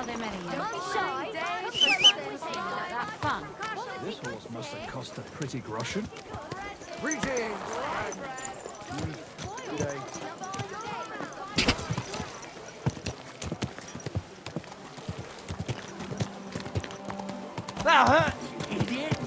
they many. Don't be shy. That fun. This horse must have cost a pretty groschen. Greetings! Good day. That hurt, you idiot!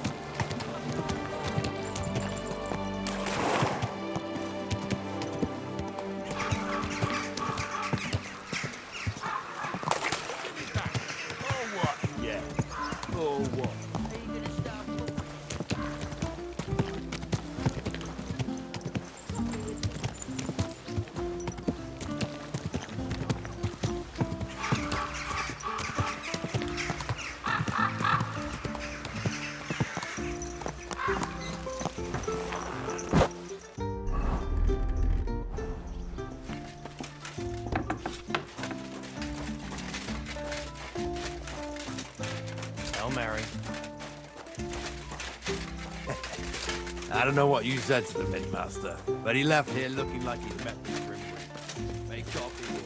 Mary. I don't know what you said to the Midmaster, but he left here looking like he'd met the Grim Reaper. Make coffee with...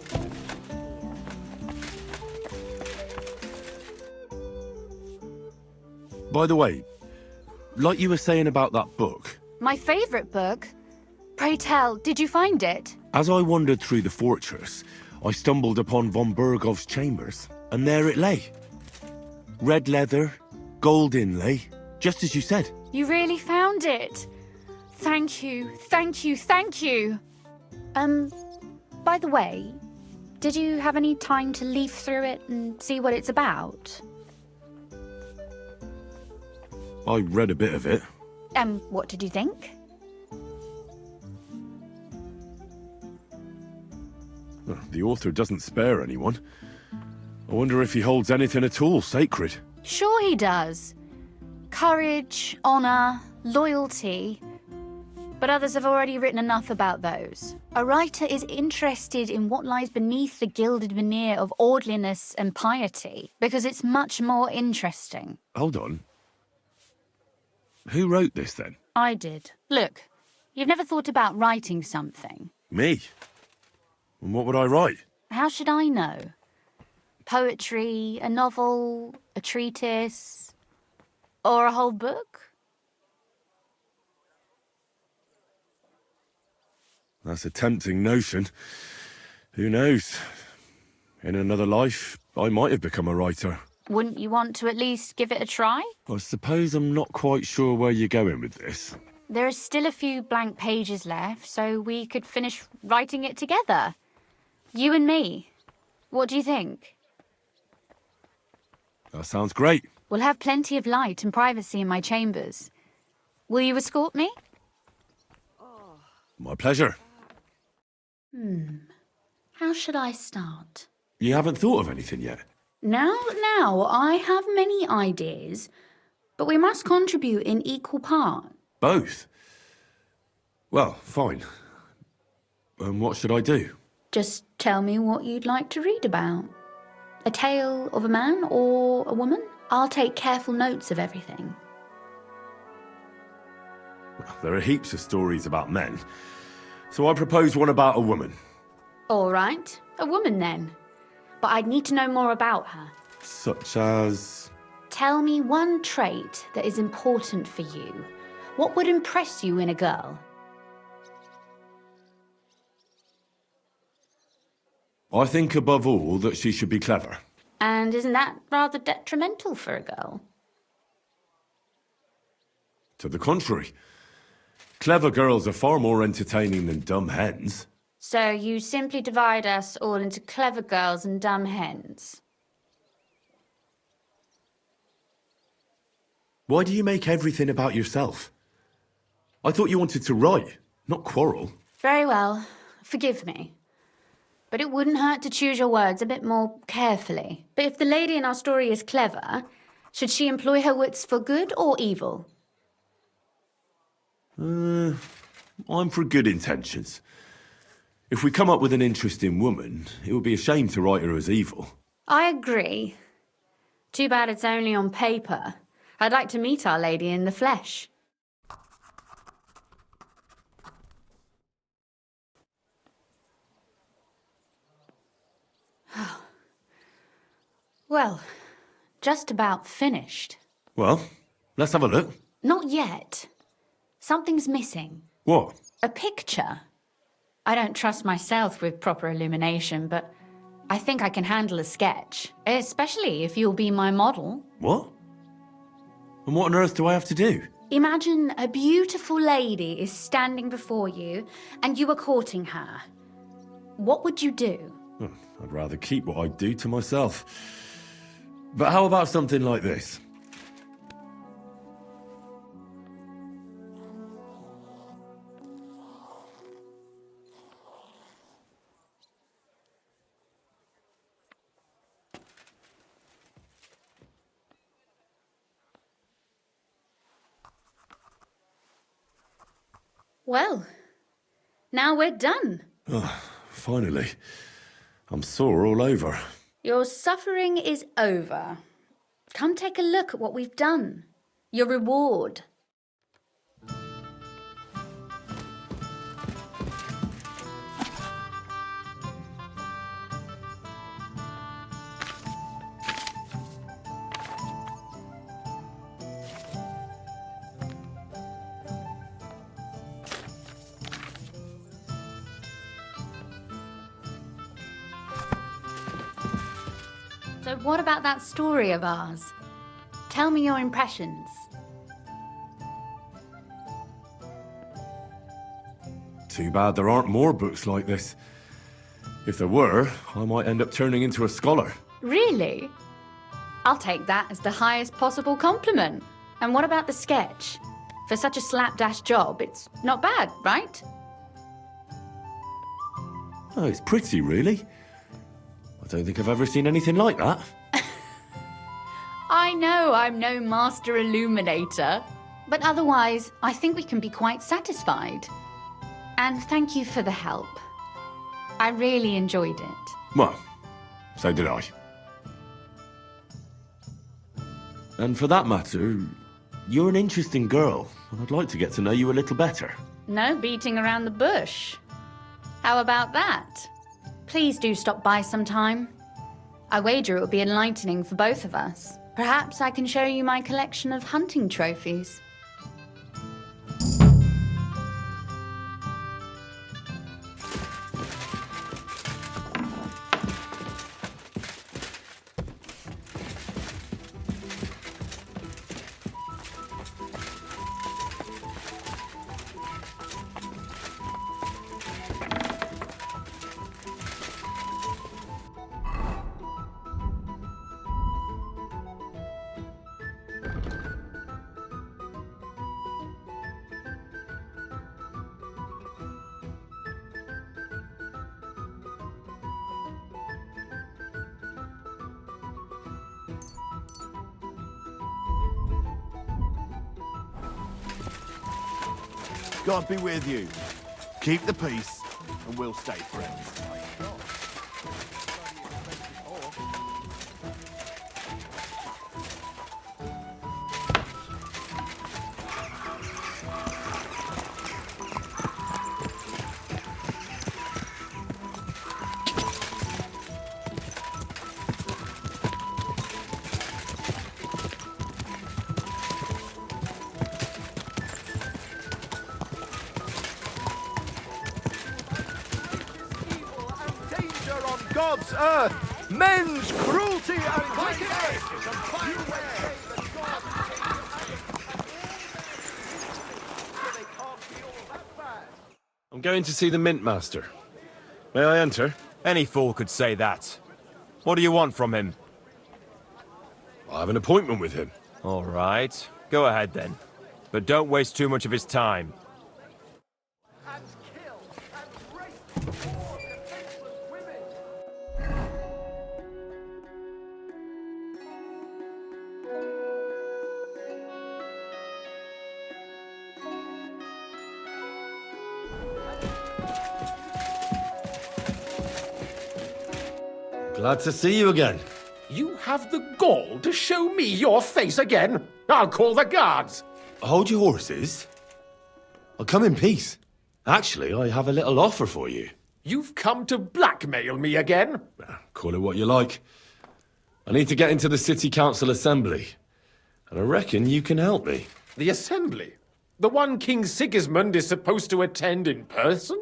By the way, like you were saying about that book, My favourite book? Pray tell, did you find it? as I wandered through the fortress, I stumbled upon von Bergov's chambers, and there it lay. Red leather, gold inlay, just as you said. You really found it. Thank you, thank you, thank you. By the way, did you have any time to leaf through it and see what it's about? I read a bit of it. What did you think? The author doesn't spare anyone. I wonder if he holds anything at all sacred. Sure he does. Courage, honour, loyalty. But others have already written enough about those. A writer is interested in what lies beneath the gilded veneer of orderliness and piety, because it's much more interesting. Hold on. Who wrote this then? I did. Look, you've never thought about writing something. Me? And what would I write? How should I know? Poetry, a novel, a treatise, or a whole book? That's a tempting notion. Who knows? In another life, I might have become a writer. Wouldn't you want to at least give it a try? I suppose I'm not quite sure where you're going with this. There are still a few blank pages left, so we could finish writing it together. You and me. What do you think? That sounds great. We'll have plenty of light and privacy in my chambers. Will you escort me? My pleasure. How should I start? You haven't thought of anything yet? Now, I have many ideas, but we must contribute in equal part. Both? Well, fine. And what should I do? Just tell me what you'd like to read about. A tale of a man or a woman? I'll take careful notes of everything. There are heaps of stories about men, so I propose one about a woman. All right, a woman then. But I'd need to know more about her. Such as... Tell me one trait that is important for you. What would impress you in a girl? I think above all that she should be clever. And isn't that rather detrimental for a girl? To the contrary. Clever girls are far more entertaining than dumb hens. So you simply divide us all into clever girls and dumb hens. Why do you make everything about yourself? I thought you wanted to write, not quarrel. Very well. Forgive me. But it wouldn't hurt to choose your words a bit more carefully. But if the lady in our story is clever, should she employ her wits for good or evil? I'm for good intentions. If we come up with an interesting woman, it would be a shame to write her as evil. I agree. Too bad it's only on paper. I'd like to meet our lady in the flesh. Well, just about finished. Well, let's have a look. Not yet. Something's missing. What? A picture. I don't trust myself with proper illumination, but I think I can handle a sketch, especially if you'll be my model. What? And what on earth do I have to do? Imagine a beautiful lady is standing before you and you are courting her. What would you do? I'd rather keep what I do to myself. But how about something like this? Well, now we're done. Finally. I'm sore all over. Your suffering is over. Come take a look at what we've done. Your reward. So what about that story of ours? Tell me your impressions. Too bad there aren't more books like this. If there were, I might end up turning into a scholar. Really? I'll take that as the highest possible compliment. And what about the sketch? For such a slapdash job, it's not bad, right? Oh, it's pretty, really. I don't think I've ever seen anything like that. I know I'm no master illuminator, but otherwise, I think we can be quite satisfied. And thank you for the help. I really enjoyed it. Well, so did I. And for that matter, you're an interesting girl, and I'd like to get to know you a little better. No beating around the bush. How about that? Please do stop by sometime. I wager it will be enlightening for both of us. Perhaps I can show you my collection of hunting trophies. God be with you. Keep the peace, and we'll stay friends. God's earth, men's cruelty and wickedness. I'm going to see the Mint Master. May I enter? Any fool could say that. What do you want from him? I have an appointment with him. All right, go ahead then. But don't waste too much of his time. And kill and rape poor defenseless women. Glad to see you again. You have the gall to show me your face again? I'll call the guards. Hold your horses. I'll come in peace. Actually, I have a little offer for you. You've come to blackmail me again? Call it what you like. I need to get into the City Council Assembly, and I reckon you can help me. The assembly? The one King Sigismund is supposed to attend in person?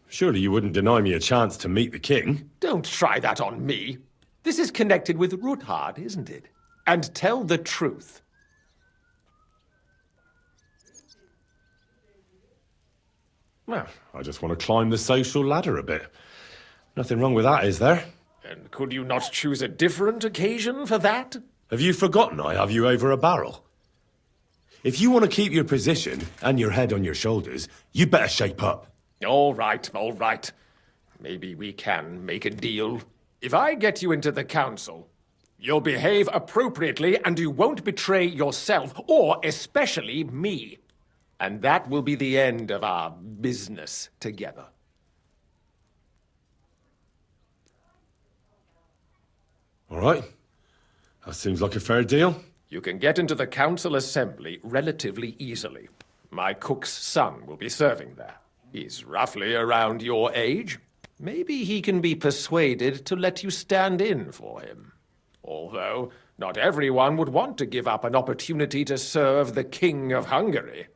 Surely you wouldn't deny me a chance to meet the king? Don't try that on me. This is connected with Ruthard, isn't it? And tell the truth. Well, I just want to climb the social ladder a bit. Nothing wrong with that, is there? And could you not choose a different occasion for that? Have you forgotten I have you over a barrel? If you want to keep your position and your head on your shoulders, you better shape up. All right, all right. Maybe we can make a deal. If I get you into the council, you'll behave appropriately and you won't betray yourself, or especially me. And that will be the end of our business together. All right. That seems like a fair deal. You can get into the council assembly relatively easily. My cook's son will be serving there. He's roughly around your age. Maybe he can be persuaded to let you stand in for him. Although, not everyone would want to give up an opportunity to serve the King of Hungary.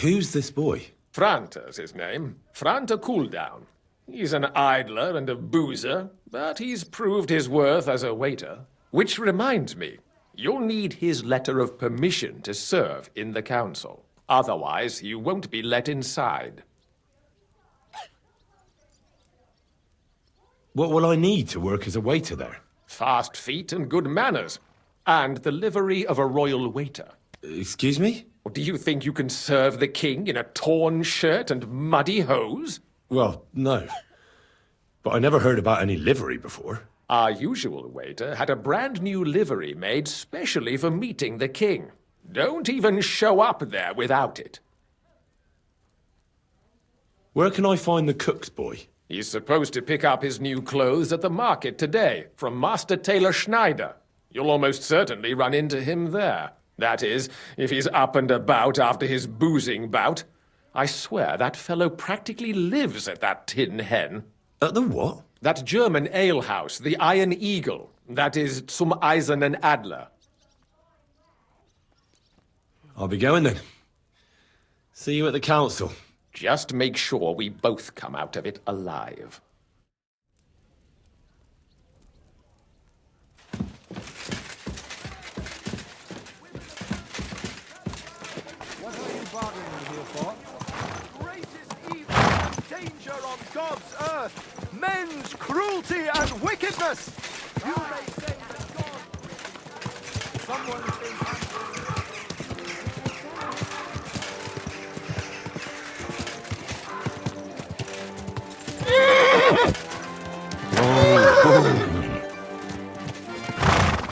Who's this boy? Franta's his name. Franta Cooldown. He's an idler and a boozer, but he's proved his worth as a waiter. Which reminds me, you'll need his letter of permission to serve in the council. Otherwise, you won't be let inside. What will I need to work as a waiter there? Fast feet and good manners. And the livery of a royal waiter. Excuse me? Or do you think you can serve the king in a torn shirt and muddy hose? Well, no. But I never heard about any livery before. Our usual waiter had a brand new livery made specially for meeting the king. Don't even show up there without it. Where can I find the cook's boy? He's supposed to pick up his new clothes at the market today from Master Tailor Schneider. You'll almost certainly run into him there. That is, if he's up and about after his boozing bout. I swear that fellow practically lives at that Tin Hen. At the what? That German alehouse, the Iron Eagle. That is Zum Eisernen Adler. I'll be going then. See you at the council. Just make sure we both come out of it alive. What are you bargaining here for? Greatest evil and danger on God's earth. Men's cruelty and wickedness. You may say that God... Someone's been...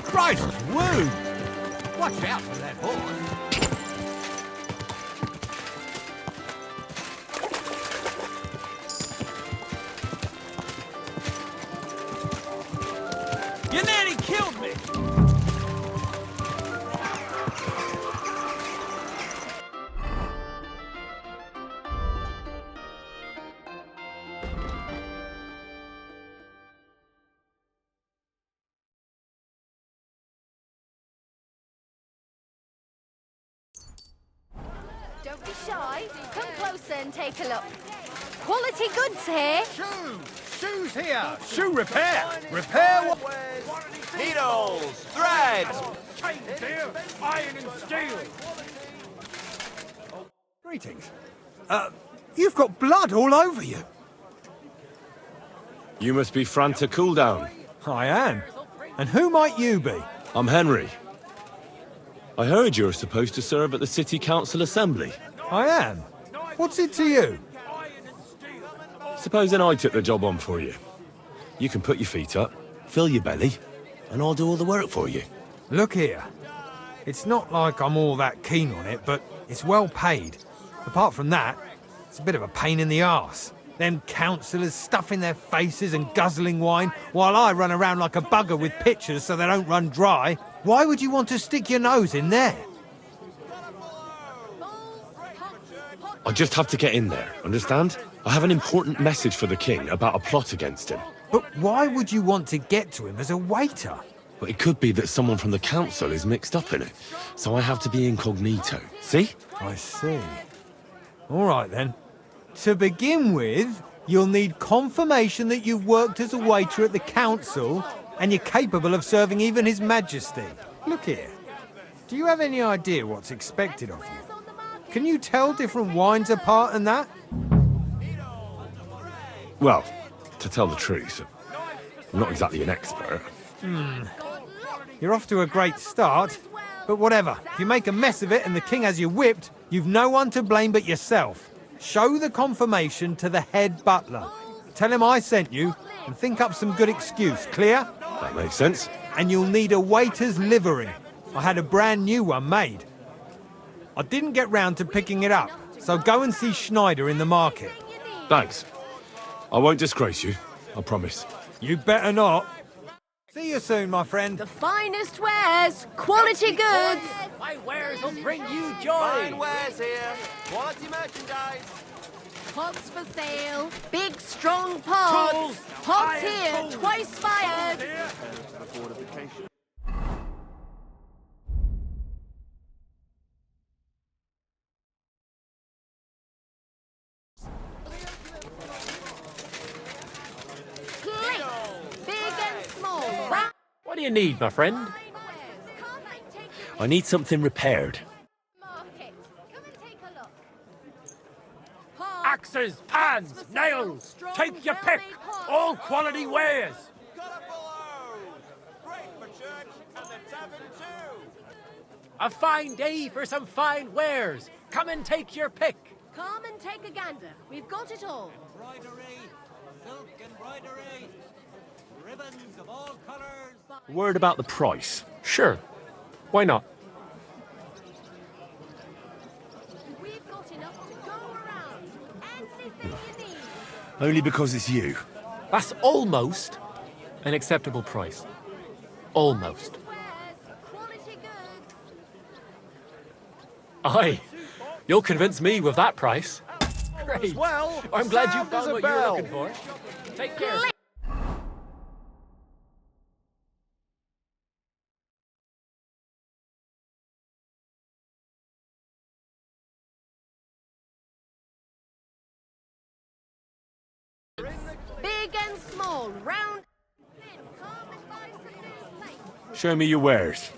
Christ, woo! Watch out for that horse. You nearly killed me! Don't be shy. Come closer and take a look. Quality goods here. Shoes here. Shoe repair! Repair what? Needles, thread. Chains here, iron and steel. Greetings. You've got blood all over you. You must be Franta Cooldown. I am. And who might you be? I'm Henry. I heard you're supposed to serve at the City Council Assembly. I am. What's it to you? Supposing I took the job on for you. You can put your feet up, fill your belly, and I'll do all the work for you. Look here. It's not like I'm all that keen on it, but it's well paid. Apart from that, it's a bit of a pain in the arse. Them councillors stuffing their faces and guzzling wine, while I run around like a bugger with pitchers so they don't run dry. Why would you want to stick your nose in there? I just have to get in there, understand? I have an important message for the king about a plot against him. But why would you want to get to him as a waiter? But it could be that someone from the council is mixed up in it, so I have to be incognito. See? I see. All right, then. To begin with, you'll need confirmation that you've worked as a waiter at the council and you're capable of serving even His Majesty. Look here. Do you have any idea what's expected of you? Can you tell different wines apart and that? Well, to tell the truth, I'm not exactly an expert. You're off to a great start, but whatever. If you make a mess of it and the king has you whipped, you've no one to blame but yourself. Show the confirmation to the head butler. Tell him I sent you and think up some good excuse. Clear? That makes sense. And you'll need a waiter's livery. I had a brand new one made. I didn't get round to picking it up, so go and see Schneider in the market. Thanks. I won't disgrace you, I promise. You better not. See you soon, my friend. The finest wares, quality goods. My wares will bring you joy. Fine wares here. Quality merchandise. Pots for sale. Big, strong pots. Tools. Pots Iron here, tools. twice fired. Plates, big and small. What do you need, my friend? I need something repaired. Market. Come and take a look. Axes, pans, nails. Take your pick. All quality wares. Great for church and the tavern too. A fine day for some fine wares. Come and take your pick. Come and take a gander. We've got it all. Embroidery, silk embroidery, ribbons of all colors. Word about the price. Sure. Why not? We've got enough to go around. Anything you need. Only because it's you. That's almost an acceptable price. Almost. Wares, quality goods. Aye. You'll convince me with that price. Great. Well, I'm glad you sound found as a what you were bell. looking for. Take care. Big and small, round. Come and buy some new plates. Show me your wares.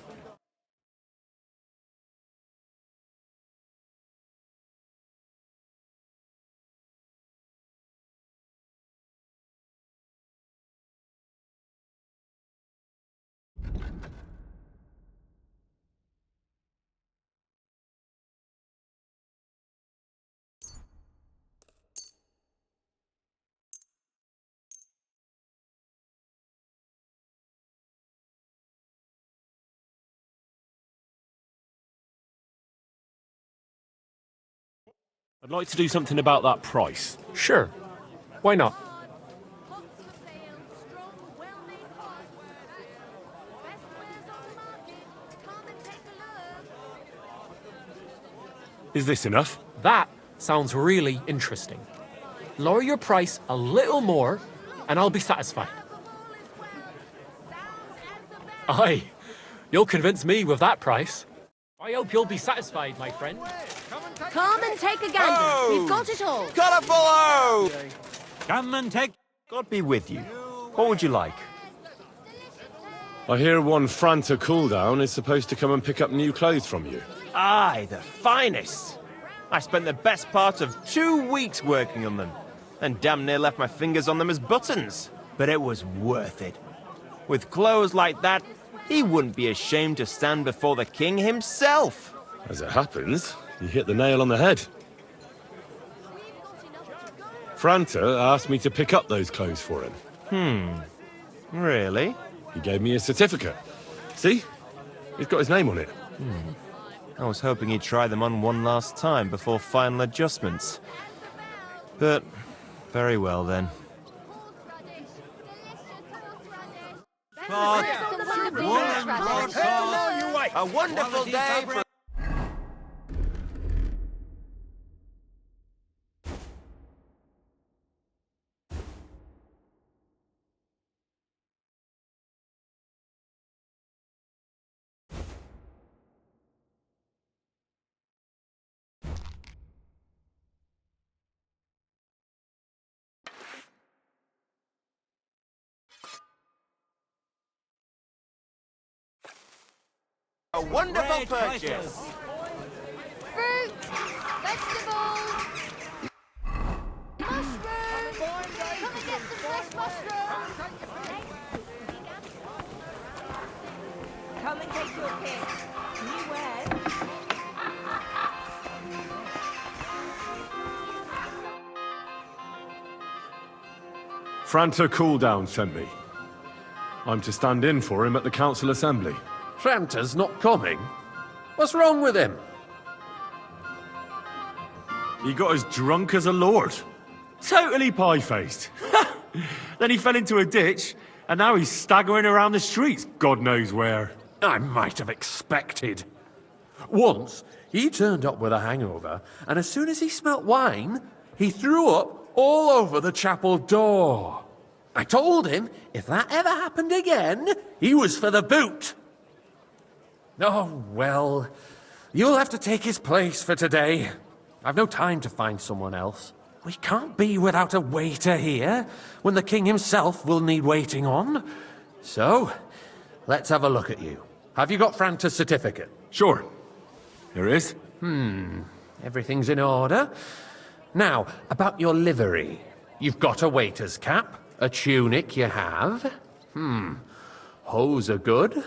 I'd like to do something about that price. Sure. Why not? Pots for sale, strong, well-made pots. Best wares on the market. Come and take a look. Is this enough? That sounds really interesting. Lower your price a little more, and I'll be satisfied. Aye. You'll convince me with that price. I hope you'll be satisfied, my friend. Come and take a gander. We've got it all. Colourful O! Come and take. God be with you. What would you like? I hear one Franta cooldown is supposed to come and pick up new clothes from you. Aye, the finest. I spent the best part of 2 weeks working on them, and damn near left my fingers on them as buttons. But it was worth it. With clothes like that, he wouldn't be ashamed to stand before the king himself. As it happens, you hit the nail on the head. Franta asked me to pick up those clothes for him. Really? He gave me a certificate. See? He's got his name on it. I was hoping he'd try them on one last time before final adjustments. But, very well then. A wonderful day for... A wonderful Great purchase. prices. Fruit, vegetables, mushrooms. Come and get some fresh mushrooms. Come and take your pick. New wares. Franta Cooldown sent me. I'm to stand in for him at the council assembly. Franta's not coming? What's wrong with him? He got as drunk as a lord. Totally pie-faced. Then he fell into a ditch, and now he's staggering around the streets, God knows where. I might have expected. Once, he turned up with a hangover, and as soon as he smelt wine, he threw up all over the chapel door. I told him if that ever happened again, he was for the boot. Oh, well, you'll have to take his place for today. I've no time to find someone else. We can't be without a waiter here, when the king himself will need waiting on. So, let's have a look at you. Have you got Franta's certificate? Sure. Here it is. Everything's in order. Now, about your livery. You've got a waiter's cap, a tunic you have. Hose are good.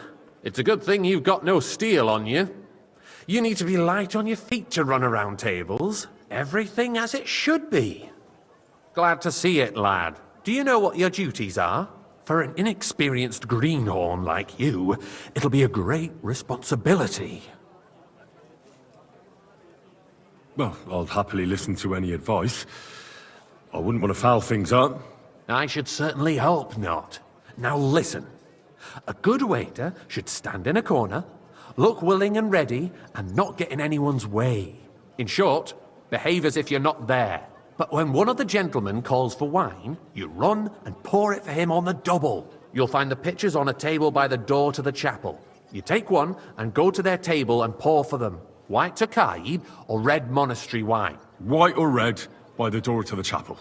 It's a good thing you've got no steel on you. You need to be light on your feet to run around tables. Everything as it should be. Glad to see it, lad. Do you know what your duties are? For an inexperienced greenhorn like you, it'll be a great responsibility. Well, I'll happily listen to any advice. I wouldn't want to foul things up. I should certainly hope not. Now listen. A good waiter should stand in a corner, look willing and ready, and not get in anyone's way. In short, behave as if you're not there. But when one of the gentlemen calls for wine, you run and pour it for him on the double. You'll find the pitchers on a table by the door to the chapel. You take one and go to their table and pour for them. White Tokaib or red monastery wine. White or red, by the door to the chapel.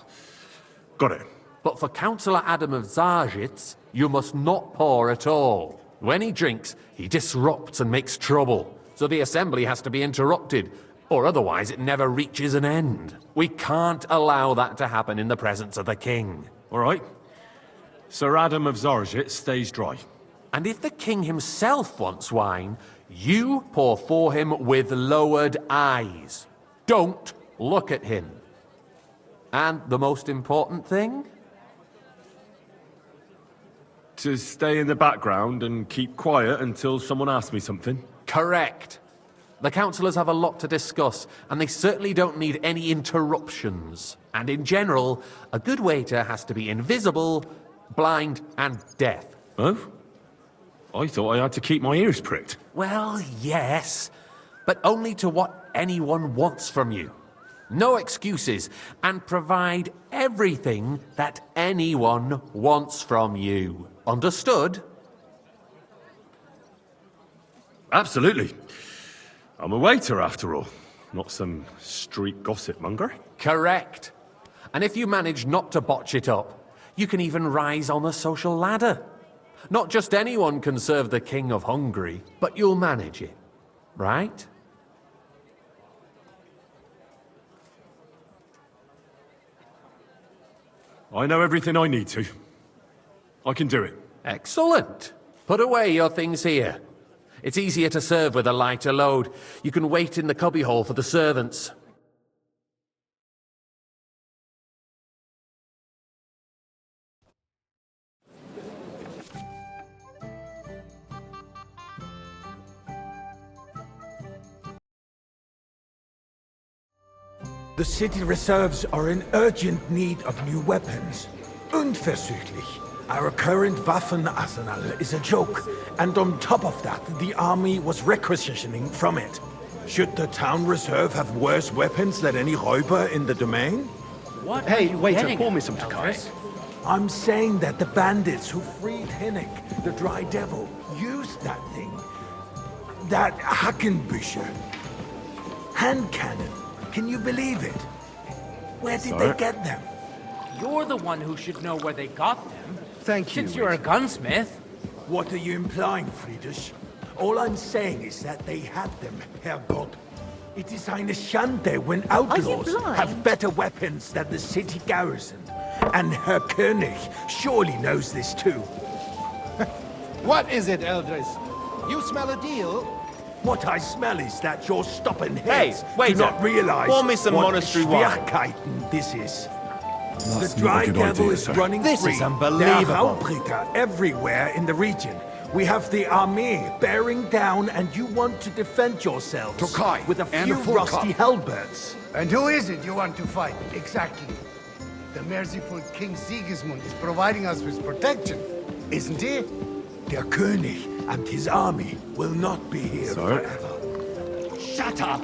Got it. But for Councillor Adam of Zarzhitz, you must not pour at all. When he drinks, he disrupts and makes trouble. So the assembly has to be interrupted, or otherwise it never reaches an end. We can't allow that to happen in the presence of the king. All right. Sir Adam of Zarzhitz stays dry. And if the king himself wants wine, you pour for him with lowered eyes. Don't look at him. And the most important thing? To stay in the background and keep quiet until someone asks me something. Correct. The councillors have a lot to discuss, and they certainly don't need any interruptions. And in general, a good waiter has to be invisible, blind, and deaf. Oh? I thought I had to keep my ears pricked. Well, yes, but only to what anyone wants from you. No excuses, and provide everything that anyone wants from you. Understood? Absolutely. I'm a waiter, after all. Not some street gossip monger. Correct. And if you manage not to botch it up, you can even rise on the social ladder. Not just anyone can serve the King of Hungary, but you'll manage it, right? I know everything I need to. I can do it. Excellent. Put away your things here. It's easier to serve with a lighter load. You can wait in the cubbyhole for the servants. The city reserves are in urgent need of new weapons. Unverzüglich. Our current Waffenarsenal is a joke, and on top of that, the army was requisitioning from it. Should the town reserve have worse weapons than any Räuber in the domain? What Hey, waiter, pour me some Tokai. I'm saying that the bandits who freed Hinnick, the Dry Devil, used that thing. That Hackenbücher. Hand cannon. Can you believe it? Where did they get them? You're the one who should know where they got them. Thank you. Since you're a gunsmith. What are you implying, Friedrich? All I'm saying is that they had them, Herrgott. It is eine Schande when outlaws blind? have better weapons than the city garrison. And Herr König surely knows this too. What is it, Eldris? You smell a deal? What I smell is that your stubborn Hey, heads waiter. do not realize Pour me some what monastery wine. Schwierigkeiten this is. That's The not dry a good devil idea, is sir. running This free. is There are unbelievable. Raubritter everywhere in the region. We have the army bearing down, and you want to defend yourselves Tokai, with a and a few full rusty cup. halberds. And who is it you want to fight, exactly? The merciful King Sigismund is providing us with protection, isn't he? Der König and his army will not be here forever. Shut up!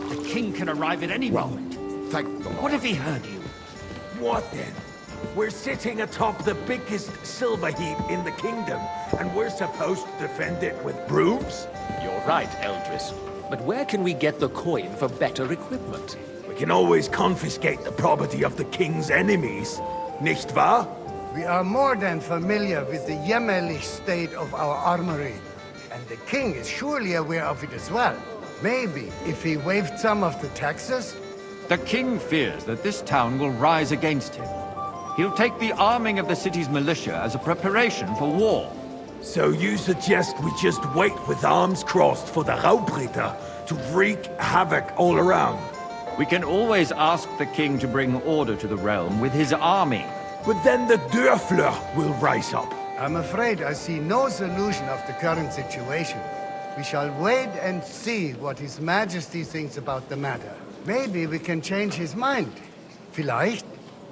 The king can arrive at any moment. Thank the Lord. What if he heard you? What then? We're sitting atop the biggest silver heap in the kingdom, and we're supposed to defend it with brooms? You're right, Eldris. But where can we get the coin for better equipment? We can always confiscate the property of the king's enemies, nicht wahr? We are more than familiar with the jämmerlich state of our armory, and the king is surely aware of it as well. Maybe if he waived some of the taxes? The king fears that this town will rise against him. He'll take the arming of the city's militia as a preparation for war. So you suggest we just wait with arms crossed for the Raubritter to wreak havoc all around? We can always ask the king to bring order to the realm with his army. But then the Dörfler will rise up. I'm afraid I see no solution of the current situation. We shall wait and see what His Majesty thinks about the matter. Maybe we can change his mind. Vielleicht?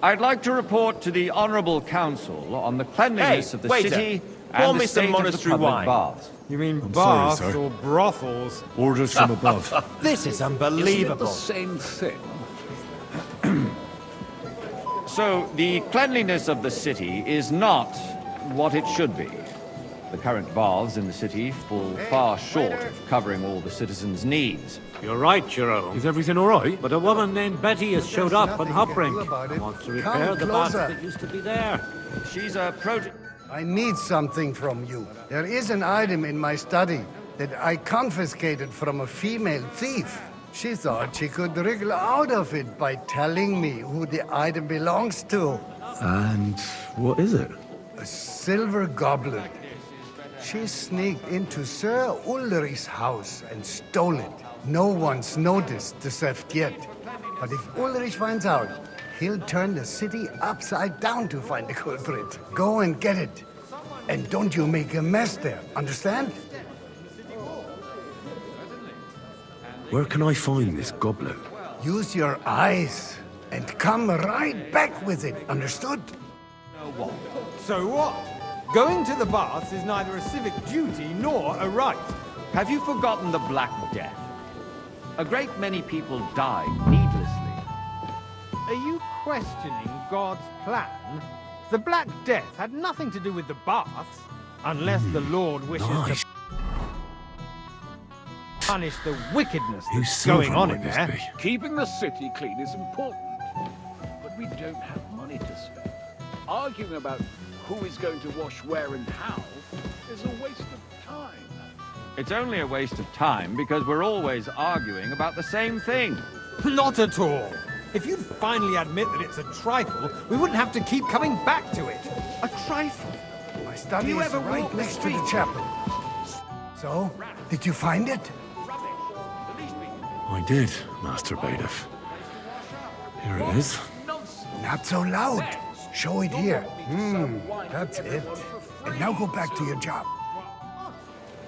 I'd like to report to the Honorable Council on the cleanliness Hey, of the waiter. city Pour and me the some state of the monastery public wine. baths. You mean sorry, baths sir. or brothels? Orders from above. This is unbelievable. Same thing. So, the cleanliness of the city is not what it should be. The current baths in the city fall far short of covering all the citizens' needs. You're right, Jerome. Is everything all right? But a woman named Betty has showed up on nothing you can do Hopbrink about it. and wants to Come repair the bath closer. that used to be there. She's a project. I need something from you. There is an item in my study that I confiscated from a female thief. She thought she could wriggle out of it by telling me who the item belongs to. And what is it? A silver goblet. She sneaked into Sir Ulrich's house and stole it. No one's noticed the theft yet. But if Ulrich finds out, he'll turn the city upside down to find the culprit. Go and get it. And don't you make a mess there, understand? Where can I find this goblet? Use your eyes and come right back with it, understood? So what? Going to the baths is neither a civic duty nor a right. Have you forgotten the Black Death? A great many people died needlessly. Are you questioning God's plan? The Black Death had nothing to do with the baths, unless the Lord wishes Nice. to punish the wickedness Whose that's silver going on might in this there. be? Keeping the city clean is important, but we don't have money to spend. Arguing about who is going to wash where and how is a waste of time. It's only a waste of time because we're always arguing about the same thing. Not at all. If you'd finally admit that it's a trifle, we wouldn't have to keep coming back to it. A trifle? My study You is ever right walk the next to the streets? chapel. So, did you find it? I did, Master Bailiff. Here it is. Not so loud. Show it here. That's it. And now go back to your job.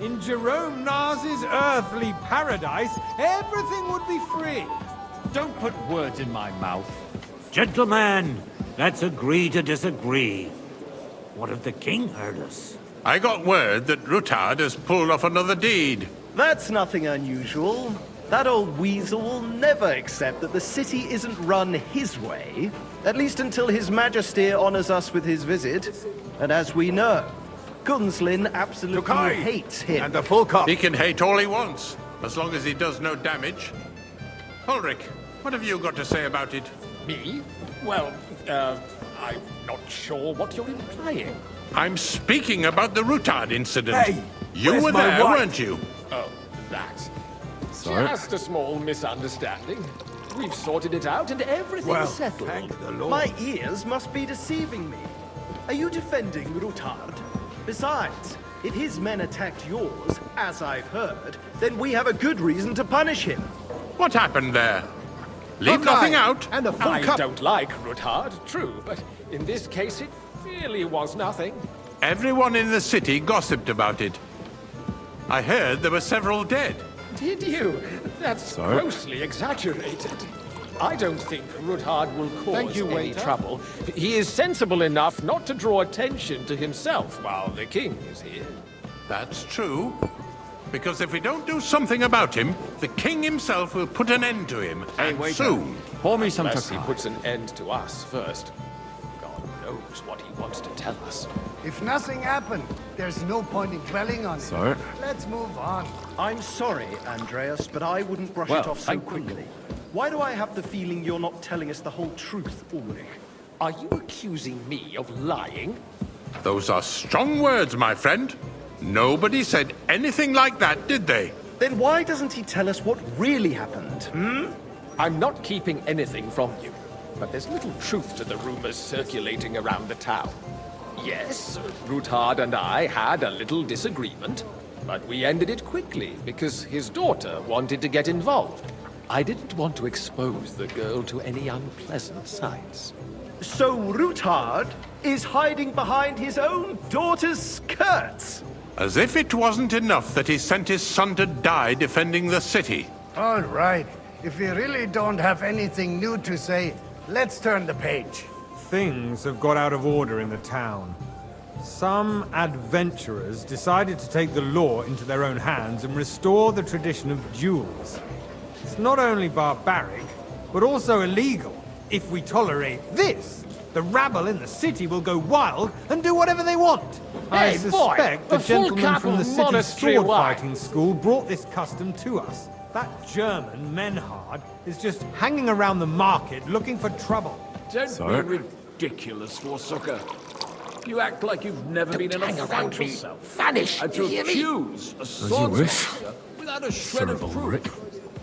In Jerome Nars's earthly paradise, everything would be free. Don't put words in my mouth. Gentlemen, let's agree to disagree. What if the king heard us? I got word that Rutard has pulled off another deed. That's nothing unusual. That old weasel will never accept that the city isn't run his way, at least until His Majesty honors us with his visit. And as we know, Gunslin absolutely Tokai! hates him. And the full cup. He can hate all he wants, as long as he does no damage. Ulrich, what have you got to say about it? Me? Well, I'm not sure what you're implying. I'm speaking about the Rutard incident. Hey, you where's were my there, wife? weren't you? Oh, that. Sorry. Just a small misunderstanding. We've sorted it out and everything's Well, settled. thank the Lord. My ears must be deceiving me. Are you defending Rutard? Besides, if his men attacked yours, as I've heard, then we have a good reason to punish him. What happened there? Leave Okay. nothing out. And a full I cup. don't like Rutard, true, but in this case it really was nothing. Everyone in the city gossiped about it. I heard there were several dead. Did you? That's Sorry. grossly exaggerated. I don't think Rutard will cause you, any waiter. trouble. He is sensible enough not to draw attention to himself while the king is here. That's true. Because if we don't do something about him, the king himself will put an end to him. And soon. Pour me some Unless he Takai. puts an end to us first. God knows what he wants to tell us. If nothing happened, there's no point in dwelling on it. Sorry. Let's move on. I'm sorry, Andreas, but I wouldn't brush Well, it off so thank quickly. Why do I have the feeling you're not telling us the whole truth, Ulrich? Are you accusing me of lying? Those are strong words, my friend. Nobody said anything like that, did they? Then why doesn't he tell us what really happened? I'm not keeping anything from you, but there's little truth to the rumors circulating around the town. Yes, Rutard and I had a little disagreement, but we ended it quickly because his daughter wanted to get involved. I didn't want to expose the girl to any unpleasant sights. So Rutard is hiding behind his own daughter's skirts. As if it wasn't enough that he sent his son to die defending the city. All right. If we really don't have anything new to say, let's turn the page. Things have got out of order in the town. Some adventurers decided to take the law into their own hands and restore the tradition of duels. It's not only barbaric, but also illegal. If we tolerate this, the rabble in the city will go wild and do whatever they want. I Hey, boy, suspect the a full gentleman cup from of the city's monastery sword wine. fighting school brought this custom to us. That German, Menhard, is just hanging around the market looking for trouble. Don't Sorry. be ridiculous, Forsucker. You act like you've never been in a hang fight around me. yourself. Vanish, And to hear me? accuse a swordsmaster without a shred of proof.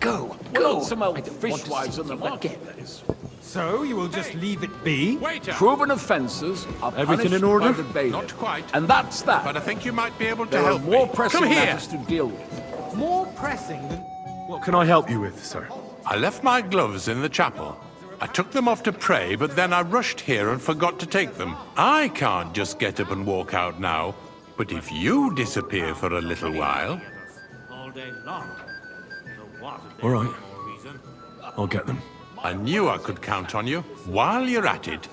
Go, Well, go. not some I old don't want to fishwives see on the you marketplace. So you will just leave it be? Waiter! Proven offences are Everything punished in order? by the bailiff. Not quite. And that's that. But I think you might be able to There are help more me. pressing Come here! matters to deal with. More pressing than... What can I help you with, sir? I left my gloves in the chapel. I took them off to pray, but then I rushed here and forgot to take them. I can't just get up and walk out now. But if you disappear for a little while... All day long. So what if All there's right. no more reason? I'll get them. I knew I could count on you. While you're at it,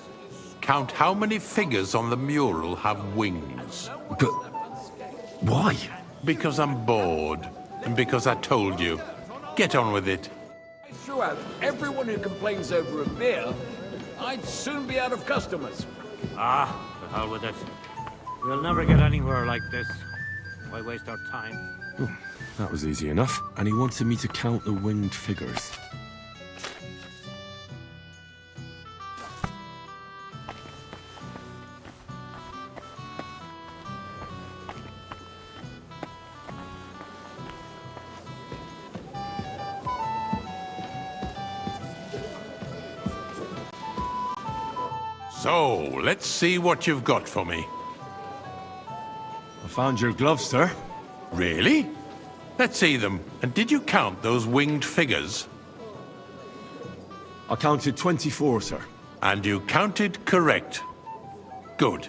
count how many figures on the mural have wings. But why? Because I'm bored. And because I told you. Get on with it. Throughout, everyone who complains over a beer, I'd soon be out of customers. Ah, the hell with it. We'll never get anywhere like this. Why waste our time? That was easy enough. And he wanted me to count the winged figures. So, let's see what you've got for me. I found your gloves, sir. Really? Let's see them. And did you count those winged figures? I counted 24, sir. And you counted correct. Good.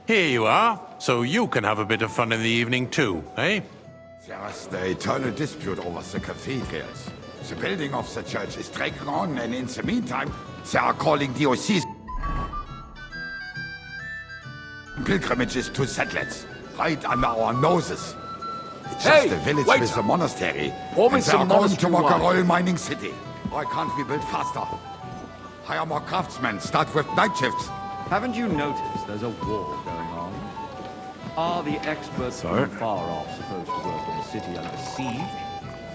Here you are, so you can have a bit of fun in the evening too, eh? There's the eternal dispute over the cathedrals. The building of the church is dragging on, and in the meantime, they are calling diocesan pilgrimages to settlers, right under our noses. It's Hey, just a village waiter. with a monastery, Pour me and they are some going to monastery mock a wine. royal mining city. Why can't we build faster? Hire more craftsmen, start with night shifts. Haven't you noticed there's a war going on? Are the experts Sorry? from far off supposed to work in the city under siege?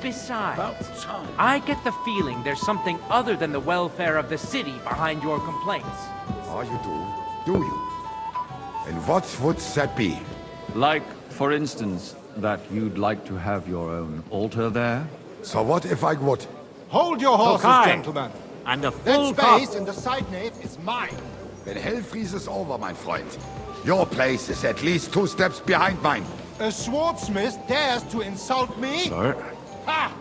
Besides, I get the feeling there's something other than the welfare of the city behind your complaints. Oh, you do? Do you? And what would that be? Like, for instance, that you'd like to have your own altar there? So what if I would? Hold your horses, Okay. gentlemen. And a That full space cup. in the side nave is mine. Then hell freezes over, my friend. Your place is at least 2 steps behind mine. A swordsmith dares to insult me? Sir? Ha!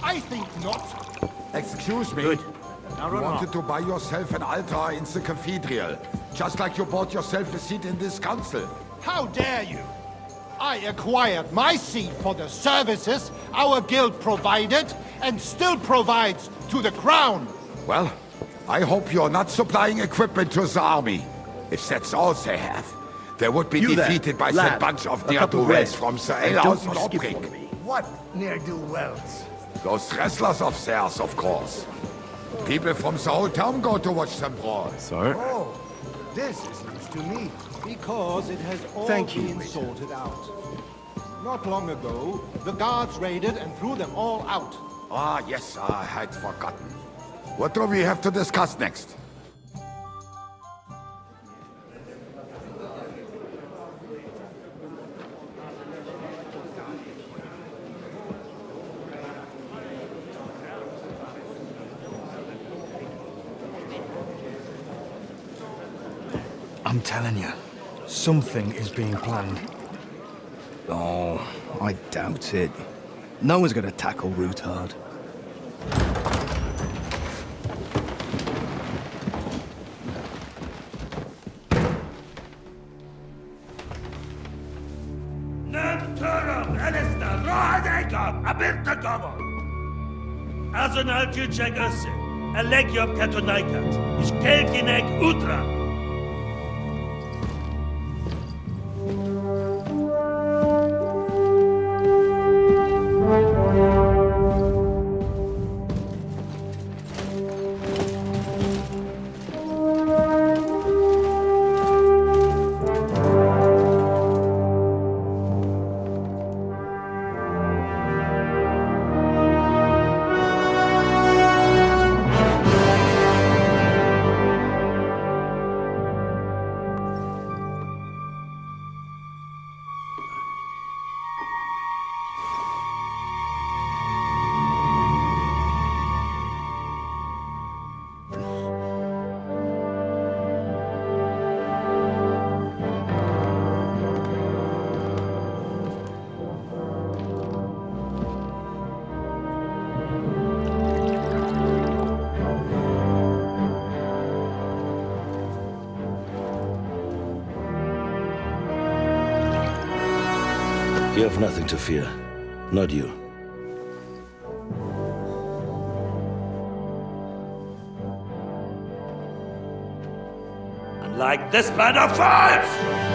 I think not. Excuse me. Good. Now You run wanted on. to buy yourself an altar in the cathedral, just like you bought yourself a seat in this council. How dare you? I acquired my seat for the services our guild provided and still provides to the crown. Well, I hope you're not supplying equipment to the army. If that's all they have, they would be You there, defeated by lad, that bunch of a cup of ne'er-do-wells red. from the And alehouse don't you skip Lobrick. on me. What ne'er-do-wells? Those wrestlers of theirs, of course. People from the whole town go to watch them brawl. Sir? Oh, this is news to me. Because it has all Thank you, been waiter. sorted out. Not long ago, the guards raided and threw them all out. Ah, yes, I had forgotten. What do we have to discuss next? I'm telling you, something is being planned. Oh, I doubt it. No one's gonna tackle Rootard. Azonal Küçek Össe, Elegiop Katonaikat, Ich Kelkinek Utra. You have nothing to fear. Not you. And like this band of fires!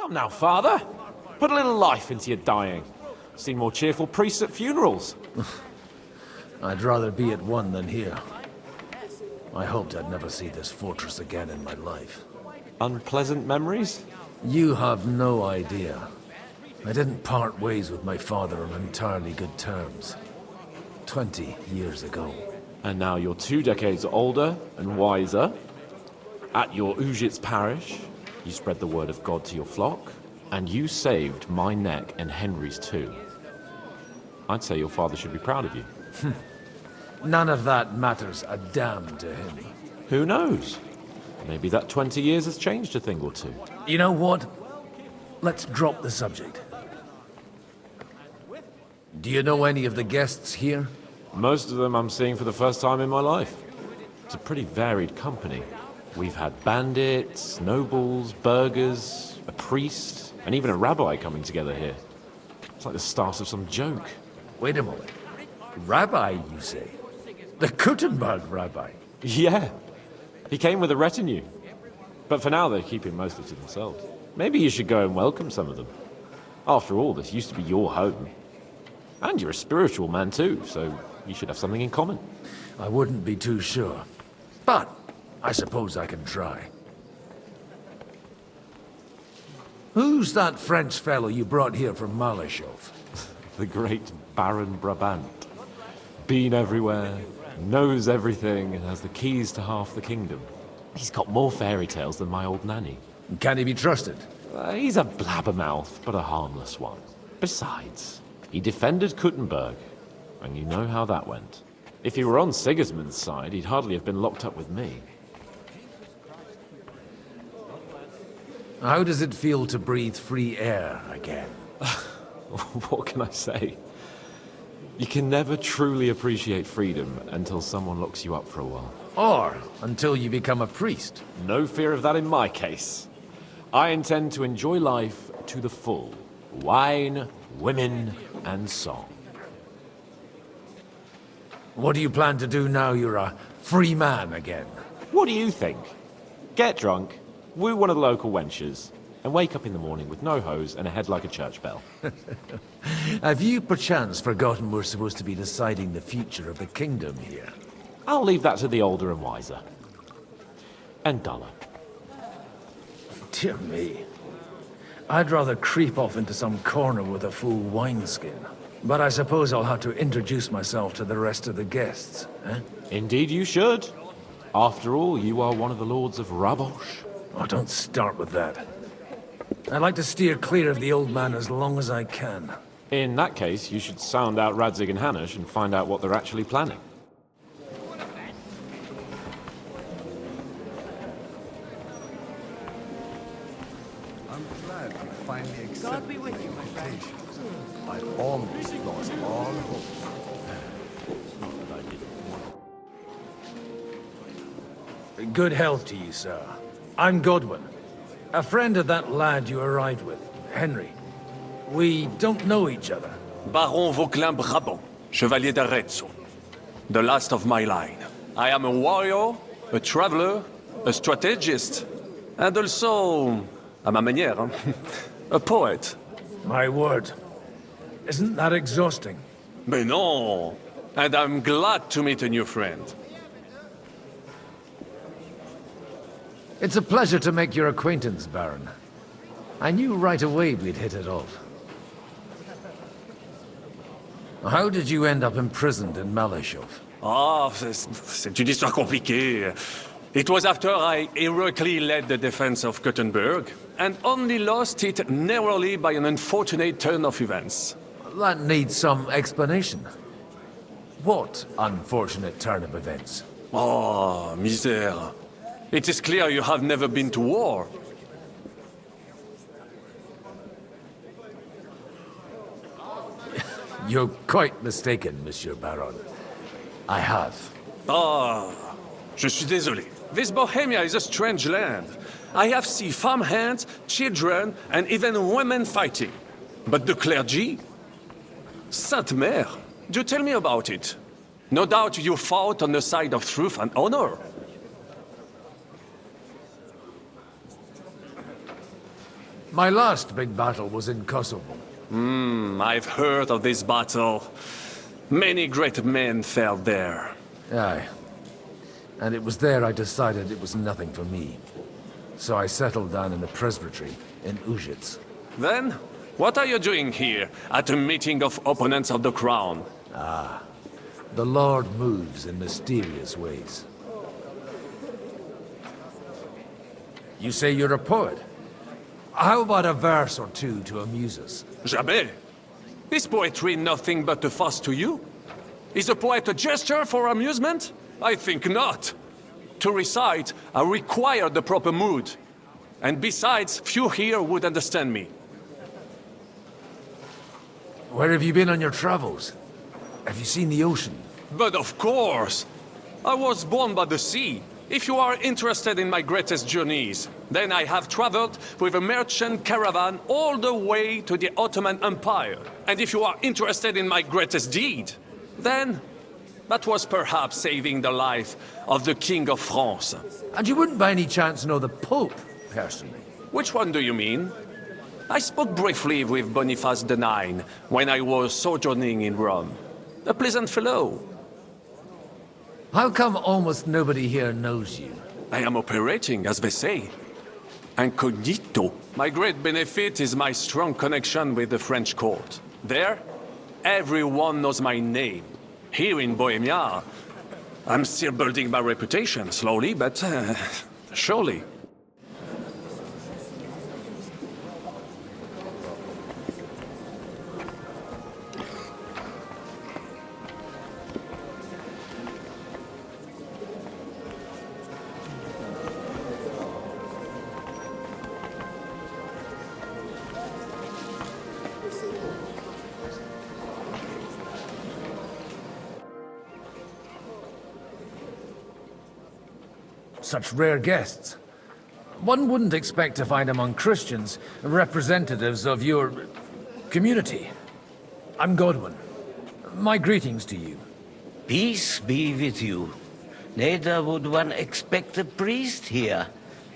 Come now, Father. Put a little life into your dying. Seen more cheerful priests at funerals. I'd rather be at one than here. I hoped I'd never see this fortress again in my life. Unpleasant memories? You have no idea. I didn't part ways with my father on entirely good terms. 20 years ago. And now you're 2 decades older and wiser. At your Ujit's parish, you spread the word of God to your flock, and you saved my neck and Henry's too. I'd say your father should be proud of you. None of that matters a damn to him. Who knows? Maybe that 20 years has changed a thing or two. You know what? Let's drop the subject. Do you know any of the guests here? Most of them I'm seeing for the first time in my life. It's a pretty varied company. We've had bandits, nobles, burghers, a priest, and even a rabbi coming together here. It's like the start of some joke. Wait a moment. Rabbi, you say? The Kuttenberg rabbi? Yeah. He came with a retinue. But for now, they're keeping mostly to themselves. Maybe you should go and welcome some of them. After all, this used to be your home. And you're a spiritual man too, so you should have something in common. I wouldn't be too sure. But I suppose I can try. Who's that French fellow you brought here from Malashov? The great Baron Brabant. Been everywhere, knows everything, and has the keys to half the kingdom. He's got more fairy tales than my old nanny. Can he be trusted? He's a blabbermouth, but a harmless one. Besides, he defended Kuttenberg, and you know how that went. If he were on Sigismund's side, he'd hardly have been locked up with me. How does it feel to breathe free air again? What can I say? You can never truly appreciate freedom until someone locks you up for a while. Or until you become a priest. No fear of that in my case. I intend to enjoy life to the full. Wine, women, and song. What do you plan to do now you're a free man again? What do you think? Get drunk, woo one of the local wenches, and wake up in the morning with no hose and a head like a church bell. Have you perchance forgotten we're supposed to be deciding the future of the kingdom here? I'll leave that to the older and wiser. And duller. Dear me. I'd rather creep off into some corner with a full wineskin. But I suppose I'll have to introduce myself to the rest of the guests, eh? Indeed you should. After all, you are one of the lords of Raborsch. Oh, don't start with that. I'd like to steer clear of the old man as long as I can. In that case, you should sound out Radzig and Hanush and find out what they're actually planning. I'm glad you finally accepted God be with you, my friend. I almost lost all hope. Good health to you, sir. I'm Godwin. A friend of that lad you arrived with, Henry. We don't know each other. Baron Vauquelin Brabant, Chevalier d'Arezzo. The last of my line. I am a warrior, a traveler, a strategist, and also, à ma manière, a poet. My word. Isn't that exhausting? Mais non! And I'm glad to meet a new friend. It's a pleasure to make your acquaintance, Baron. I knew right away we'd hit it off. How did you end up imprisoned in Malashov? Ah, c'est une histoire compliquée. It was after I heroically led the defense of Kuttenberg, and only lost it narrowly by an unfortunate turn of events. That needs some explanation. What unfortunate turn of events? Oh, misère. It is clear you have never been to war. You're quite mistaken, Monsieur Baron. I have. Ah, je suis désolé. This Bohemia is a strange land. I have seen farmhands, children, and even women fighting. But the clergy? Sainte Mère, do tell me about it. No doubt you fought on the side of truth and honor. My last big battle was in Kosovo. I've heard of this battle. Many great men fell there. Aye. And it was there I decided it was nothing for me. So I settled down in the presbytery in Ujits. Then, what are you doing here, at a meeting of opponents of the crown? Ah, the Lord moves in mysterious ways. You say you're a poet? How about a verse or two to amuse us? Jamais. Is poetry nothing but a fuss to you? Is a poet a gesture for amusement? I think not. To recite, I require the proper mood. And besides, few here would understand me. Where have you been on your travels? Have you seen the ocean? But of course! I was born by the sea. If you are interested in my greatest journeys, then I have traveled with a merchant caravan all the way to the Ottoman Empire. And if you are interested in my greatest deed, then that was perhaps saving the life of the King of France. And you wouldn't by any chance know the Pope, personally? Which one do you mean? I spoke briefly with Boniface IX when I was sojourning in Rome. A pleasant fellow. How come almost nobody here knows you? I am operating, as they say. Incognito. My great benefit is my strong connection with the French court. There, everyone knows my name. Here in Bohemia, I'm still building my reputation, slowly, but surely. Such rare guests. One wouldn't expect to find among Christians representatives of your community. I'm Godwin. My greetings to you. Peace be with you. Neither would one expect a priest here.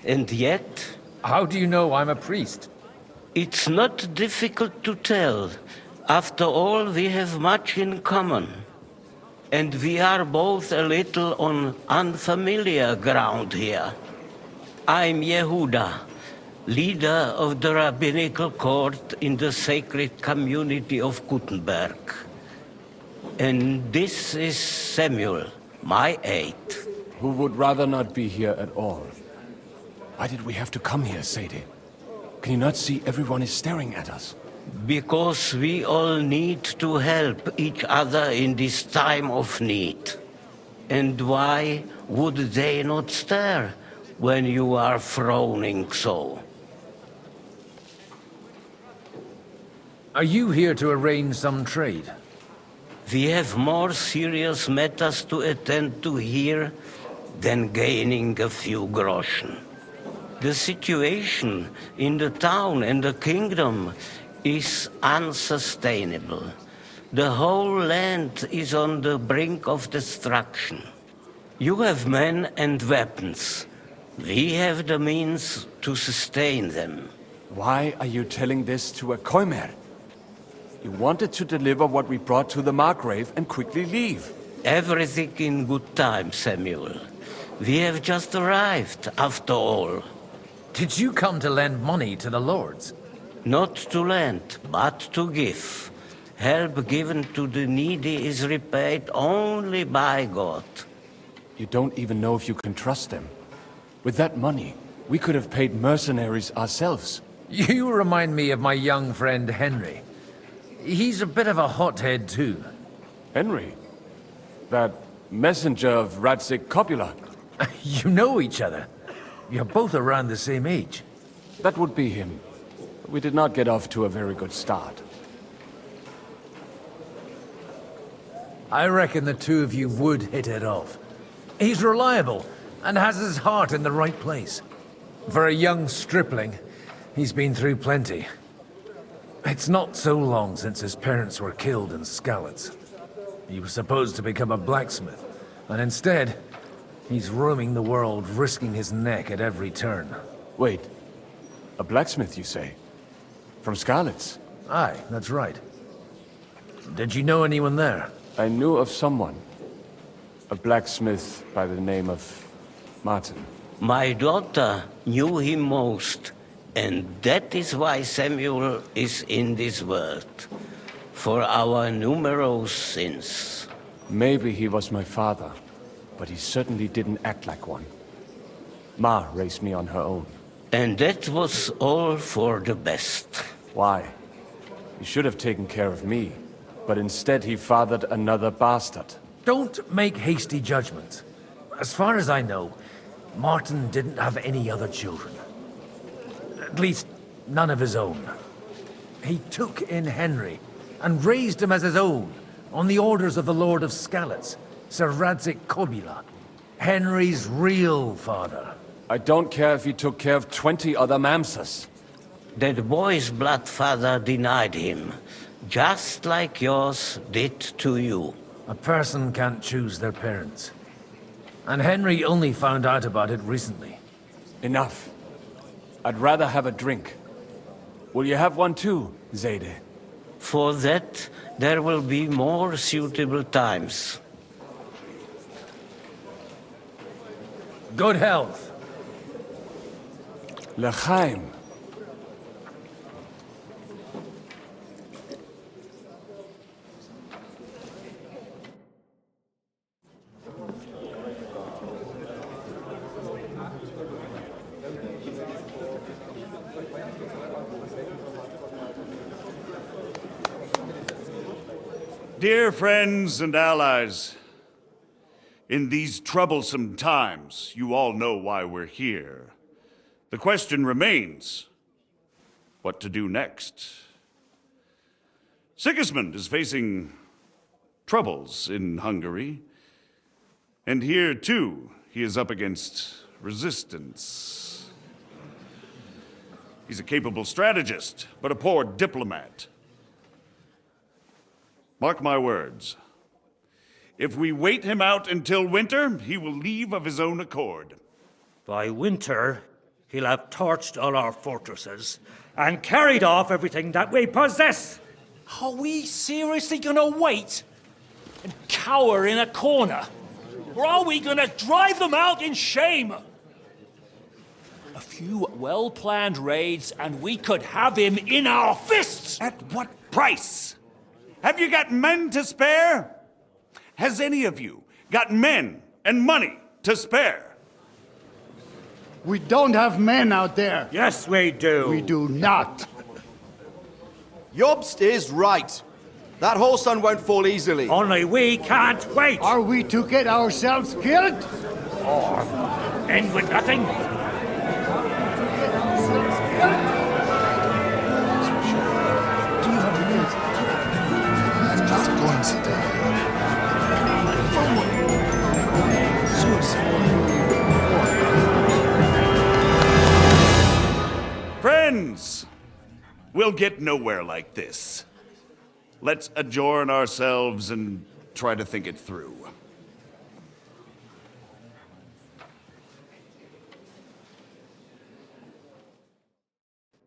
And yet... How do you know I'm a priest? It's not difficult to tell. After all, we have much in common. And we are both a little on unfamiliar ground here. I'm Yehuda, leader of the rabbinical court in the sacred community of Gutenberg. And this is Samuel, my aide. Who would rather not be here at all. Why did we have to come here, Sadie? Can you not see everyone is staring at us? Because we all need to help each other in this time of need. And why would they not stare when you are frowning so? Are you here to arrange some trade? We have more serious matters to attend to here than gaining a few groschen. The situation in the town and the kingdom is unsustainable. The whole land is on the brink of destruction. You have men and weapons. We have the means to sustain them. Why are you telling this to a Koimer? You wanted to deliver what we brought to the Margrave and quickly leave. Everything in good time, Samuel. We have just arrived, after all. Did you come to lend money to the lords? Not to lend, but to give. Help given to the needy is repaid only by God. You don't even know if you can trust them. With that money, we could have paid mercenaries ourselves. You remind me of my young friend Henry. He's a bit of a hothead too. Henry? That messenger of Radzik Copula? You know each other. You're both around the same age. That would be him. We did not get off to a very good start. I reckon the two of you would hit it off. He's reliable and has his heart in the right place. For a young stripling, he's been through plenty. It's not so long since his parents were killed in Skalitz. He was supposed to become a blacksmith, and instead, he's roaming the world, risking his neck at every turn. Wait, a blacksmith, you say? From Skalitz? Aye, that's right. Did you know anyone there? I knew of someone. A blacksmith by the name of Martin. My daughter knew him most, and that is why Samuel is in this world. For our numerous sins. Maybe he was my father, but he certainly didn't act like one. Ma raised me on her own. And that was all for the best. Why? He should have taken care of me, but instead he fathered another bastard. Don't make hasty judgments. As far as I know, Martin didn't have any other children. At least, none of his own. He took in Henry and raised him as his own on the orders of the Lord of Skalitz, Sir Radzik Kobila. Henry's real father. I don't care if he took care of 20 other Mamsas. That boy's blood father denied him, just like yours did to you. A person can't choose their parents. And Henry only found out about it recently. Enough. I'd rather have a drink. Will you have one too, Zayde? For that, there will be more suitable times. Good health. L'chaim. Dear friends and allies, in these troublesome times, you all know why we're here. The question remains, what to do next? Sigismund is facing troubles in Hungary, and here too, he is up against resistance. He's a capable strategist, but a poor diplomat. Mark my words. If we wait him out until winter, he will leave of his own accord. By winter, he'll have torched all our fortresses and carried off everything that we possess. Are we seriously gonna wait and cower in a corner? Or are we gonna drive them out in shame? A few well-planned raids and we could have him in our fists! At what price? Have you got men to spare? Has any of you got men and money to spare? We don't have men out there. Yes, we do. We do not. Jobst is right. That whole sun won't fall easily. Only we can't wait. Are we to get ourselves killed? Or end with nothing? Friends, we'll get nowhere like this. Let's adjourn ourselves and try to think it through.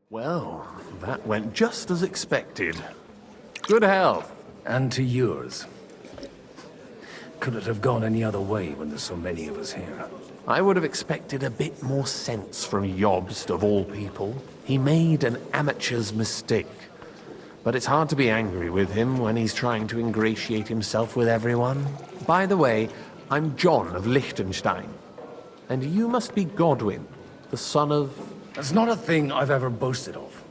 Well, that went just as expected. Good health. And to yours. Could it have gone any other way when there's so many of us here? I would have expected a bit more sense from Jobst, of all people. He made an amateur's mistake. But it's hard to be angry with him when he's trying to ingratiate himself with everyone. By the way, I'm John of Liechtenstein. And you must be Godwin, the son of... That's not a thing I've ever boasted of.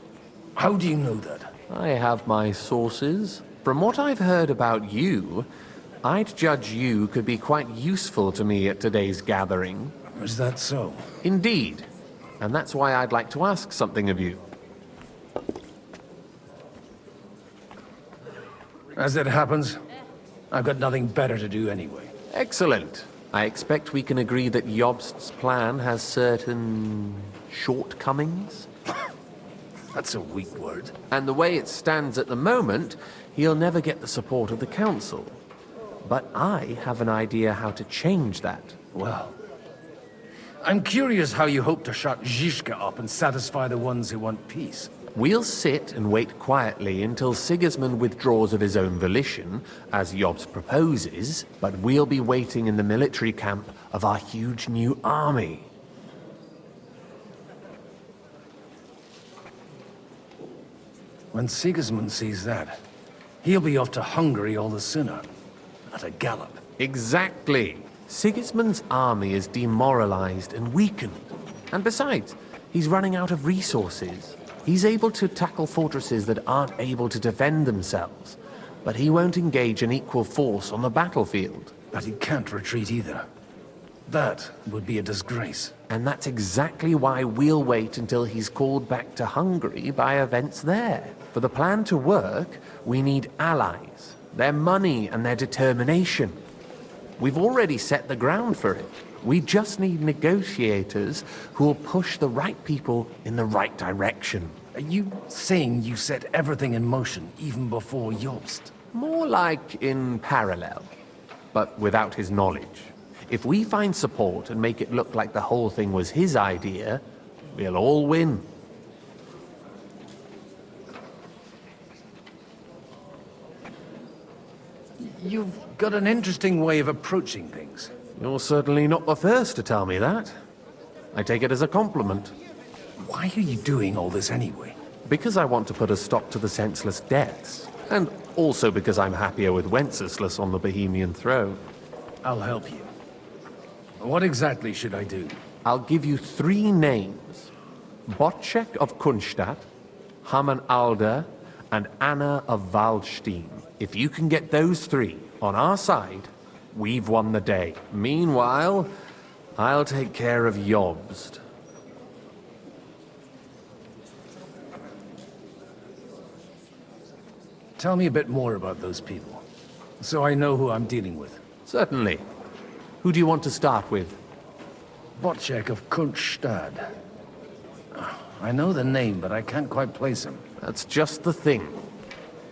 How do you know that? I have my sources. From what I've heard about you, I'd judge you could be quite useful to me at today's gathering. Is that so? Indeed. And that's why I'd like to ask something of you. As it happens, I've got nothing better to do anyway. Excellent. I expect we can agree that Jobst's plan has certain... shortcomings? That's a weak word. And the way it stands at the moment, he'll never get the support of the council. But I have an idea how to change that. Well, I'm curious how you hope to shut Zizka up and satisfy the ones who want peace. We'll sit and wait quietly until Sigismund withdraws of his own volition, as Jobst proposes, but we'll be waiting in the military camp of our huge new army. When Sigismund sees that, he'll be off to Hungary all the sooner. At a gallop. Exactly. Sigismund's army is demoralized and weakened. And besides, he's running out of resources. He's able to tackle fortresses that aren't able to defend themselves. But he won't engage an equal force on the battlefield. But he can't retreat either. That would be a disgrace. And that's exactly why we'll wait until he's called back to Hungary by events there. For the plan to work, we need allies, their money and their determination. We've already set the ground for it. We just need negotiators who will push the right people in the right direction. Are you saying you set everything in motion even before Jobst? More like in parallel, but without his knowledge. If we find support and make it look like the whole thing was his idea, we'll all win. You've got an interesting way of approaching things. You're certainly not the first to tell me that. I take it as a compliment. Why are you doing all this anyway? Because I want to put a stop to the senseless deaths. And also because I'm happier with Wenceslas on the Bohemian throne. I'll help you. What exactly should I do? I'll give you 3 names. Botchek of Kunstadt, Hamann Alder, and Anna of Waldstein. If you can get those 3 on our side, we've won the day. Meanwhile, I'll take care of Jobst. Tell me a bit more about those people, so I know who I'm dealing with. Certainly. Who do you want to start with? Botchek of Kunstadt. I know the name, but I can't quite place him. That's just the thing.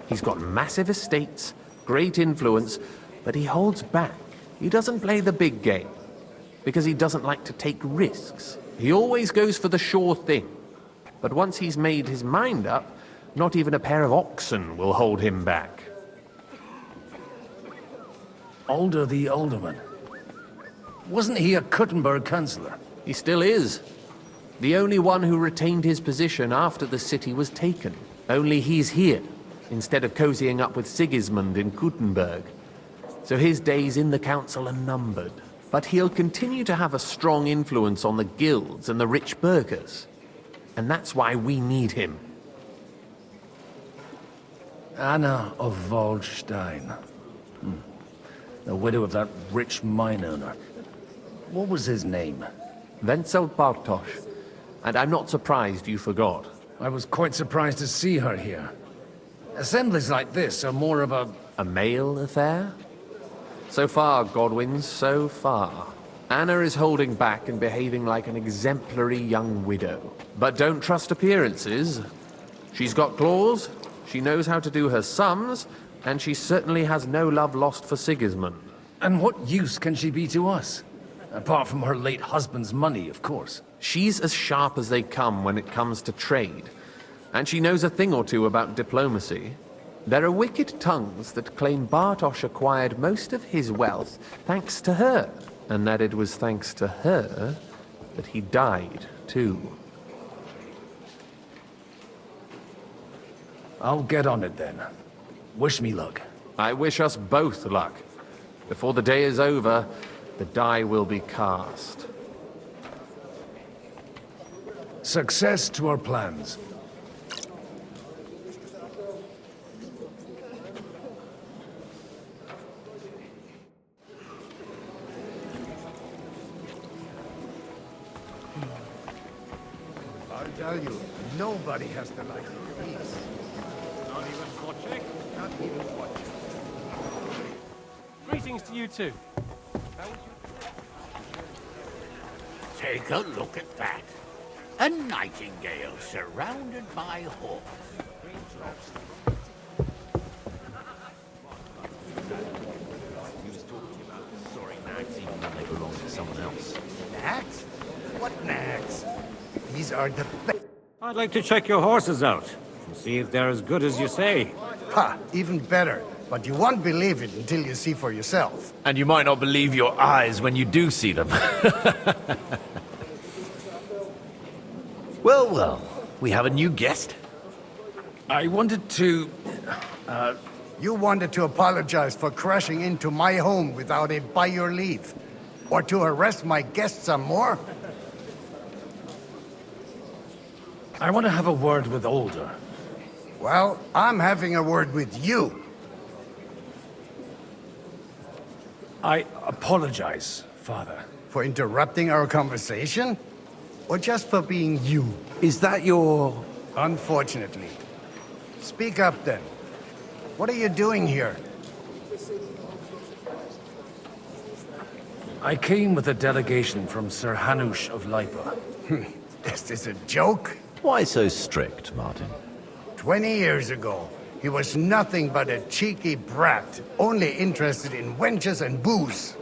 He's got massive estates, great influence, but he holds back. He doesn't play the big game, because he doesn't like to take risks. He always goes for the sure thing. But once he's made his mind up, not even a pair of oxen will hold him back. Alder the Alderman. Wasn't he a Kuttenberg councillor? He still is. The only one who retained his position after the city was taken. Only he's here, instead of cozying up with Sigismund in Kuttenberg. So his days in the council are numbered. But he'll continue to have a strong influence on the guilds and the rich burghers. And that's why we need him. Anna of Waldstein. The widow of that rich mine owner. What was his name? Wenzel Bartosz. And I'm not surprised you forgot. I was quite surprised to see her here. Assemblies like this are more of a... A male affair? So far, Godwin, so far. Anna is holding back and behaving like an exemplary young widow. But don't trust appearances. She's got claws, she knows how to do her sums, and she certainly has no love lost for Sigismund. And what use can she be to us? Apart from her late husband's money, of course. She's as sharp as they come when it comes to trade. And she knows a thing or two about diplomacy. There are wicked tongues that claim Bartosz acquired most of his wealth thanks to her. And that it was thanks to her that he died, too. I'll get on it then. Wish me luck. I wish us both luck. Before the day is over, the die will be cast. Success to our plans. I'll tell you, nobody has the like of peace. Not even Botchek? Not even Botchek. Greetings to you too. Take a look at that. A nightingale surrounded by hawks. Nags? What nags? These are the best. I'd like to check your horses out and see if they're as good as you say. Ha! Even better. But you won't believe it until you see for yourself. And you might not believe your eyes when you do see them. Well, well, we have a new guest. I wanted to... You wanted to apologize for crashing into my home without it by your leave. Or to arrest my guests some more? I want to have a word with Alder. Well, I'm having a word with you. I apologize, Father. For interrupting our conversation? Or just for being you? Is that your... Unfortunately. Speak up then. What are you doing here? I came with a delegation from Sir Hanush of Lipa. Is this a joke? Why so strict, Martin? 20 years ago, he was nothing but a cheeky brat, only interested in wenches and booze.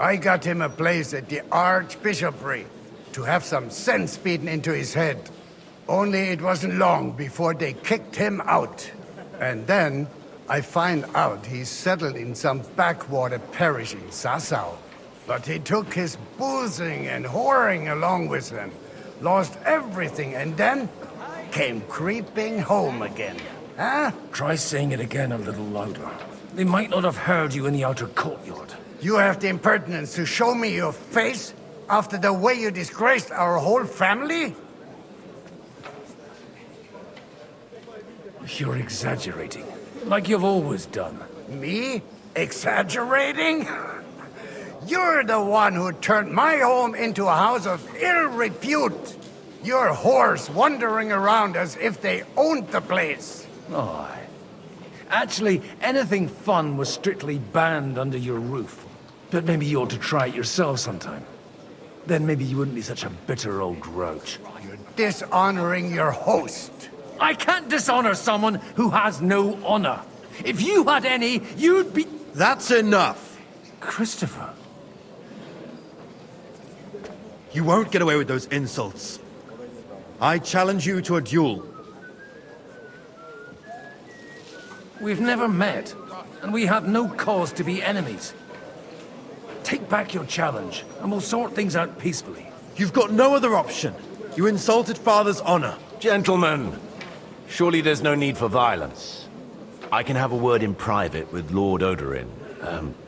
I got him a place at the Archbishopric to have some sense beaten into his head. Only it wasn't long before they kicked him out. And then I find out he's settled in some backwater parish in Sassau. But he took his boozing and whoring along with him, lost everything, and then came creeping home again. Huh? Try saying it again a little louder. They might not have heard you in the outer courtyard. You have the impertinence to show me your face after the way you disgraced our whole family? You're exaggerating, like you've always done. Me? Exaggerating? You're the one who turned my home into a house of ill repute. Your whores wandering around as if they owned the place. Oh, actually, anything fun was strictly banned under your roof. But maybe you ought to try it yourself sometime. Then maybe you wouldn't be such a bitter old grouch. You're dishonoring your host. I can't dishonor someone who has no honor. If you had any, you'd be... That's enough. Christopher. You won't get away with those insults. I challenge you to a duel. We've never met, and we have no cause to be enemies. Take back your challenge, and we'll sort things out peacefully. You've got no other option. You insulted Father's honor. Gentlemen, surely there's no need for violence. I can have a word in private with Lord Odorin,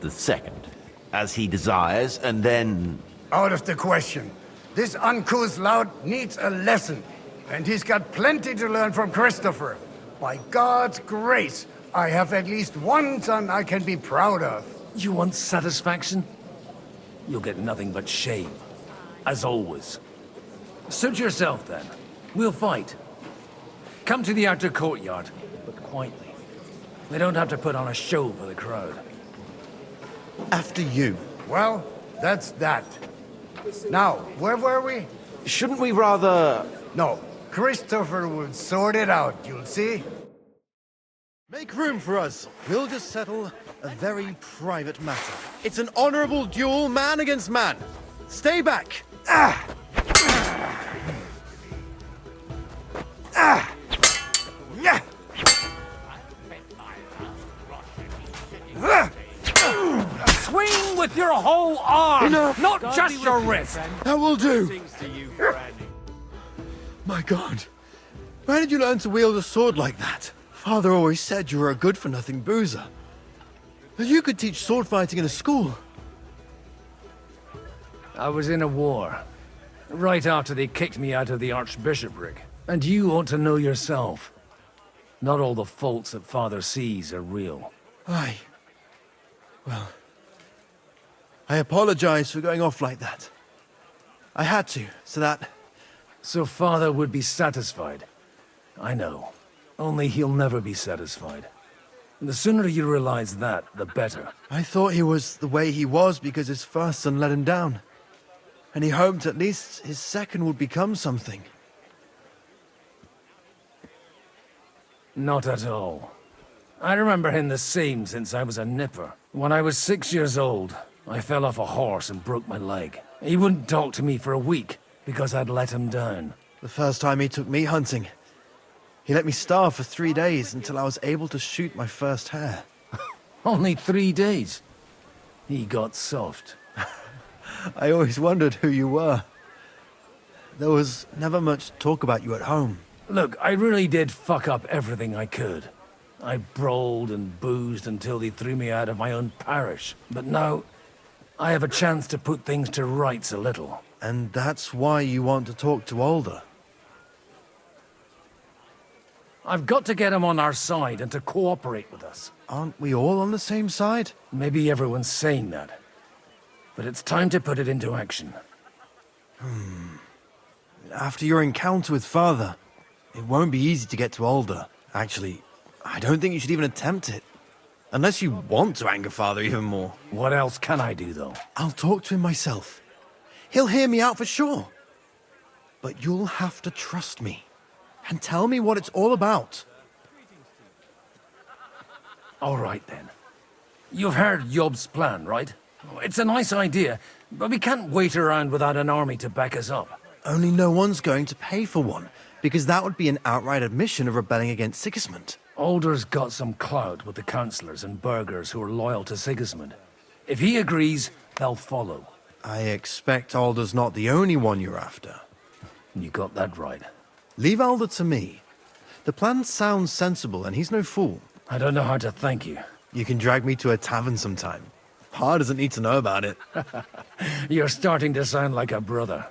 the second, as he desires, and then... Out of the question. This uncouth lout needs a lesson, and he's got plenty to learn from Christopher. By God's grace, I have at least one son I can be proud of. You want satisfaction? You'll get nothing but shame. As always. Suit yourself, then. We'll fight. Come to the outer courtyard, but quietly. They don't have to put on a show for the crowd. After you. Well, that's that. Now, where were we? Shouldn't we rather... No, Christopher will sort it out, you'll see. Make room for us. We'll just settle a very private matter. It's an honorable duel, man against man. Stay back. Swing with your whole arm, Enough. not just your wrist. That will do. My God. Where did you learn to wield a sword like that? Father always said you were a good-for-nothing boozer. That you could teach sword fighting in a school. I was in a war. Right after they kicked me out of the Archbishopric. And you ought to know yourself. Not all the faults that Father sees are real. Aye. Well, I apologize for going off like that. I had to, so that... So Father would be satisfied. I know. Only he'll never be satisfied. And the sooner you realize that, the better. I thought he was the way he was because his first son let him down. And he hoped at least his second would become something. Not at all. I remember him the same since I was a nipper. When I was 6 years old, I fell off a horse and broke my leg. He wouldn't talk to me for a week because I'd let him down. The first time he took me hunting, he let me starve for 3 days until I was able to shoot my first hare. Only 3 days? He got soft. I always wondered who you were. There was never much talk about you at home. Look, I really did fuck up everything I could. I brawled and boozed until they threw me out of my own parish. But now, I have a chance to put things to rights a little. And that's why you want to talk to Alder? I've got to get him on our side and to cooperate with us. Aren't we all on the same side? Maybe everyone's saying that. But it's time to put it into action. After your encounter with Father, it won't be easy to get to Alder. Actually, I don't think you should even attempt it. Unless you want to anger Father even more. What else can I do, though? I'll talk to him myself. He'll hear me out for sure. But you'll have to trust me and tell me what it's all about. All right, then. You've heard Yob's plan, right? It's a nice idea, but we can't wait around without an army to back us up. Only no one's going to pay for one, because that would be an outright admission of rebelling against Sigismund. Alder's got some clout with the councillors and burghers who are loyal to Sigismund. If he agrees, they'll follow. I expect Alder's not the only one you're after. You got that right. Leave Alder to me. The plan sounds sensible, and he's no fool. I don't know how to thank you. You can drag me to a tavern sometime. Pa doesn't need to know about it. You're starting to sound like a brother.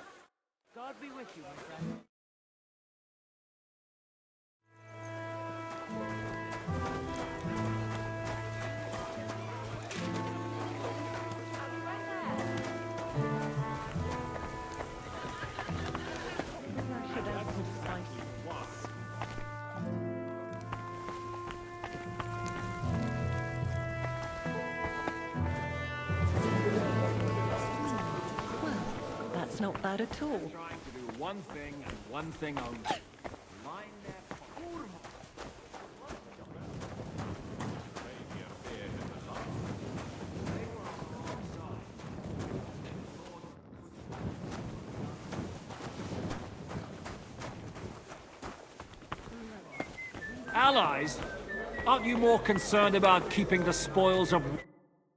Not bad at all. Trying to do one thing and one thing only. Line their allies? Aren't you more concerned about keeping the spoils of...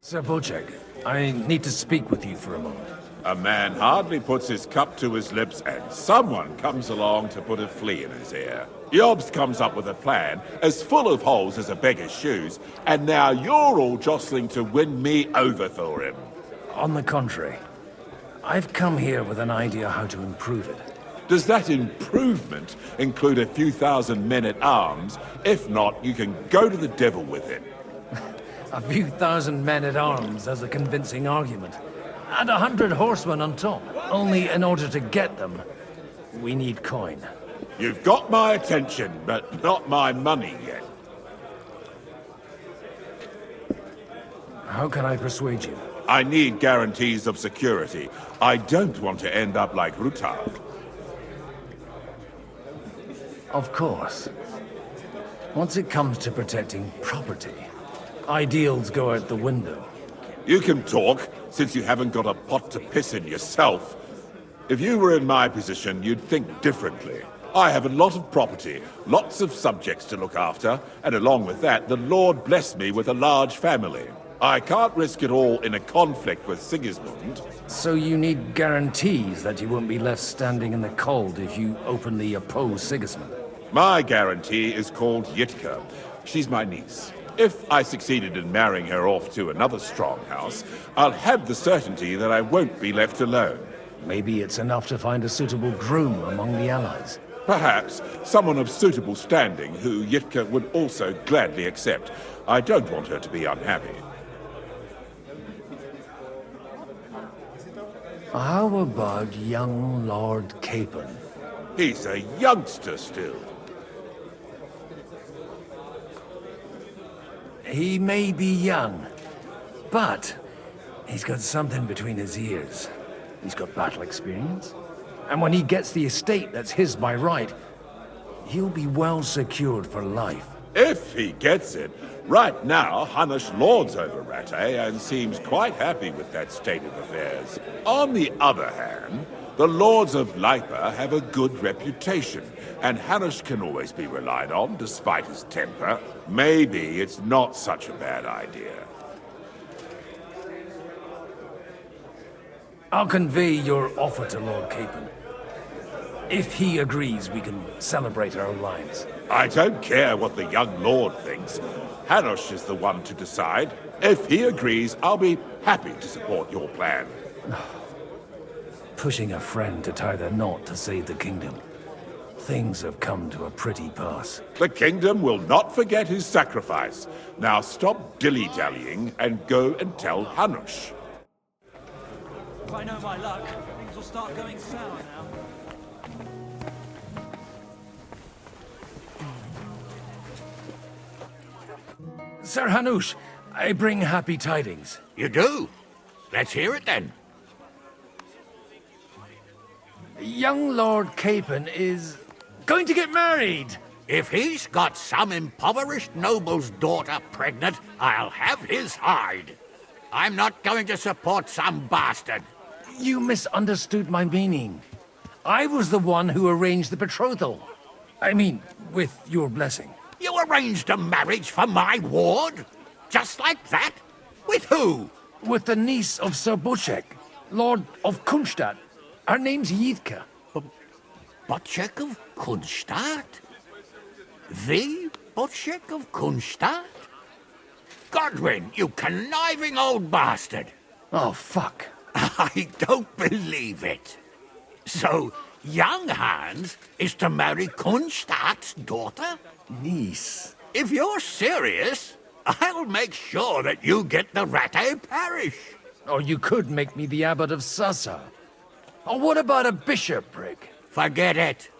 Sir Bocek, I need to speak with you for a moment. A man hardly puts his cup to his lips and someone comes along to put a flea in his ear. Yobst comes up with a plan as full of holes as a beggar's shoes, and now you're all jostling to win me over for him. On the contrary, I've come here with an idea how to improve it. Does that improvement include a few thousand men-at-arms? If not, you can go to the devil with it. A few thousand men-at-arms as a convincing argument. And 100 horsemen on top. Only in order to get them, we need coin. You've got my attention, but not my money yet. How can I persuade you? I need guarantees of security. I don't want to end up like Rutard. Of course. Once it comes to protecting property, ideals go out the window. You can talk, since you haven't got a pot to piss in yourself. If you were in my position, you'd think differently. I have a lot of property, lots of subjects to look after, and along with that, the Lord blessed me with a large family. I can't risk it all in a conflict with Sigismund. So you need guarantees that you won't be left standing in the cold if you openly oppose Sigismund? My guarantee is called Yitka. She's my niece. If I succeeded in marrying her off to another strong house, I'll have the certainty that I won't be left alone. Maybe it's enough to find a suitable groom among the allies. Perhaps someone of suitable standing who Yitka would also gladly accept. I don't want her to be unhappy. How about young Lord Capon? He's a youngster still. He may be young, but he's got something between his ears. He's got battle experience. And when he gets the estate that's his by right, he'll be well secured for life. If he gets it. Right now, Hanush lords over Rattay and seems quite happy with that state of affairs. On the other hand, the lords of Lipa have a good reputation, and Hanush can always be relied on, despite his temper. Maybe it's not such a bad idea. I'll convey your offer to Lord Capon. If he agrees, we can celebrate our alliance. I don't care what the young lord thinks. Hanush is the one to decide. If he agrees, I'll be happy to support your plan. Pushing a friend to tie the knot to save the kingdom. Things have come to a pretty pass. The kingdom will not forget his sacrifice. Now stop dilly-dallying and go and tell Hanush. If I know my luck, things will start going sour now. Sir Hanush, I bring happy tidings. You do? Let's hear it then. Young Lord Capon is going to get married. If he's got some impoverished noble's daughter pregnant, I'll have his hide. I'm not going to support some bastard. You misunderstood my meaning. I was the one who arranged the betrothal. I mean, with your blessing. You arranged a marriage for my ward? Just like that? With who? With the niece of Sir Bochek, Lord of Kunstadt. Her name's Yidka. Bochek of Kunstadt? The Bochek of Kunstadt? Godwin, you conniving old bastard! Oh, fuck. I don't believe it. So, young Hans is to marry Kunstadt's daughter? Niece. If you're serious, I'll make sure that you get the Rattay parish. Or you could make me the abbot of Sassa. Or what about a bishopric? Forget it.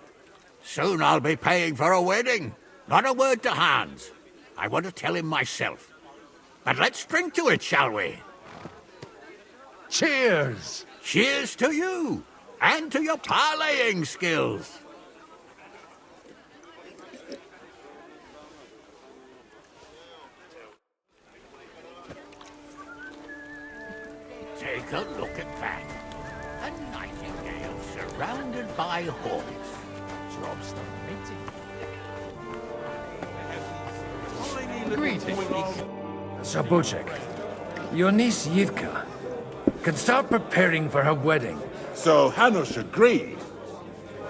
Soon I'll be paying for a wedding. Not a word to Hans. I want to tell him myself. But let's drink to it, shall we? Cheers! Cheers to you, and to your parleying skills. Take a look at that. A nightingale surrounded by hawks. Job's done. Greetings. Sir Bochek, your niece Yivka can start preparing for her wedding. So Hanush agreed?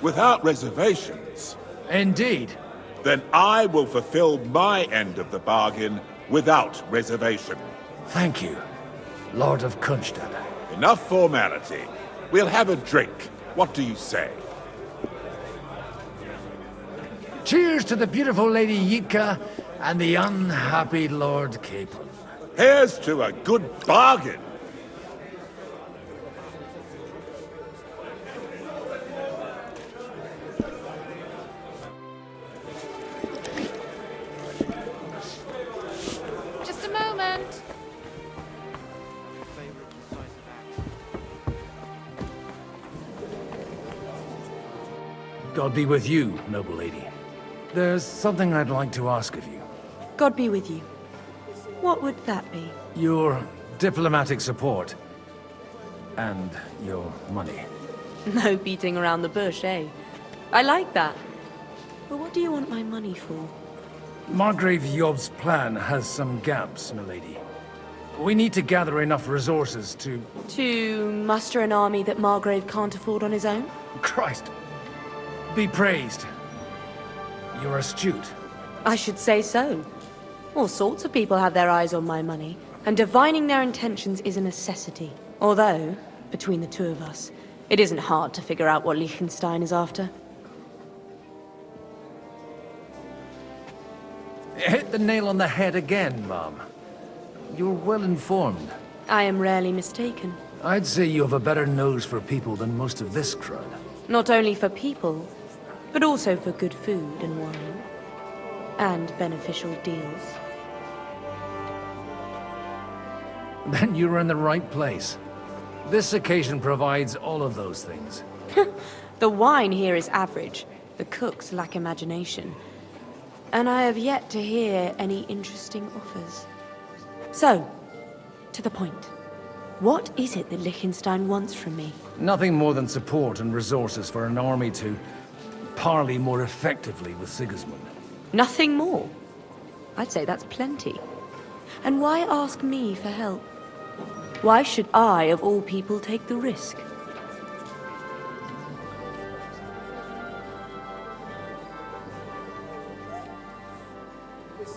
Without reservations? Indeed. Then I will fulfill my end of the bargain without reservation. Thank you, Lord of Kunstadt. Enough formality. We'll have a drink. What do you say? Cheers to the beautiful Lady Yidka and the unhappy Lord Capon. Here's to a good bargain. Just a moment. God be with you, noble lady. There's something I'd like to ask of you. God be with you. What would that be? Your diplomatic support. And your money. No beating around the bush, eh? I like that. But what do you want my money for? Margrave Yob's plan has some gaps, milady. We need to gather enough resources to... To muster an army that Margrave can't afford on his own? Christ. Be praised. You're astute. I should say so. All sorts of people have their eyes on my money, and divining their intentions is a necessity. Although, between the two of us, it isn't hard to figure out what Liechtenstein is after. Hit the nail on the head again, Mom. You're well informed. I am rarely mistaken. I'd say you have a better nose for people than most of this crowd. Not only for people, but also for good food and wine. And beneficial deals. Then you're in the right place. This occasion provides all of those things. The wine here is average. The cooks lack imagination. And I have yet to hear any interesting offers. So, to the point. What is it that Liechtenstein wants from me? Nothing more than support and resources for an army to parley more effectively with Sigismund. Nothing more? I'd say that's plenty. And why ask me for help? Why should I, of all people, take the risk?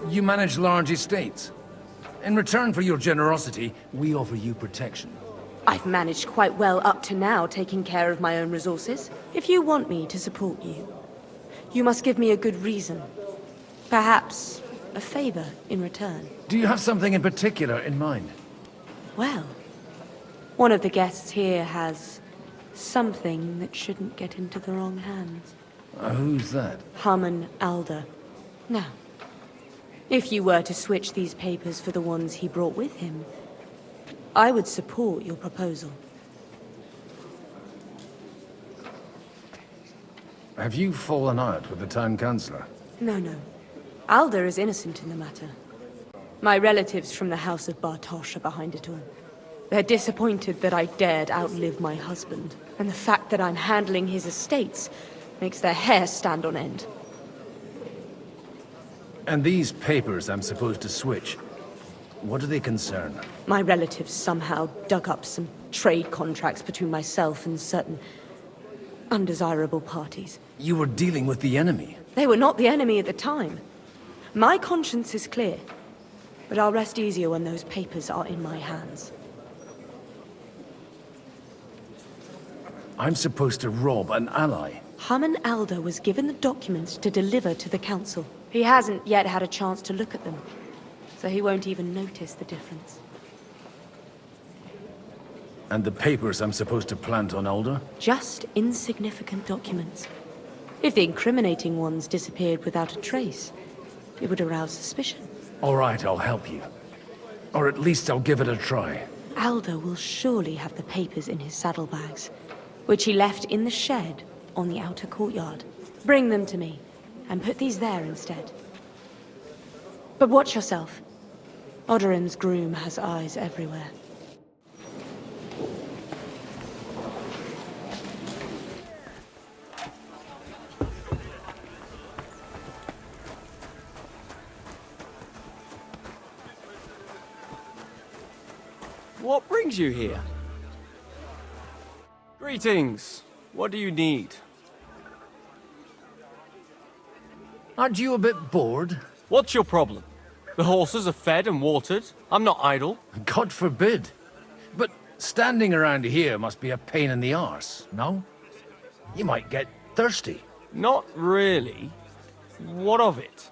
You manage large estates. In return for your generosity, we offer you protection. I've managed quite well up to now, taking care of my own resources. If you want me to support you, you must give me a good reason. Perhaps a favor in return. Do you have something in particular in mind? Well, one of the guests here has something that shouldn't get into the wrong hands. Who's that? Harmon Alder. Now, If you were to switch these papers for the ones he brought with him, I would support your proposal. Have you fallen out with the town councillor? No. Alder is innocent in the matter. My relatives from the House of Bartosz are behind it all. They're disappointed that I dared outlive my husband, and the fact that I'm handling his estates makes their hair stand on end. And these papers I'm supposed to switch, what do they concern? My relatives somehow dug up some trade contracts between myself and certain undesirable parties. You were dealing with the enemy. They were not the enemy at the time. My conscience is clear, but I'll rest easier when those papers are in my hands. I'm supposed to rob an ally. Haman Alder was given the documents to deliver to the council. He hasn't yet had a chance to look at them, so he won't even notice the difference. And the papers I'm supposed to plant on Alder? Just insignificant documents. If the incriminating ones disappeared without a trace, it would arouse suspicion. All right, I'll help you. Or at least I'll give it a try. Alder will surely have the papers in his saddlebags, which he left in the shed on the outer courtyard. Bring them to me, and put these there instead. But watch yourself. Odorin's groom has eyes everywhere. What brings you here? Greetings. What do you need? Aren't you a bit bored? What's your problem? The horses are fed and watered. I'm not idle. God forbid. But standing around here must be a pain in the arse, no? You might get thirsty. Not really. What of it?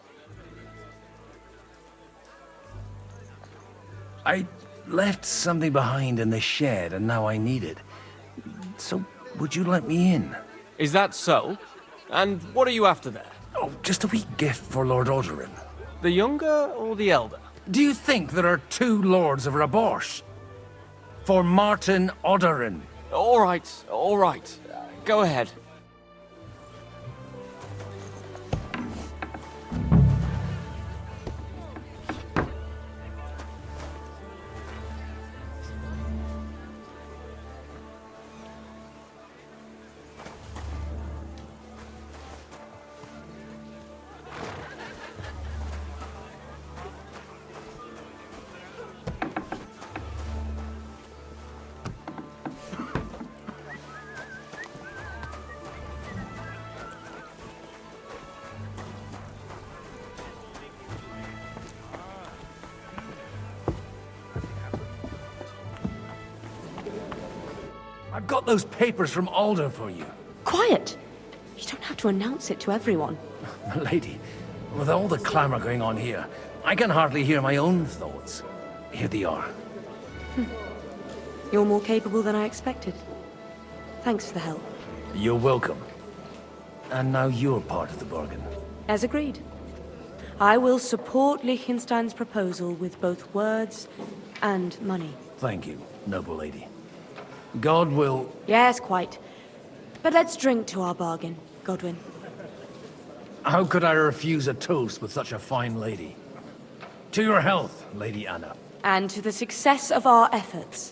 I left something behind in the shed and now I need it. So, would you let me in? Is that so? And what are you after there? Oh, just a wee gift for Lord Odorin. The younger or the elder? Do you think there are two lords of Raborsch? For Martin Odorin. All right. Go ahead. I've got those papers from Alder for you. Quiet! You don't have to announce it to everyone. Lady, with all the clamor going on here, I can hardly hear my own thoughts. Here they are. You're more capable than I expected. Thanks for the help. You're welcome. And now you're part of the bargain. As agreed. I will support Liechtenstein's proposal with both words and money. Thank you, noble lady. God will... Yes, quite. But let's drink to our bargain, Godwin. How could I refuse a toast with such a fine lady? To your health, Lady Anna. And to the success of our efforts.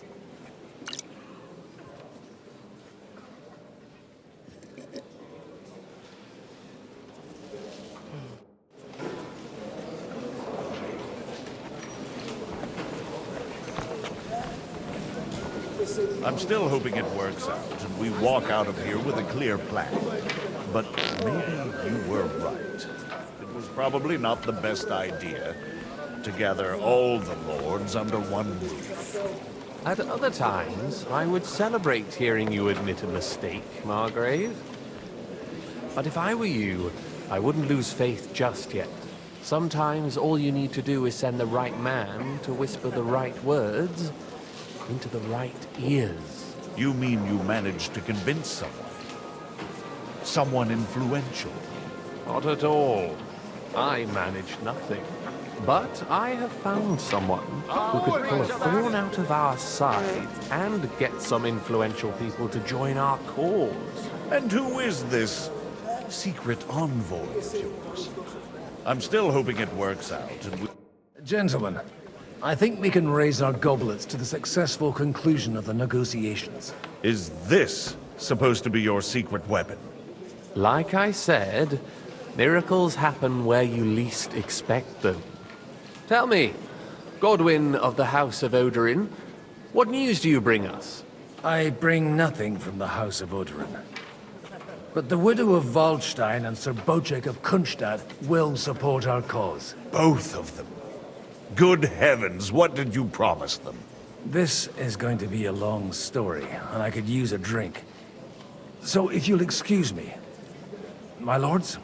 I'm still hoping it works out, and we walk out of here with a clear plan. But maybe you were right. It was probably not the best idea to gather all the lords under one roof. At other times, I would celebrate hearing you admit a mistake, Margrave. But if I were you, I wouldn't lose faith just yet. Sometimes all you need to do is send the right man to whisper the right words into the right ears. You mean you managed to convince someone? Someone influential? Not at all. I managed nothing. But I have found someone who could pull a thorn out of our side and get some influential people to join our cause. And who is this secret envoy of yours? I'm still hoping it works out. And Gentlemen, I think we can raise our goblets to the successful conclusion of the negotiations. Is this supposed to be your secret weapon? Like I said, miracles happen where you least expect them. Tell me, Godwin of the House of Odorin, what news do you bring us? I bring nothing from the House of Odorin. But the widow of Waldstein and Sir Bocek of Kunstadt will support our cause. Both of them? Good heavens, what did you promise them? This is going to be a long story, and I could use a drink. So if you'll excuse me, my lords?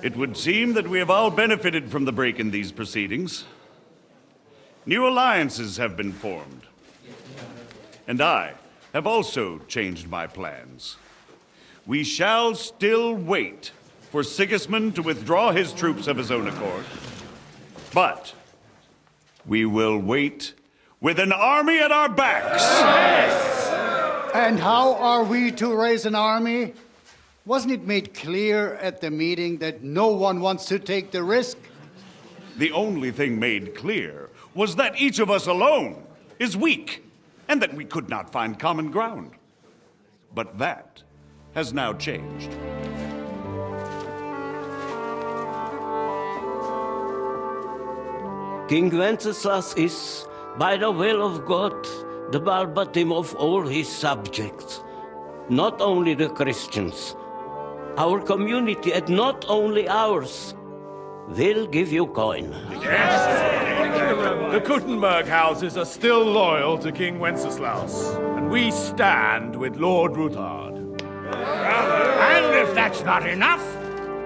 It would seem that we have all benefited from the break in these proceedings. New alliances have been formed. And I have also changed my plans. We shall still wait for Sigismund to withdraw his troops of his own accord. But we will wait with an army at our backs. Yes. And how are we to raise an army? Wasn't it made clear at the meeting that no one wants to take the risk? The only thing made clear was that each of us alone is weak, and that we could not find common ground. But that has now changed. King Wenceslas is, by the will of God, the Balbatim of all his subjects, not only the Christians. Our community, and not only ours, will give you coin. Yes! The Kuttenberg houses are still loyal to King Wenceslaus, and we stand with Lord Ruthard. And if that's not enough,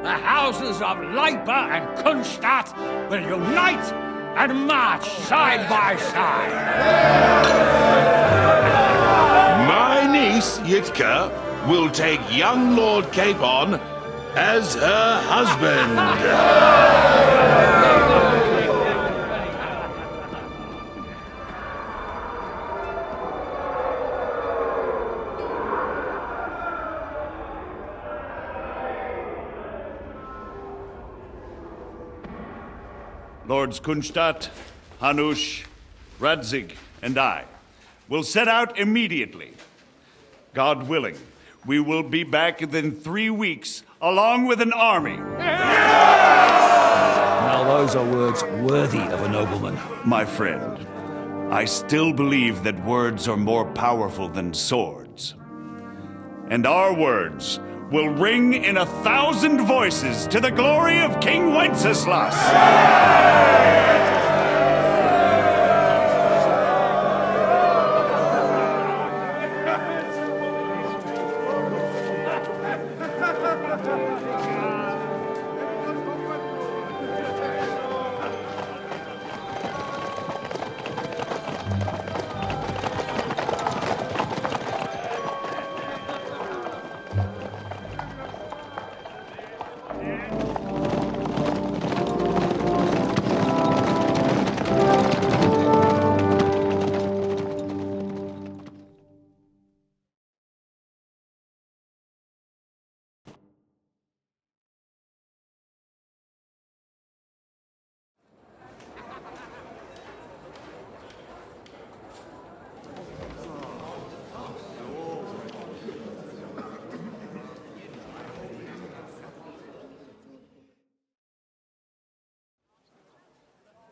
the houses of Leipa and Kunstadt will unite and march side by side. My niece, Yitka, will take young Lord Capon as her husband. Lords Kunstadt, Hanush, Radzig, and I will set out immediately. God willing, we will be back within 3 weeks, along with an army. Now those are words worthy of a nobleman. My friend, I still believe that words are more powerful than swords. And our words will ring in 1,000 voices to the glory of King Wenceslas.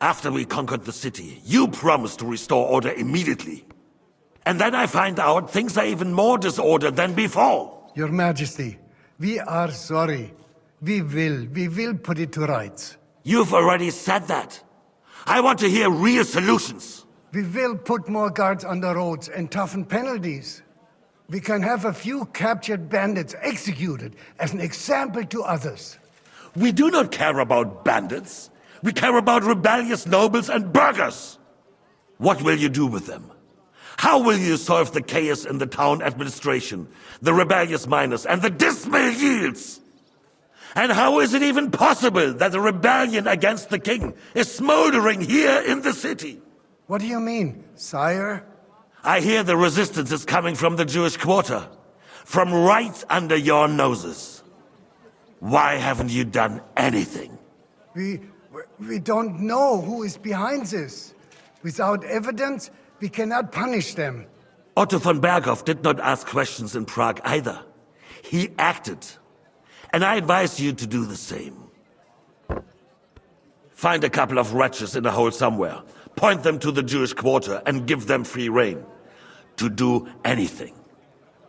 After we conquered the city, you promised to restore order immediately. And then I find out things are even more disordered than before. Your Majesty, we are sorry. We will put it to rights. You've already said that. I want to hear real solutions. We will put more guards on the roads and toughen penalties. We can have a few captured bandits executed as an example to others. We do not care about bandits. We care about rebellious nobles and burghers. What will you do with them? How will you solve the chaos in the town administration, the rebellious miners, and the dismal yields? And how is it even possible that a rebellion against the king is smoldering here in the city? What do you mean, sire? I hear the resistance is coming from the Jewish quarter, from right under your noses. Why haven't you done anything? We don't know who is behind this. Without evidence, we cannot punish them. Otto von Berghoff did not ask questions in Prague either. He acted. And I advise you to do the same. Find a couple of wretches in a hole somewhere, point them to the Jewish quarter, and give them free rein to do anything.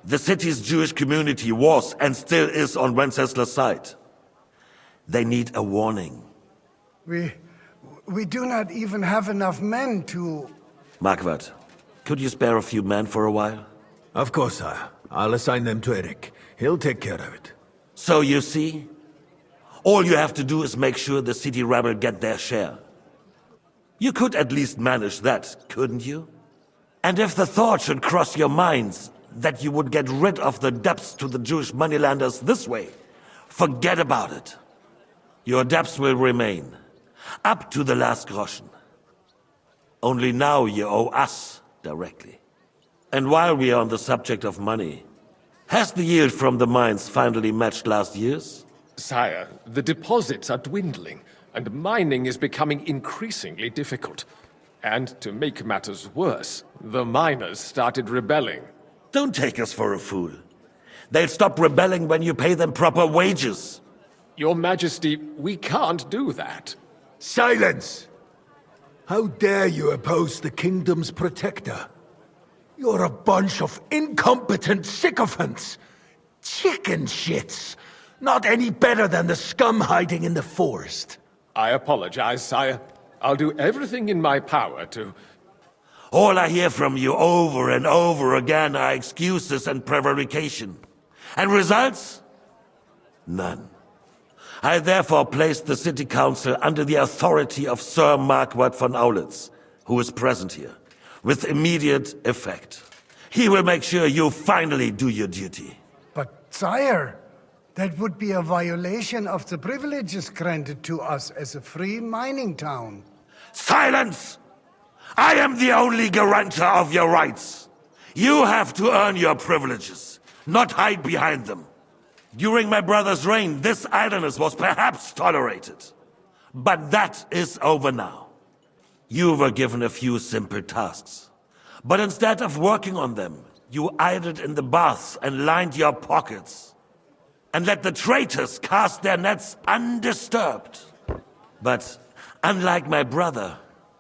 The city's Jewish community was and still is on Wencesla's side. They need a warning. We do not even have enough men to... Marquardt, could you spare a few men for a while? Of course, sire. I'll assign them to Eric. He'll take care of it. So you see, all you have to do is make sure the city rebel get their share. You could at least manage that, couldn't you? And if the thought should cross your minds that you would get rid of the debts to the Jewish moneylenders this way, forget about it. Your debts will remain, up to the last groschen. Only now you owe us directly. And while we are on the subject of money, has the yield from the mines finally matched last year's? Sire, the deposits are dwindling, and mining is becoming increasingly difficult. And to make matters worse, the miners started rebelling. Don't take us for a fool. They'll stop rebelling when you pay them proper wages. Your Majesty, we can't do that. Silence! How dare you oppose the kingdom's protector? You're a bunch of incompetent sycophants! Chicken shits! Not any better than the scum hiding in the forest. I apologize, sire. I'll do everything in my power to... All I hear from you over and over again are excuses and prevarication. And results? None. I therefore placed the city council under the authority of Sir Marquardt von Aulitz, who is present here, with immediate effect. He will make sure you finally do your duty. But, sire, that would be a violation of the privileges granted to us as a free mining town. Silence! I am the only guarantor of your rights. You have to earn your privileges, not hide behind them. During my brother's reign, this idleness was perhaps tolerated. But that is over now. You were given a few simple tasks. But instead of working on them, you idled in the baths and lined your pockets. And let the traitors cast their nets undisturbed. But unlike my brother,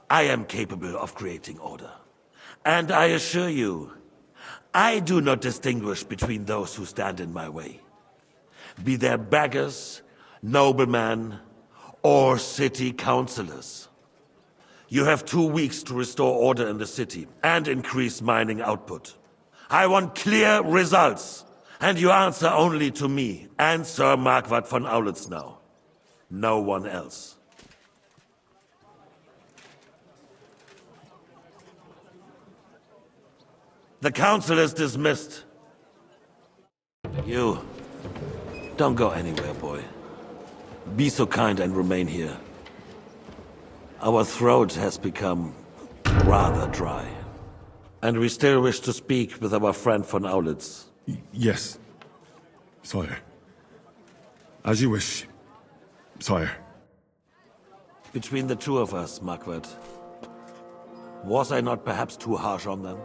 I am capable of creating order. And I assure you, I do not distinguish between those who stand in my way. Be they beggars, noblemen, or city councillors. You have 2 weeks to restore order in the city and increase mining output. I want clear results, and you answer only to me and Sir Marquardt von Aulitz now. No one else. The council is dismissed. You, don't go anywhere, boy. Be so kind and remain here. Our throat has become rather dry. And we still wish to speak with our friend von Aulitz. Yes, sire. As you wish, sire. Between the two of us, Marquardt, was I not perhaps too harsh on them?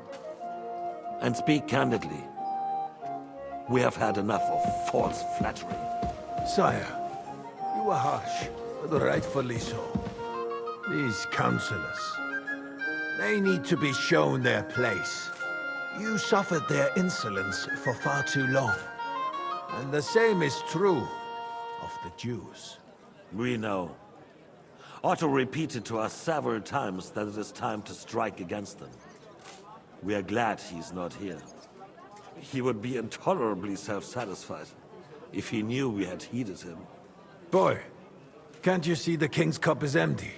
And speak candidly, we have had enough of false flattery. Sire, you were harsh, but rightfully so. These councillors, they need to be shown their place. You suffered their insolence for far too long. And the same is true of the Jews. We know. Otto repeated to us several times that it is time to strike against them. We are glad he's not here. He would be intolerably self-satisfied if he knew we had heeded him. Boy, can't you see the king's cup is empty?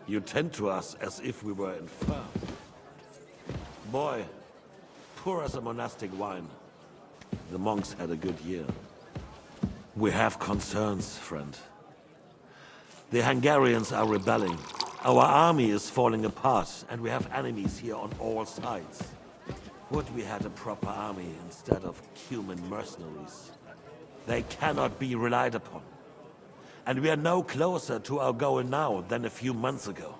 You tend to us as if we were infirm. Boy, pour us a monastic wine. The monks had a good year. We have concerns, friend. The Hungarians are rebelling. Our army is falling apart, and we have enemies here on all sides. Would we had a proper army instead of human mercenaries? They cannot be relied upon. And we are no closer to our goal now than a few months ago.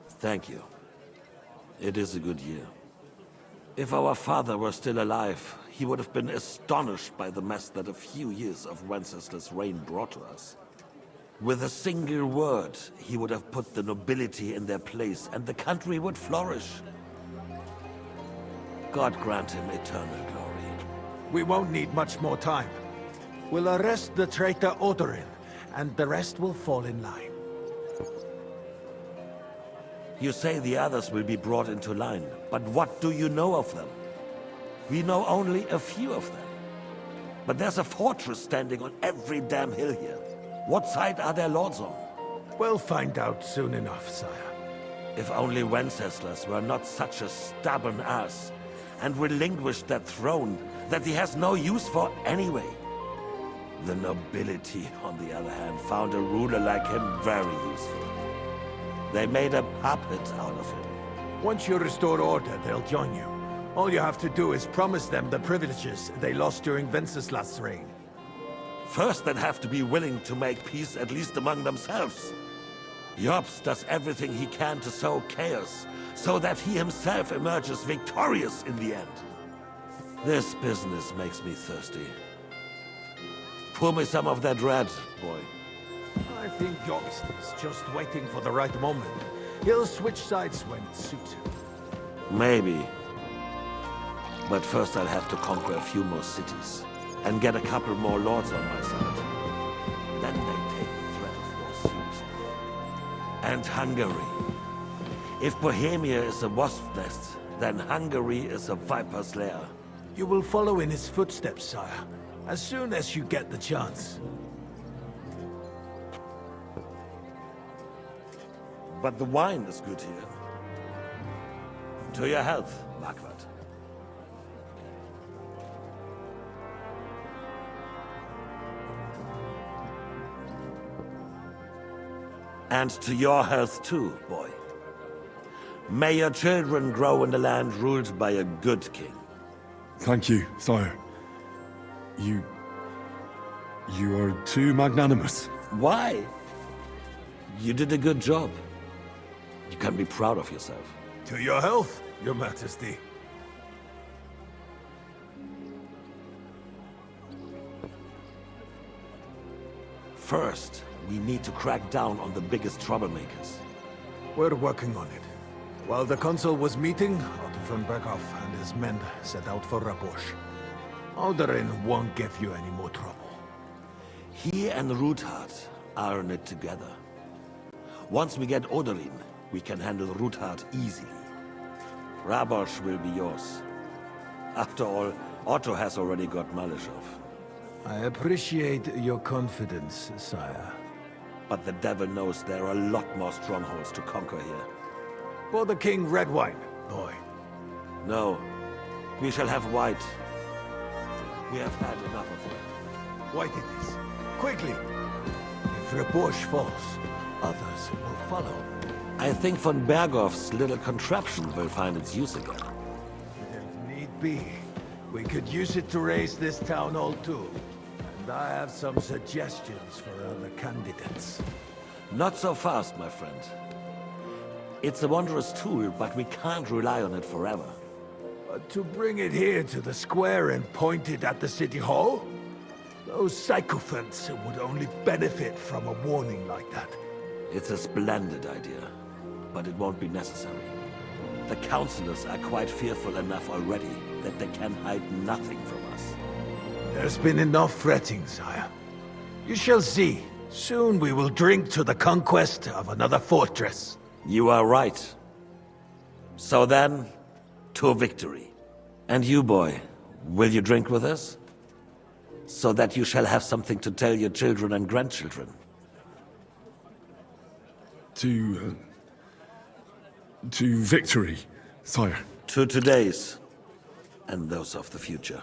Thank you. It is a good year. If our father were still alive, he would have been astonished by the mess that a few years of Wenceslas' reign brought to us. With a single word, he would have put the nobility in their place, and the country would flourish. God grant him eternal glory. We won't need much more time. We'll arrest the traitor Odorin, and the rest will fall in line. You say the others will be brought into line, but what do you know of them? We know only a few of them. But there's a fortress standing on every damn hill here. What side are their lords on? We'll find out soon enough, sire. If only Wenceslas were not such a stubborn ass, and relinquished that throne that he has no use for anyway. The nobility, on the other hand, found a ruler like him very useful. They made a puppet out of him. Once you restore order, they'll join you. All you have to do is promise them the privileges they lost during Wenceslas' reign. First, they'd have to be willing to make peace at least among themselves. Jobs does everything he can to sow chaos, so that he himself emerges victorious in the end. This business makes me thirsty. Pour me some of that red, boy. I think Jobst is just waiting for the right moment. He'll switch sides when it suits him. Maybe. But first I'll have to conquer a few more cities, and get a couple more lords on my side. Then they take the threat of war seriously. And Hungary. If Bohemia is a wasp's nest, then Hungary is a viper's lair. You will follow in his footsteps, sire, as soon as you get the chance. But the wine is good here. To your health, Marquardt. And to your health too, boy. May your children grow in a land ruled by a good king. Thank you, sire. You are too magnanimous. Why? You did a good job. You can be proud of yourself. To your health, your majesty. First, we need to crack down on the biggest troublemakers. We're working on it. While the consul was meeting, Otto von Berghoff and his men set out for Raborsch. Odorin won't give you any more trouble. He and Ruthard are in it together. Once we get Odorin, we can handle Ruthard easily. Raborsch will be yours. After all, Otto has already got Malishov. I appreciate your confidence, sire. But the devil knows there are a lot more strongholds to conquer here. For the king, red wine, boy. No. We shall have white. We have had enough of red. White it is. Quickly! If Raborsch falls, others will follow. I think von Berghoff's little contraption will find its use again. If need be, we could use it to raise this town hall too. And I have some suggestions for other candidates. Not so fast, my friend. It's a wondrous tool, but we can't rely on it forever. But to bring it here to the square and point it at the city hall? Those sycophants would only benefit from a warning like that. It's a splendid idea, but it won't be necessary. The councillors are quite fearful enough already that they can hide nothing from us. There's been enough fretting, sire. You shall see. Soon we will drink to the conquest of another fortress. You are right. So then, to victory. And you, boy, will you drink with us? So that you shall have something to tell your children and grandchildren. To victory, sire. to today's and those of the future.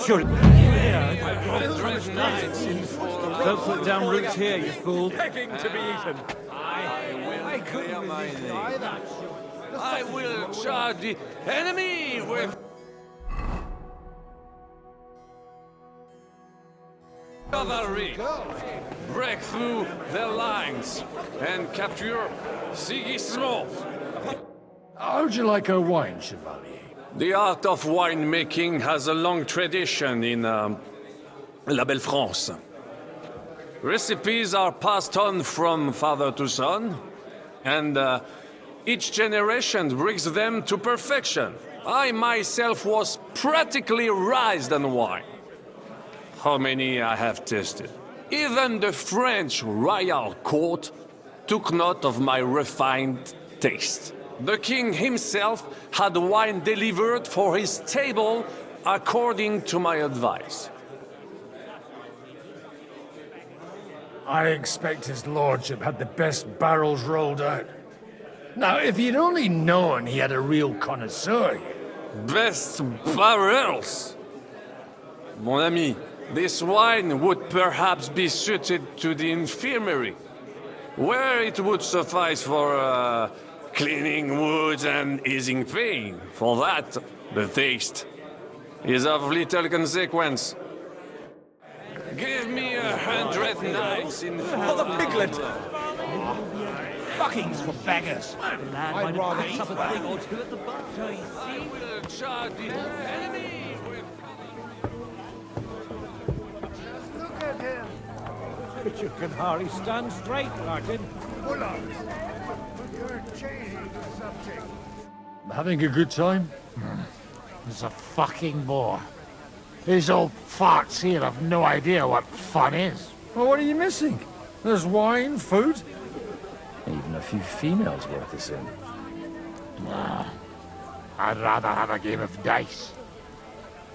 Sure. Don't put down roots here, you fool. Begging to be eaten. I couldn't resist either. I will charge the enemy with cavalry, break through their lines, and capture Sigismund. How'd you like our wine, Chevalier? The art of winemaking has a long tradition in La Belle France. Recipes are passed on from father to son, and each generation brings them to perfection. I myself was practically raised on wine. How many I have tasted. Even the French royal court took note of my refined taste. The king himself had wine delivered for his table according to my advice. I expect his lordship had the best barrels rolled out. Now, if you'd only known he had a real connoisseur here. Best barrels? Mon ami, this wine would perhaps be suited to the infirmary, where it would suffice for cleaning wounds and easing pain. For that, the taste is of little consequence. Give me 100 knights in For the piglet! Fuckings for beggars. I'd rather eat a thing or two at the bar. I will charge the enemy with... Look at him. But you can hardly stand straight, Martin. Bullocks. You're changing the subject. Having a good time? It's a fucking bore. These old farts here have no idea what fun is. Well, what are you missing? There's wine, food, even a few females worth the same. Nah, I'd rather have a game of dice.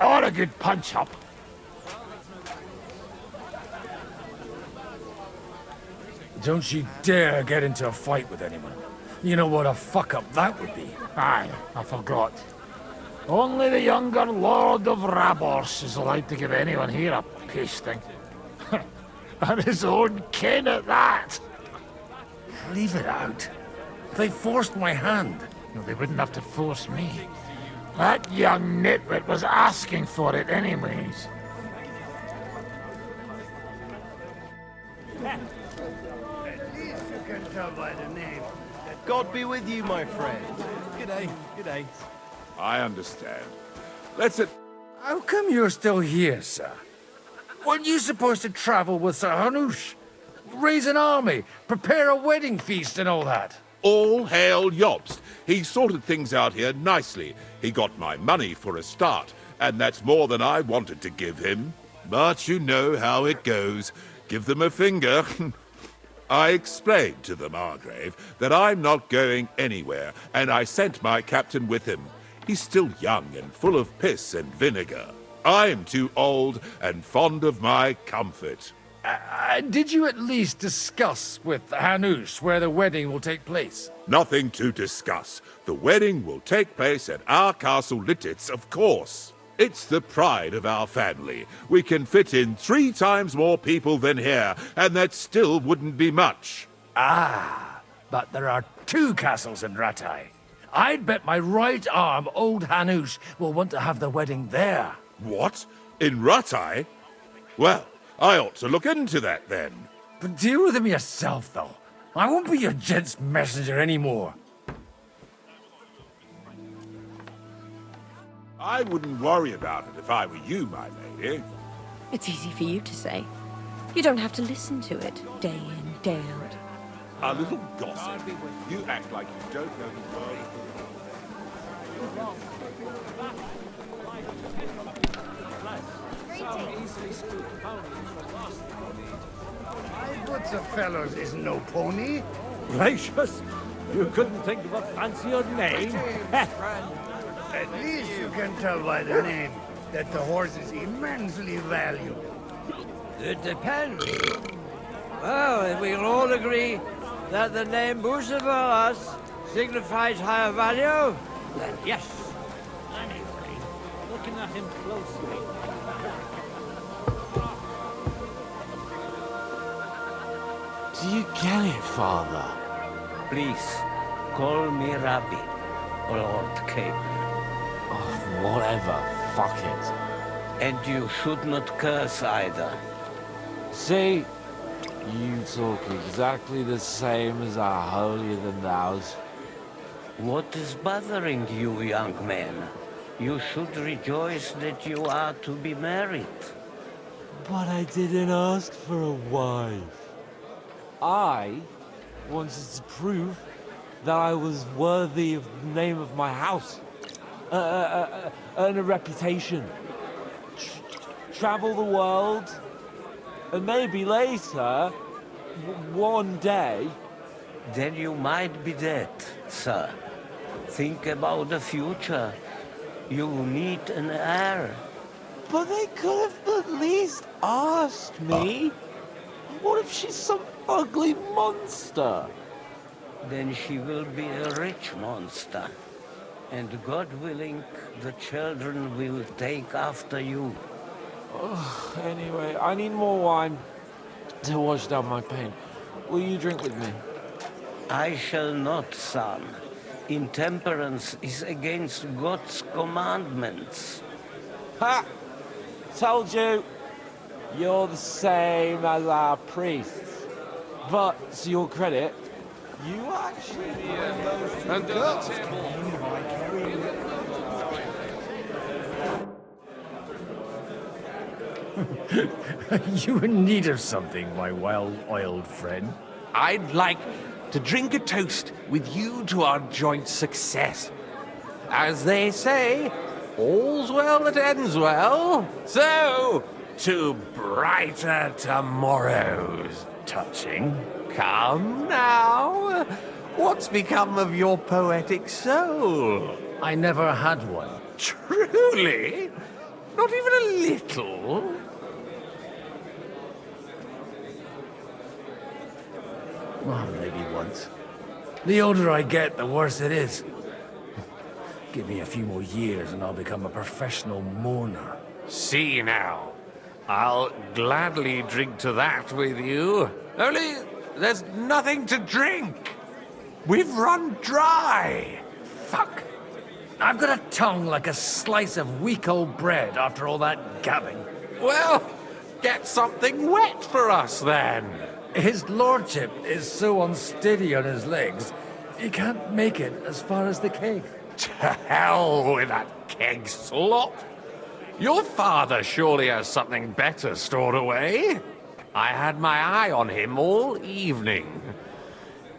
Or a good punch-up. Don't you dare get into a fight with anyone. You know what a fuck-up that would be. Aye, I forgot. Only the younger Lord of Raborsch is allowed to give anyone here a pasting. And his own kin at that. Leave it out. They forced my hand. No, they wouldn't have to force me. That young nitwit was asking for it anyways. At least you can tell by the name. God be with you, my friend. G'day, g'day. I understand. Let's it. How come you're still here, sir? Weren't you supposed to travel with Sir Hanush? Raise an army, prepare a wedding feast and all that? All hail Jobst. He sorted things out here nicely. He got my money for a start, and that's more than I wanted to give him. But you know how it goes. Give them a finger. I explained to the Margrave that I'm not going anywhere, and I sent my captain with him. He's still young and full of piss and vinegar. I'm too old and fond of my comfort. Did you at least discuss with Hanush where the wedding will take place? Nothing to discuss. The wedding will take place at our castle Littitz, of course. It's the pride of our family. We can fit in 3 times more people than here, and that still wouldn't be much. Ah, but there are 2 castles in Rattay. I'd bet my right arm old Hanush will want to have the wedding there. What? In Rattay? Well, I ought to look into that then. But deal with him yourself, though. I won't be your gent's messenger anymore. I wouldn't worry about it if I were you, my lady. It's easy for you to say. You don't have to listen to it day in, day out. A little gossip. You act like you don't know the world. My boots of fellows is no pony. Gracious! You couldn't think of a fancier name? At least you can tell by the name that the horse is immensely valuable. It depends. Well, if we can all agree that the name Bucephilus signifies higher value, then yes. Anyway, looking at him closely. Do you get it, Father? Please, call me Rabbi, Lord Cape. Oh, whatever. Fuck it. And you should not curse either. See? You talk exactly the same as our holier-than-thous. What is bothering you, young man? You should rejoice that you are to be married. But I didn't ask for a wife. I wanted to prove that I was worthy of the name of my house. Earn a reputation. Travel the world. And maybe later, one day... Then you might be dead, sir. Think about the future. You need an heir. But they could have at least asked me. What if she's some ugly monster? Then she will be a rich monster. And God willing, the children will take after you. Oh, anyway, I need more wine to wash down my pain. Will you drink with me? I shall not, son. Intemperance is against God's commandments. Ha! Told you! You're the same as our priests. But, to your credit, you actually... And You in need of something, my well-oiled friend? I'd like to drink a toast with you to our joint success. As they say, all's well that ends well. So, to brighter tomorrows. Touching. Come now. What's become of your poetic soul? I never had one. Truly? Not even a little? Well, maybe once. The older I get, the worse it is. Give me a few more years and I'll become a professional mourner. See now. I'll gladly drink to that with you. Only there's nothing to drink. We've run dry. Fuck. I've got a tongue like a slice of weak old bread after all that gabbing. Well, get something wet for us then. His lordship is so unsteady on his legs, he can't make it as far as the keg. To hell with that keg slop. Your father surely has something better stored away. I had my eye on him all evening.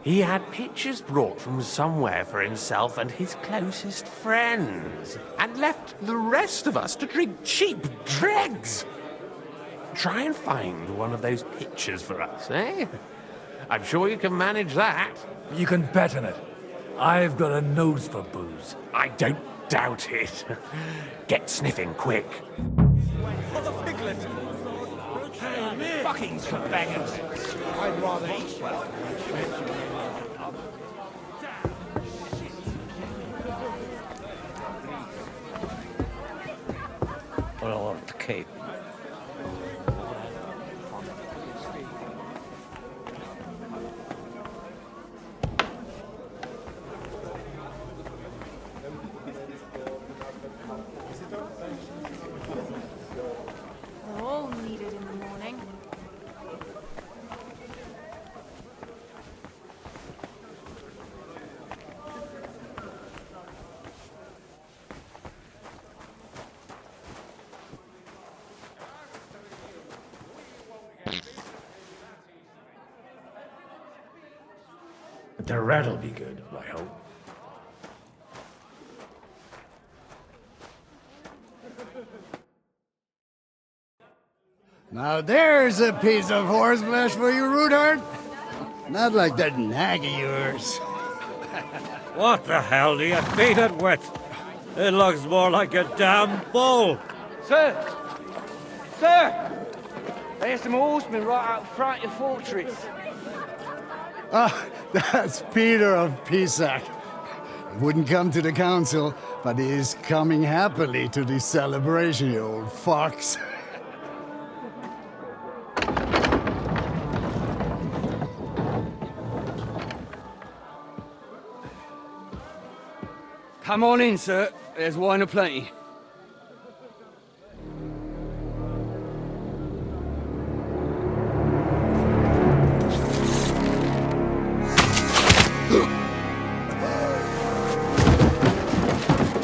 He had pictures brought from somewhere for himself and his closest friends, and left the rest of us to drink cheap dregs. Try and find one of those pictures for us, eh? I'm sure you can manage that. You can bet on it. I've got a nose for booze. I don't doubt it. Get sniffing quick. For the piglet! Fucking bangers! I'd rather eat well. Lord Cape. They're all needed in the morning. The rat'll be good, I hope. Now there's a piece of horseflesh for you, Rudart. Not like that nag of yours. What the hell do you feed it with? It looks more like a damn bull. Sir! Sir! There's some horsemen right out front of your fortress. Ah, that's Peter of Pisac. He wouldn't come to the council, but he is coming happily to the celebration, you old fox. Come on in, sir. There's wine aplenty.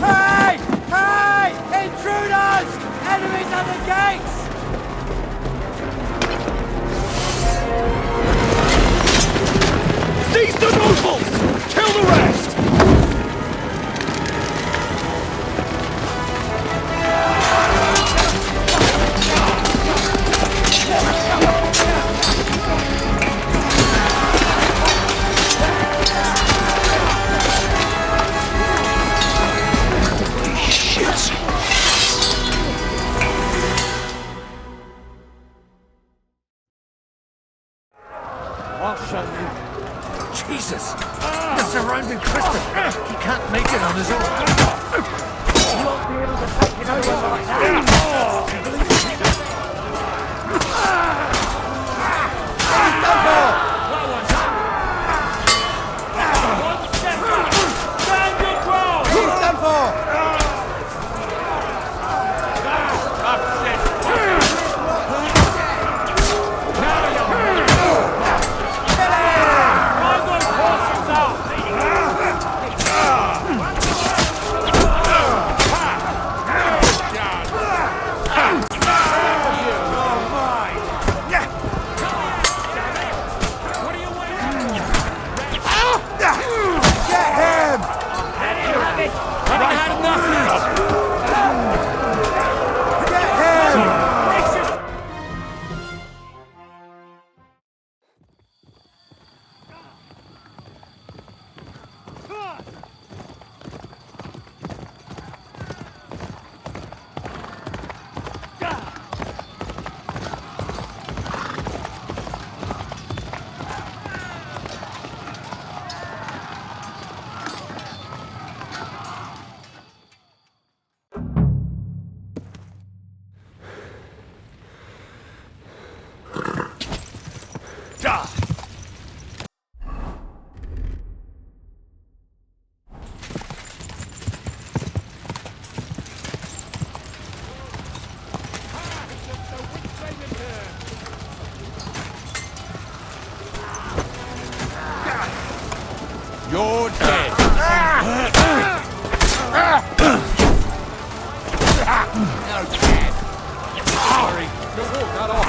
Hey! Hey! Intruders! Enemies at the gates! Seize the nobles! Kill the rest! Jesus! The surrounding Christopher! He can't make it on his own! He won't be able to take it over like that! You're dead. No, dead. Sorry. Your wall got off.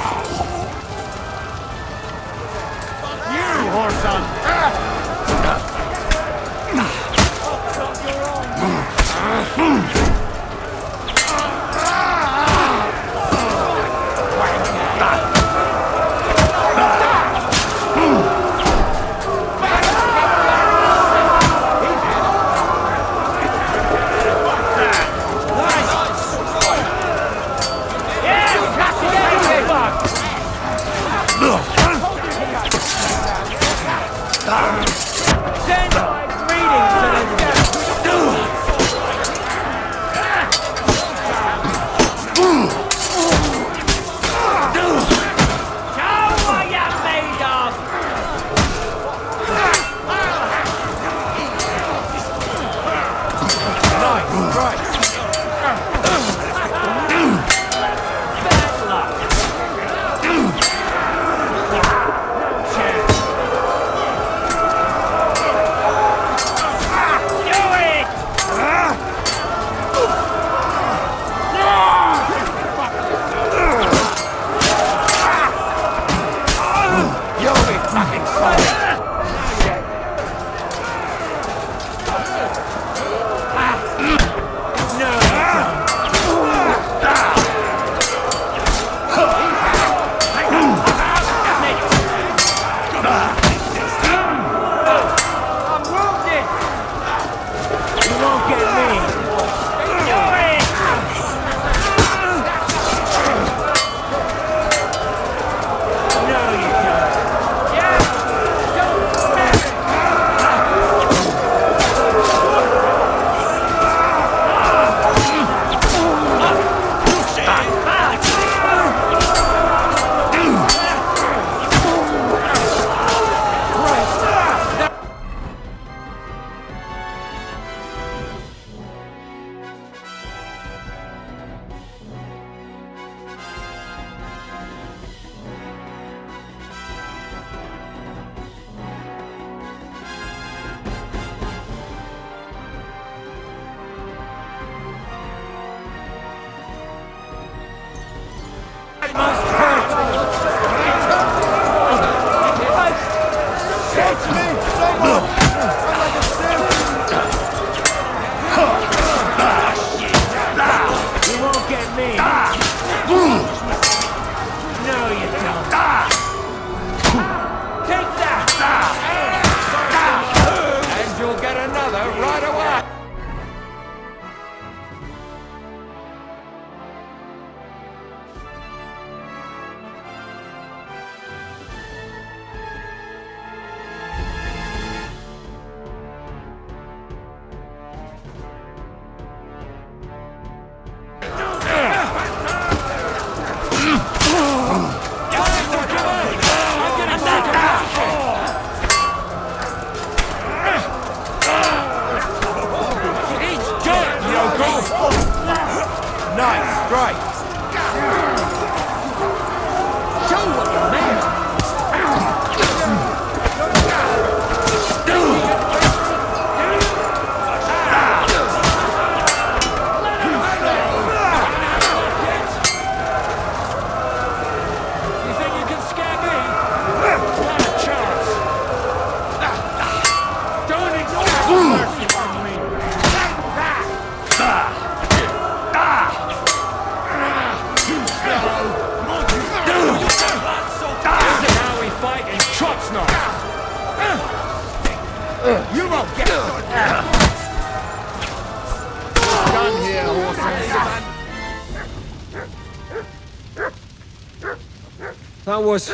That was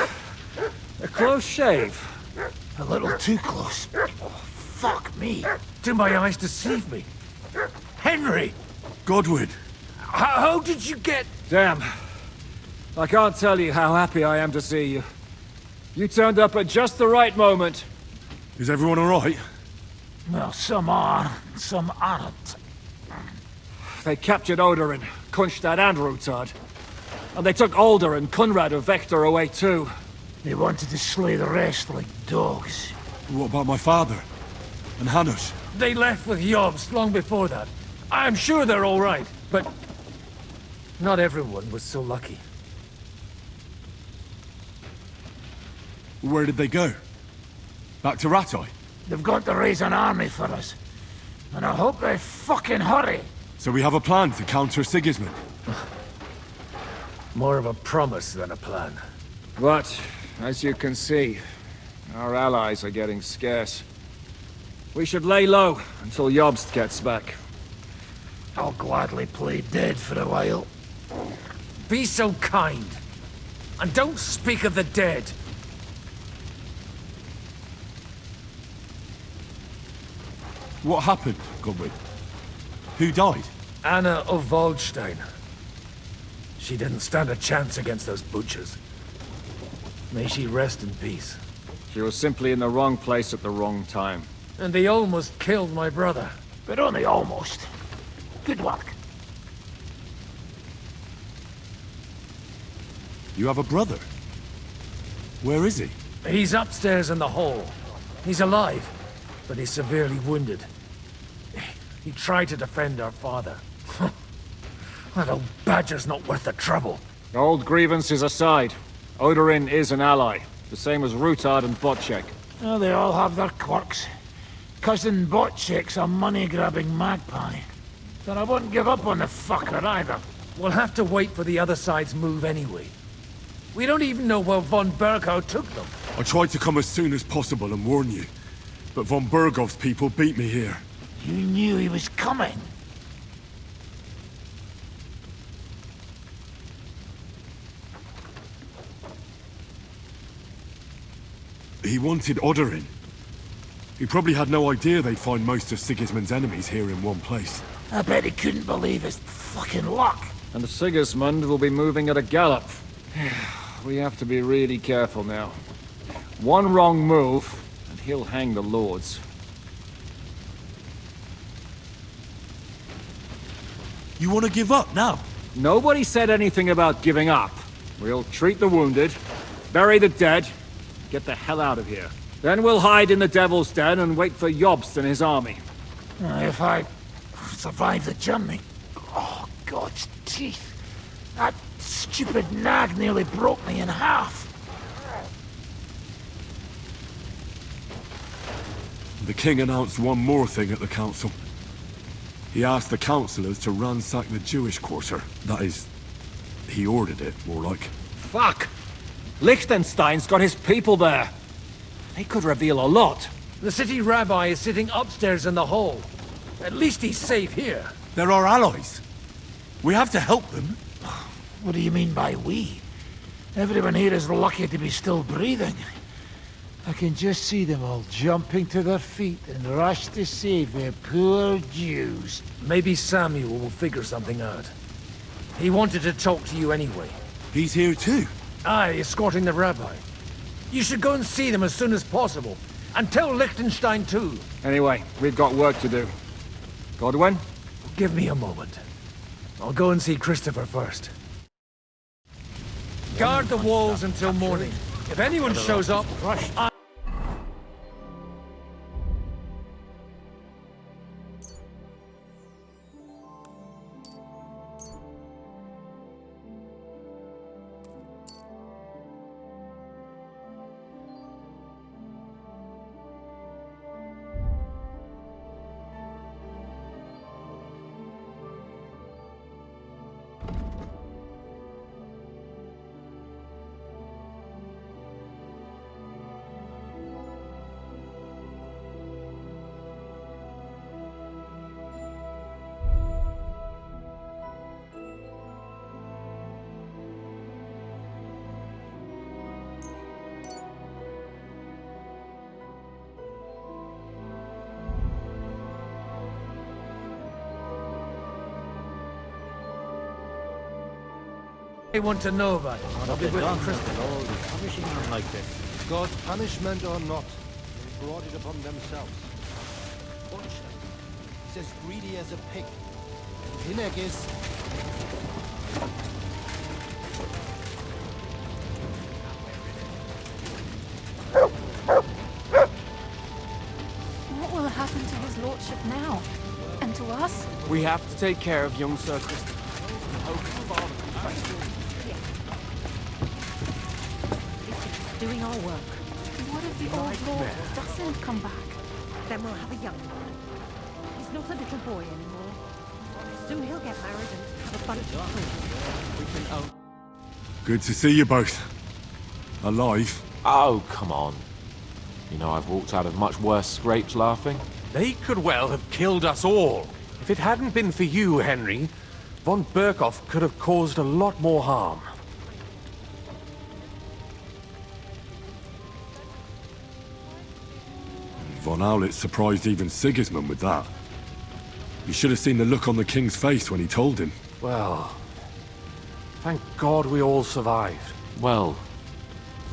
a close shave. A little too close. Oh, fuck me. Do my eyes deceive me? Henry! Godwin! How did you get... Damn. I can't tell you how happy I am to see you. You turned up at just the right moment. Is everyone alright? Well, some are, some aren't. They captured Odorin, Kunstad and Rutard. And they took Alder and Kunrad of Vector away too. They wanted to slay the rest like dogs. What about my father? And Hanush? They left with Jobst long before that. I'm sure they're all right, but... not everyone was so lucky. Where did they go? Back to Rattay? They've got to raise an army for us. And I hope they fucking hurry. So we have a plan to counter Sigismund? More of a promise than a plan. But, as you can see, our allies are getting scarce. We should lay low until Jobst gets back. I'll gladly play dead for a while. Be so kind. And don't speak of the dead. What happened, Godwin? Who died? Anna of Waldstein. She didn't stand a chance against those butchers. May she rest in peace. She was simply in the wrong place at the wrong time. And they almost killed my brother. But only almost. Good work. You have a brother? Where is he? He's upstairs in the hall. He's alive, but he's severely wounded. He tried to defend our father. That old badger's not worth the trouble. Old grievances aside, Odorin is an ally. The same as Rutard and Botchek. Well, they all have their quirks. Cousin Botchek's a money-grabbing magpie. But I wouldn't give up on the fucker either. We'll have to wait for the other side's move anyway. We don't even know where von Berghow took them. I tried to come as soon as possible and warn you, but von Bergov's people beat me here. You knew he was coming. He wanted Odorin. He probably had no idea they'd find most of Sigismund's enemies here in one place. I bet he couldn't believe his fucking luck. And Sigismund will be moving at a gallop. We have to be really careful now. One wrong move, and he'll hang the lords. You want to give up now? Nobody said anything about giving up. We'll treat the wounded, bury the dead, get the hell out of here. Then we'll hide in the Devil's Den and wait for Jobst and his army. If I survive the journey... Oh, God's teeth. That stupid nag nearly broke me in half. The king announced one more thing at the council. He asked the councillors to ransack the Jewish quarter. That is, he ordered it, more like. Fuck! Liechtenstein's got his people there. They could reveal a lot. The city rabbi is sitting upstairs in the hall. At least he's safe here. They're our allies. We have to help them. What do you mean by we? Everyone here is lucky to be still breathing. I can just see them all jumping to their feet and rush to save their poor Jews. Maybe Samuel will figure something out. He wanted to talk to you anyway. He's here too? Aye, escorting the rabbi. You should go and see them as soon as possible. And tell Liechtenstein too. Anyway, we've got work to do. Godwin? Give me a moment. I'll go and see Christopher first. Guard the walls until morning. If anyone shows up, I want to know about it. What I'll have be they with done you that Christmas. the Lord is punishing them like this? God's punishment or not, they brought it upon themselves. Watch them. He's as greedy as a pig. And Hinek is... What will happen to his lordship now? And to us? We have to take care of young Sir Christopher. Hope his father comes back soon. Doing our work. What if the old lord doesn't come back? Then we'll have a young one. He's not a little boy anymore. Soon he'll get married and have a bunch of children. We can own... Good to see you both. Alive. Oh, come on. You know, I've walked out of much worse scrapes laughing. They could well have killed us all. If it hadn't been for you, Henry, von Berkhoff could have caused a lot more harm. Von Owlet surprised even Sigismund with that. You should have seen the look on the king's face when he told him. Well, thank God we all survived. Well,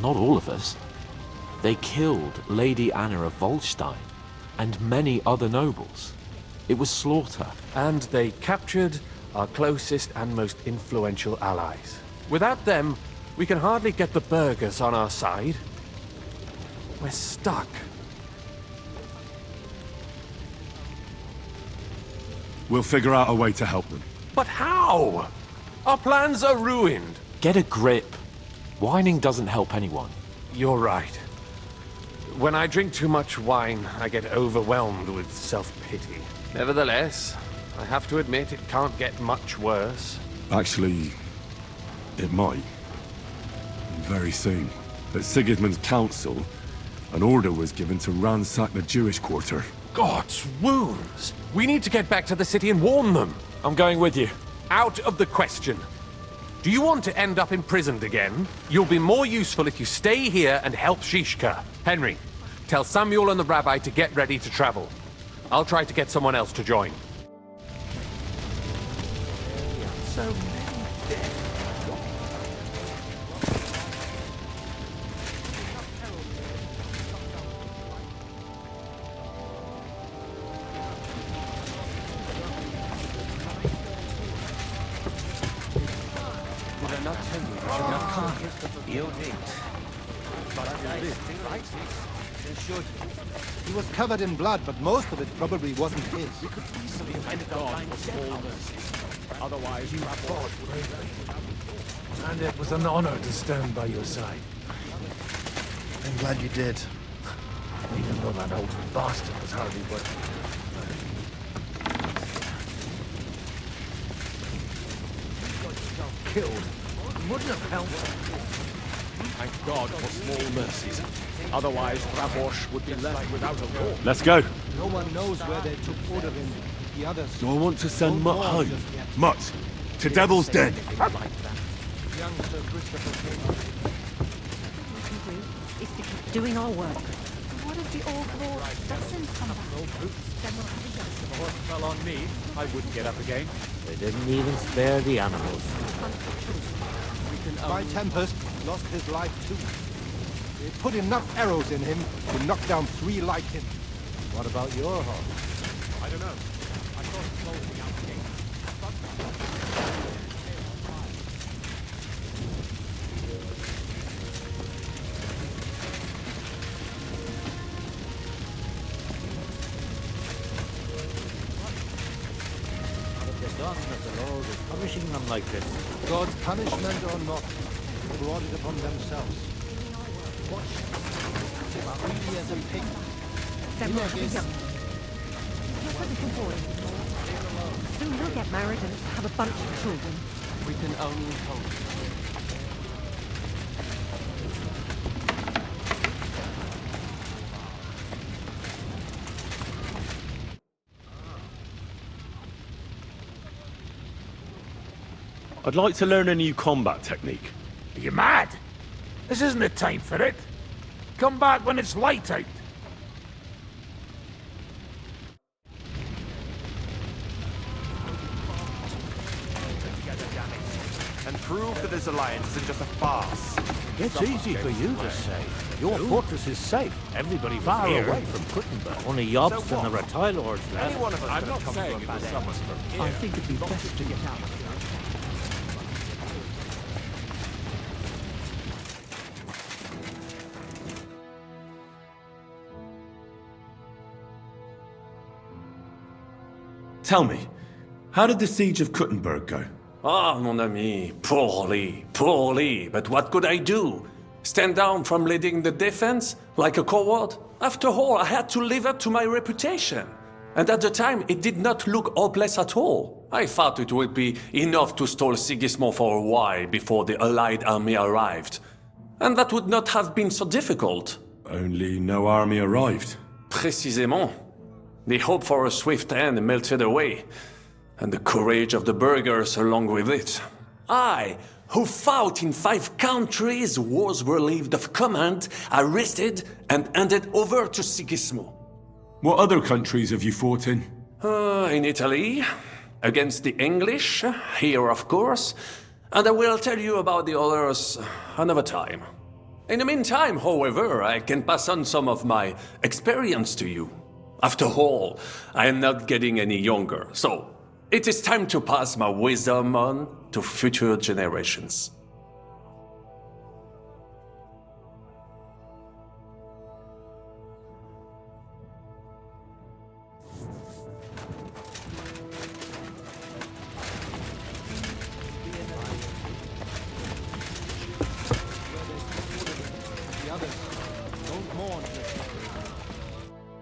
not all of us. They killed Lady Anna of Volstein and many other nobles. It was slaughter. And they captured our closest and most influential allies. Without them, we can hardly get the burghers on our side. We're stuck. We'll figure out a way to help them. But how? Our plans are ruined. Get a grip. Whining doesn't help anyone. You're right. When I drink too much wine, I get overwhelmed with self-pity. Nevertheless, I have to admit it can't get much worse. Actually, it might. Very soon. At Sigismund's council, an order was given to ransack the Jewish quarter. God's wounds! We need to get back to the city and warn them. I'm going with you. Out of the question. Do you want to end up imprisoned again? You'll be more useful if you stay here and help Shishka. Henry, tell Samuel and the rabbi to get ready to travel. I'll try to get someone else to join. So many dead. Did I not tell you? You should not come here. You did. But I did, right? They should. He was covered in blood, but most of it probably wasn't his. We could easily find God for small mercies. Otherwise, you fought bravely. And it was an honor to stand by your side. I'm glad you did. Even though that old bastard was hardly worth it. Killed. Wouldn't have helped. Thank God for small mercies. Otherwise, Raborsch would be left without a law. Let's go. No one knows where they took order in. The others. Do I want to send don't Mutt know home? just yet. Mutt, to Devil's Den. Young Sir Christopher came. What we can do is to keep doing our work. What if the old lord doesn't come back? Then we'll have a young If the horse fell on me, I wouldn't get up again. They didn't even spare the animals. My Tempest lost his life too. They put enough arrows in him to knock down 3 like him. What about your horse? I don't know. I saw him closing out the gate. What have they done that the Lord is punishing them like this? God's punishment or not, they brought it upon themselves. Watch them. As greedy as a pig. Then we'll have a Hinek is... young one. He's not a little boy anymore. Soon he'll get married and have a bunch of children. We can only hope. I'd like to learn a new combat technique. Are you mad? This isn't the time for it. Come back when it's light out. And prove proof that this alliance isn't just a farce. It's easy for you to say. Your fortress is safe. Everybody far Here. away from Kuttenberg. Only Jobst and the Reptile Lords left. Any one of us I'm could not have come saying to a it bad was end. someone from here. I think it'd be best to get out of here. Tell me, how did the siege of Kuttenberg go? Ah, mon ami, poorly, poorly. But what could I do? Stand down from leading the defense like a coward? After all, I had to live up to my reputation. And at the time, it did not look hopeless at all. I thought it would be enough to stall Sigismund for a while before the Allied army arrived. And that would not have been so difficult. Only no army arrived. Précisément. The hope for a swift end melted away, and the courage of the burghers along with it. I, who fought in 5 countries, was relieved of command, arrested, and handed over to Sigismund. What other countries have you fought in? In Italy, against the English, here of course, and I will tell you about the others another time. In the meantime, however, I can pass on some of my experience to you. After all, I am not getting any younger, so it is time to pass my wisdom on to future generations.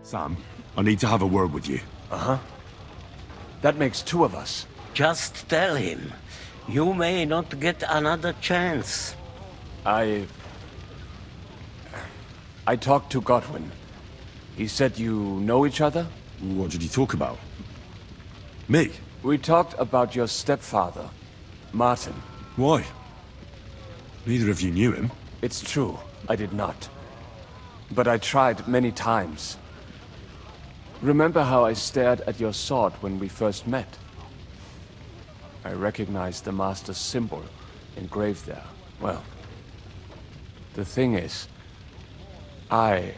Sam, I need to have a word with you. Uh-huh. That makes 2 of us. Just tell him. You may not get another chance. I talked to Godwin. He said you know each other? What did you talk about? Me? We talked about your stepfather, Martin. Why? Neither of you knew him. It's true, I did not. But I tried many times. Remember how I stared at your sword when we first met? I recognized the Master's symbol engraved there. Well, the thing is, I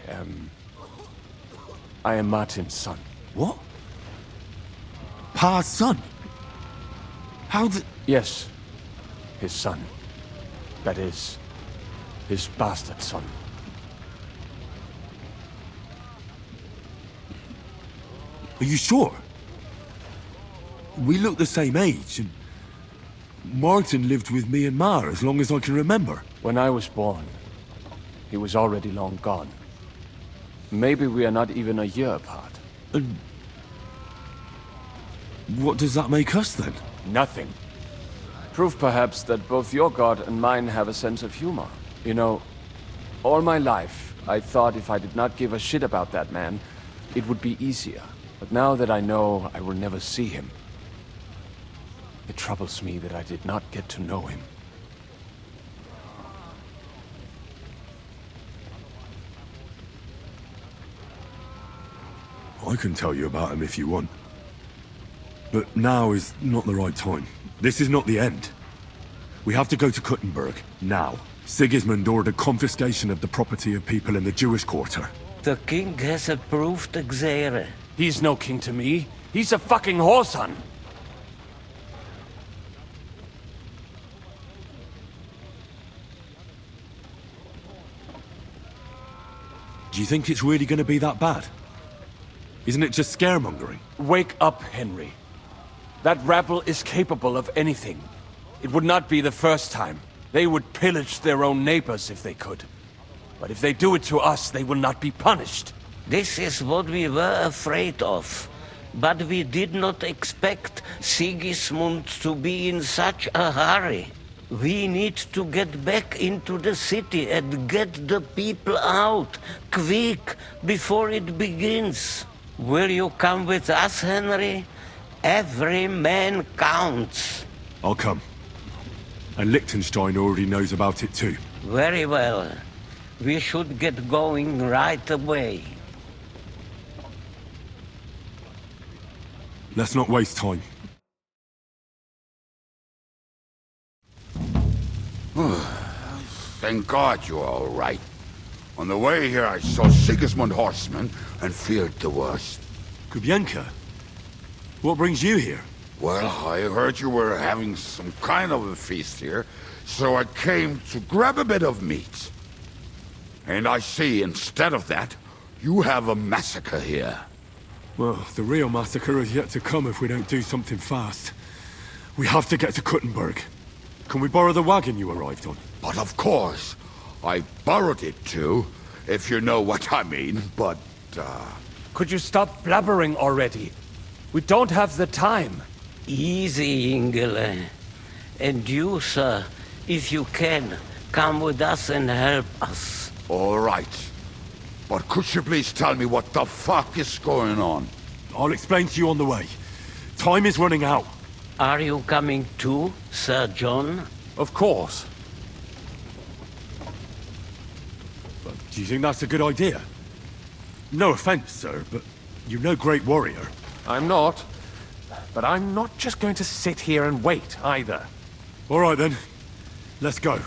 am Martin's son. What? Pa's son? How did... Yes, his son. That is, his bastard son. Are you sure? We look the same age, and Martin lived with me and Ma as long as I can remember. When I was born, he was already long gone. Maybe we are not even a year apart. And what does that make us then? Nothing. Proof perhaps that both your god and mine have a sense of humor. You know, all my life, I thought if I did not give a shit about that man, it would be easier. But now that I know I will never see him, it troubles me that I did not get to know him. I can tell you about him if you want. But now is not the right time. This is not the end. We have to go to Kuttenberg, now. Sigismund ordered confiscation of the property of people in the Jewish quarter. The king has approved Xere. He's no king to me. He's a fucking whoreson. Do you think it's really going to be that bad? Isn't it just scaremongering? Wake up, Henry. That rabble is capable of anything. It would not be the first time. They would pillage their own neighbors if they could. But if they do it to us, they will not be punished. This is what we were afraid of. But we did not expect Sigismund to be in such a hurry. We need to get back into the city and get the people out, quick, before it begins. Will you come with us, Henry? Every man counts. I'll come. And Liechtenstein already knows about it too. Very well. We should get going right away. Let's not waste time. Thank God you're all right. On the way here, I saw Sigismund horsemen and feared the worst. Kubienka? What brings you here? Well, I heard you were having some kind of a feast here, so I came to grab a bit of meat. And I see, instead of that, you have a massacre here. Well, the real massacre is yet to come if we don't do something fast. We have to get to Kuttenberg. Can we borrow the wagon you arrived on? But of course. I borrowed it too, if you know what I mean, but, Could you stop blabbering already? We don't have the time. Easy, Ingele. And you, sir, if you can, come with us and help us. All right. But could you please tell me what the fuck is going on? I'll explain to you on the way. Time is running out. Are you coming too, Sir John? Of course. But do you think that's a good idea? No offense, sir, but you're no great warrior. I'm not. But I'm not just going to sit here and wait, either. All right, then. Let's go.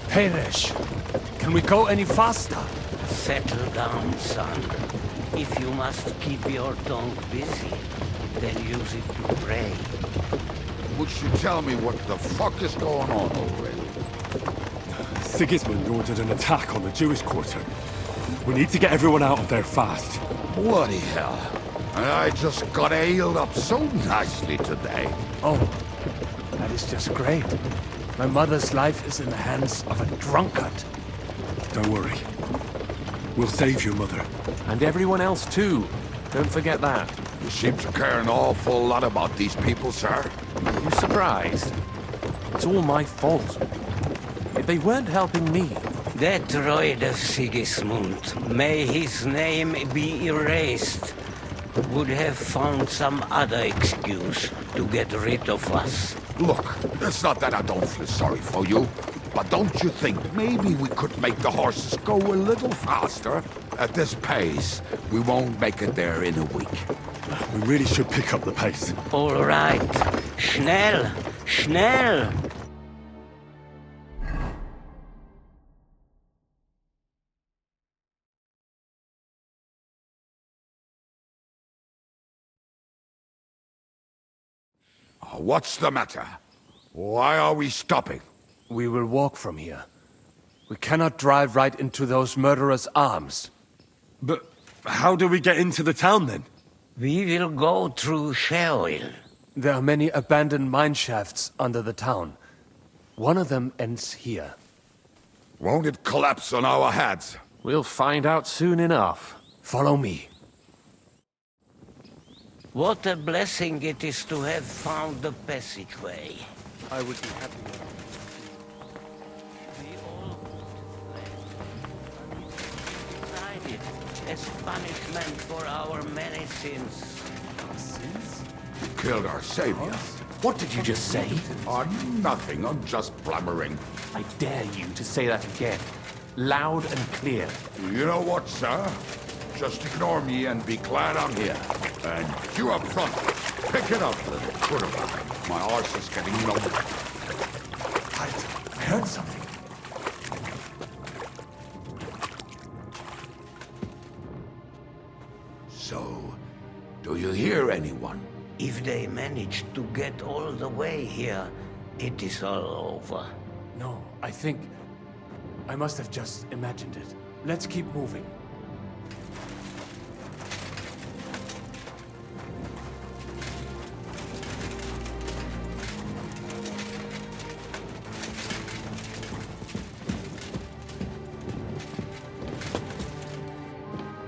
Perish. Can we go any faster? Settle down, son. If you must keep your tongue busy, then use it to pray. Would you tell me what the fuck is going on already? Sigismund ordered an attack on the Jewish quarter. We need to get everyone out of there fast. Bloody hell. I just got ailed up so nicely today. Oh, that is just great. My mother's life is in the hands of a drunkard. Don't worry. We'll save your mother. And everyone else too. Don't forget that. You seem to care an awful lot about these people, sir. Are you surprised? It's all my fault. If they weren't helping me... That droid of Sigismund, may his name be erased, would have found some other excuse to get rid of us. Look, it's not that I don't feel sorry for you, but don't you think maybe we could make the horses go a little faster? At this pace, we won't make it there in a week. We really should pick up the pace. All right. Schnell! Schnell! What's the matter? Why are we stopping? We will walk from here. We cannot drive right into those murderers' arms. But how do we get into the town then? We will go through Sheol. There are many abandoned mine shafts under the town. One of them ends here. Won't it collapse on our heads? We'll find out soon enough. Follow me. What a blessing it is to have found the passageway. I would be happy. We all decided as punishment for our many sins. Sins? You killed our savior. What did you just say? Nothing, I'm just blabbering. I dare you to say that again. Loud and clear. You know what, sir? Just ignore me and be glad I'm here. And you up front, pick it up, little quarterback. My arse is getting low. I heard something. So, do you hear anyone? If they manage to get all the way here, it is all over. No, I think... I must have just imagined it. Let's keep moving.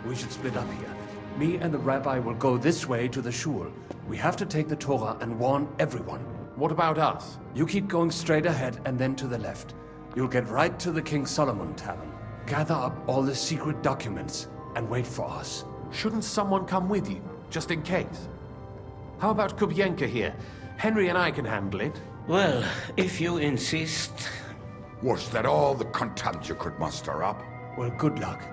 We should split up here. Me and the rabbi will go this way to the shul. We have to take the Torah and warn everyone. What about us? You keep going straight ahead and then to the left. You'll get right to the King Solomon Tavern. Gather up all the secret documents and wait for us. Shouldn't someone come with you, just in case? How about Kubienka here? Henry and I can handle it. Well, if you insist. Was that all the contempt you could muster up? Well, good luck.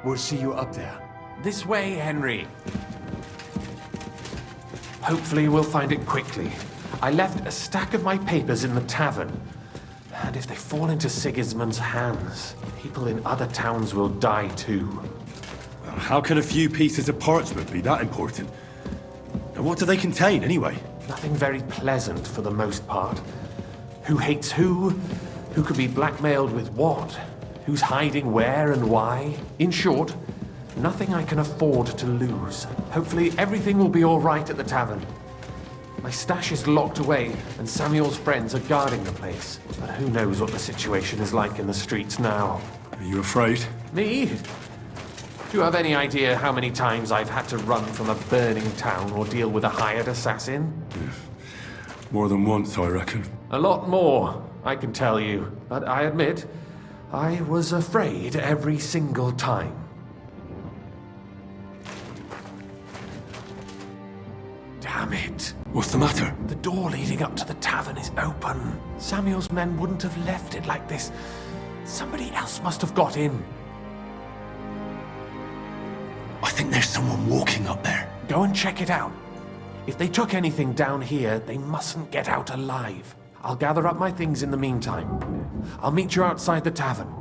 We'll see you up there. This way, Henry. Hopefully we'll find it quickly. I left a stack of my papers in the tavern. And if they fall into Sigismund's hands, people in other towns will die too. How can a few pieces of parchment be that important? And what do they contain, anyway? Nothing very pleasant for the most part. Who hates who? Who could be blackmailed with what? Who's hiding where and why? In short, nothing I can afford to lose. Hopefully everything will be all right at the tavern. My stash is locked away, and Samuel's friends are guarding the place. But who knows what the situation is like in the streets now? Are you afraid? Me? Do you have any idea how many times I've had to run from a burning town or deal with a hired assassin? More than once, I reckon. A lot more, I can tell you. But I admit, I was afraid every single time. Damn it. What's the matter? The door leading up to the tavern is open. Samuel's men wouldn't have left it like this. Somebody else must have got in. I think there's someone walking up there. Go and check it out. If they took anything down here, they mustn't get out alive. I'll gather up my things in the meantime. I'll meet you outside the tavern.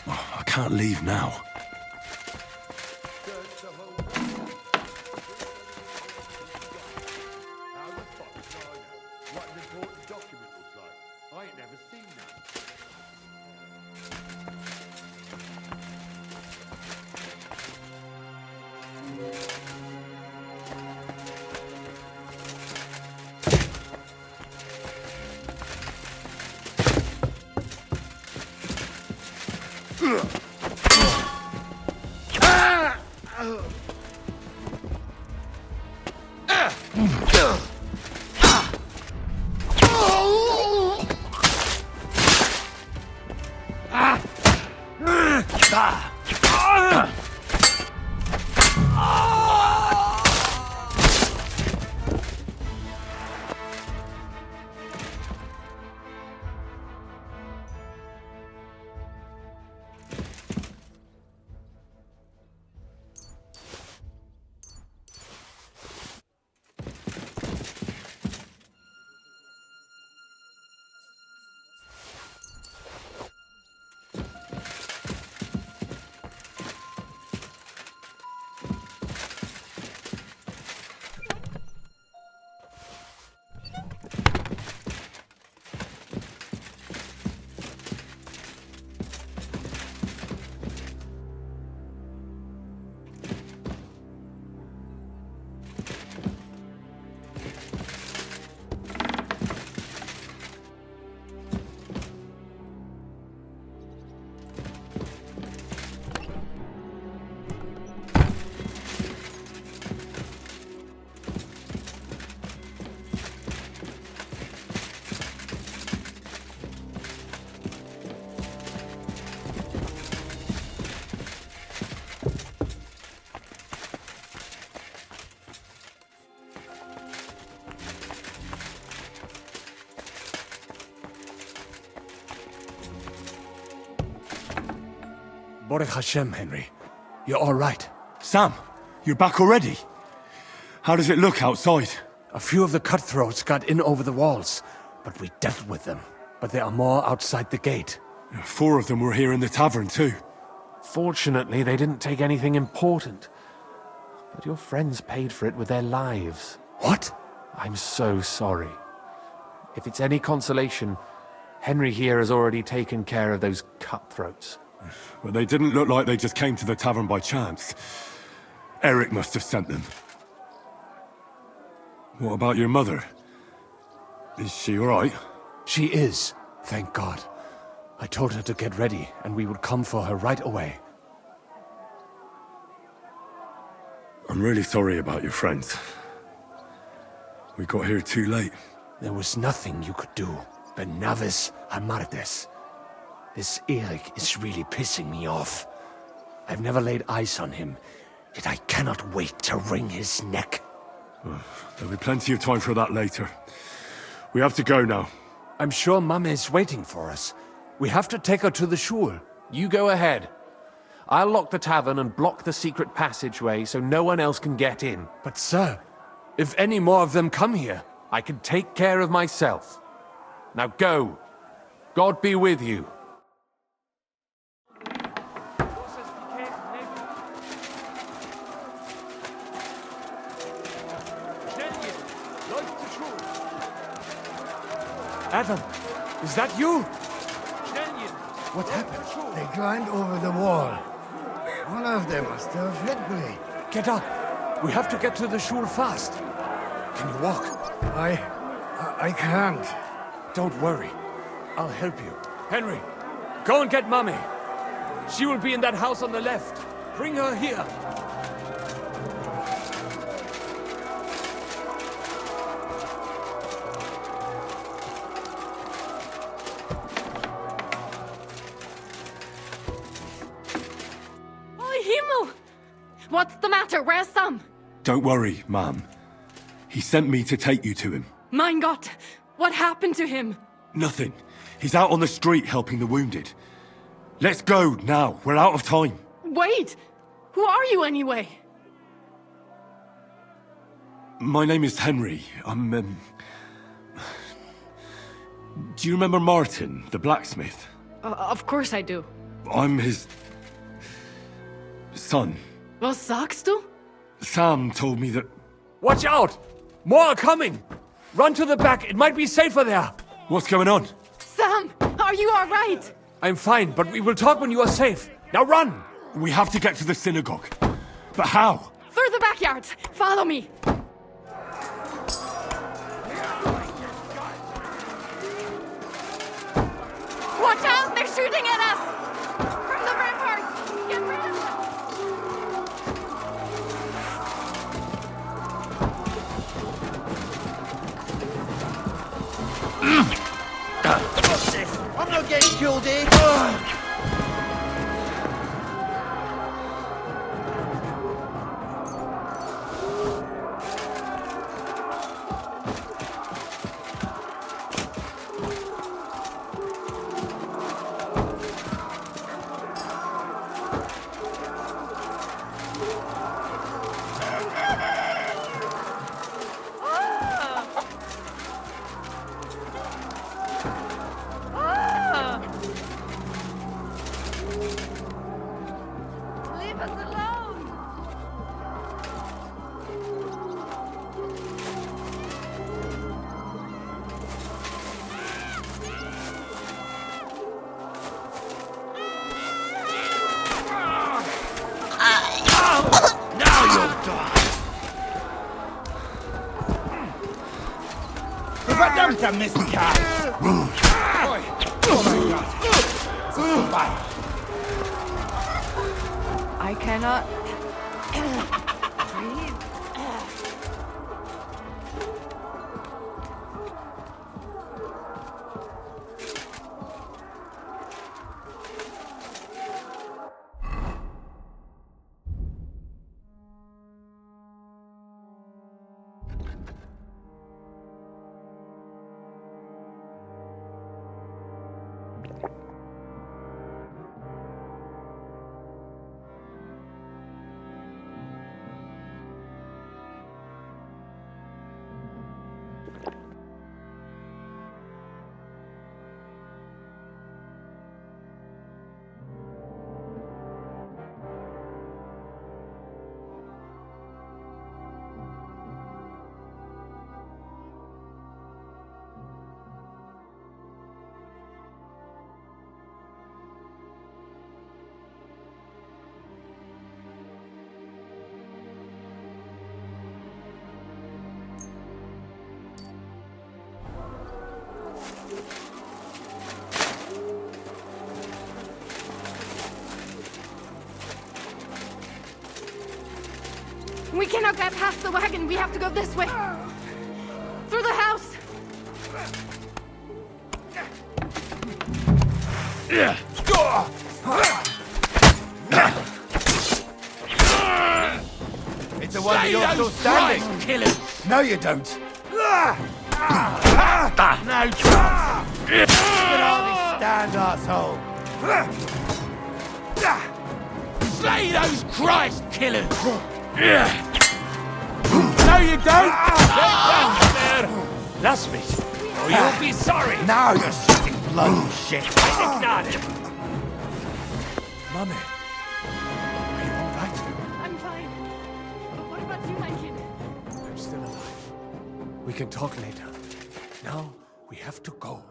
I can't leave now. Baruch Hashem, Henry. You're all right. Sam, you're back already? How does it look outside? A few of the cutthroats got in over the walls, but we dealt with them. But there are more outside the gate. 4 of them were here in the tavern too. Fortunately, they didn't take anything important. But your friends paid for it with their lives. What? I'm so sorry. If it's any consolation, Henry here has already taken care of those cutthroats. Well, they didn't look like they just came to the tavern by chance. Eric must have sent them. What about your mother? Is she all right? She is, thank God. I told her to get ready, and we would come for her right away. I'm really sorry about your friends. We got here too late. There was nothing you could do. Benavis Amartes. This Eric is really pissing me off. I've never laid eyes on him, yet I cannot wait to wring his neck. There'll be plenty of time for that later. We have to go now. I'm sure Mum is waiting for us. We have to take her to the shul. You go ahead. I'll lock the tavern and block the secret passageway so no one else can get in. But sir, if any more of them come here, I can take care of myself. Now go. God be with you. Adam, is that you? What happened? They climbed over the wall. One of them must have hit me. Get up. We have to get to the shul fast. Can you walk? I can't. Don't worry. I'll help you. Henry, go and get Mummy. She will be in that house on the left. Bring her here. What's the matter? Where's Sam? Don't worry, Ma'am. He sent me to take you to him. Mein Gott! What happened to him? Nothing. He's out on the street helping the wounded. Let's go now. We're out of time. Wait! Who are you anyway? My name is Henry. I'm, Do you remember Martin, the blacksmith? Of course I do. I'm his... son. Was sagst du? Sam told me that... Watch out! More are coming! Run to the back, it might be safer there! What's going on? Sam, are you all right? I'm fine, but we will talk when you are safe. Now run! We have to get to the synagogue. But how? Through the backyards. Follow me. Watch out! They're shooting at us! From the ramparts! Get rid of them! I'm not getting killed here. Leave us alone! Now you'll die! Verdammter Mistkerl! Oh mein Gott! Es ist vorbei! I cannot breathe. cannot get past the wagon. We have to go this way. Through the house. It's a wonder you're still standing. Kill him! No, you don't. No! You can hardly stand, asshole. Slay those Christ killers! No, you don't. That's me. Or you'll be sorry. Now you're sweating blood and shit. Not him. Mummy, are you all right? I'm fine. But what about you, my kid? I'm still alive. We can talk later. Now, we have to go.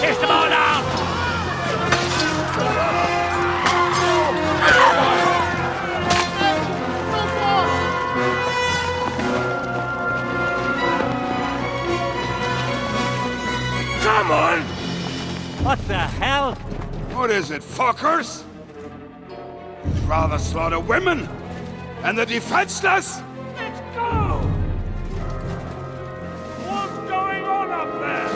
Kiss them all out! Come on! What the hell? What is it, fuckers? You'd rather slaughter women and the defenseless? Let's go! What's going on up there?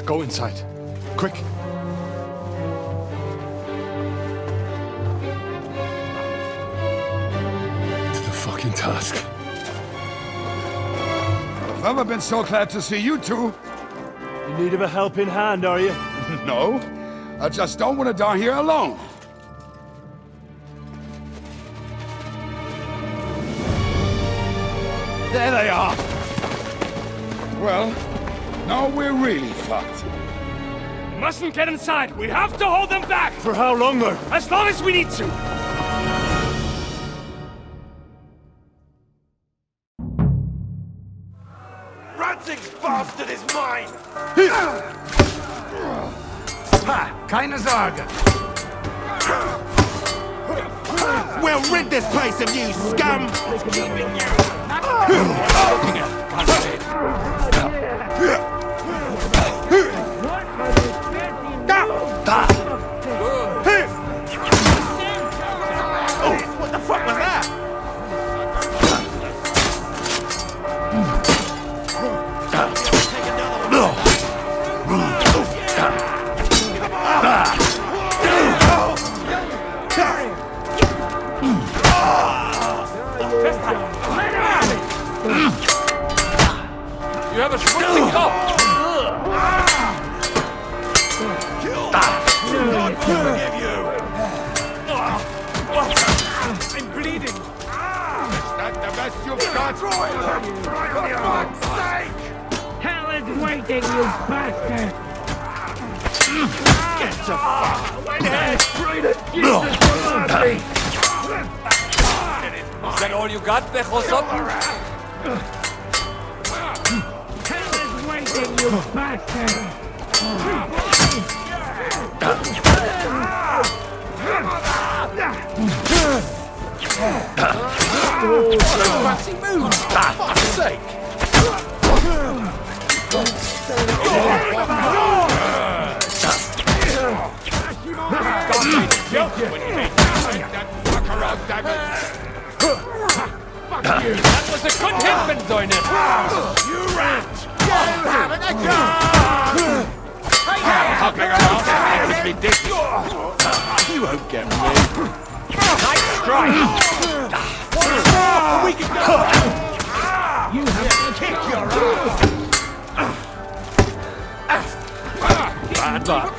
Go inside. Quick. To the fucking task. I've never been so glad to see you two. In need of a helping hand, are you? No, I just don't want to die here alone. There they are! Well, now we're really fucked. We mustn't get inside! We have to hold them back! For how long, Lord? As long as we need to! Ranzig's bastard is mine! Ha! Keine Sorge! We'll rid this place of you, scum! What the fuck was that? You have a schmutzig Kopf! God will forgive you! I'm bleeding! Is that the best you've got? For fuck's sake! Hell is waiting, you bastard! Get the fuck! Went ahead! Jesus, Is that all you got, Bechosop? Hell is waiting, you bastard! fancy moves! For fuck's sake! That was a good hit, Benzoinen! You rat! You haven't a gun! Hopping around with me, dick. You won't get me. Nice strike! We can go! You have to kick your ass! Bad luck.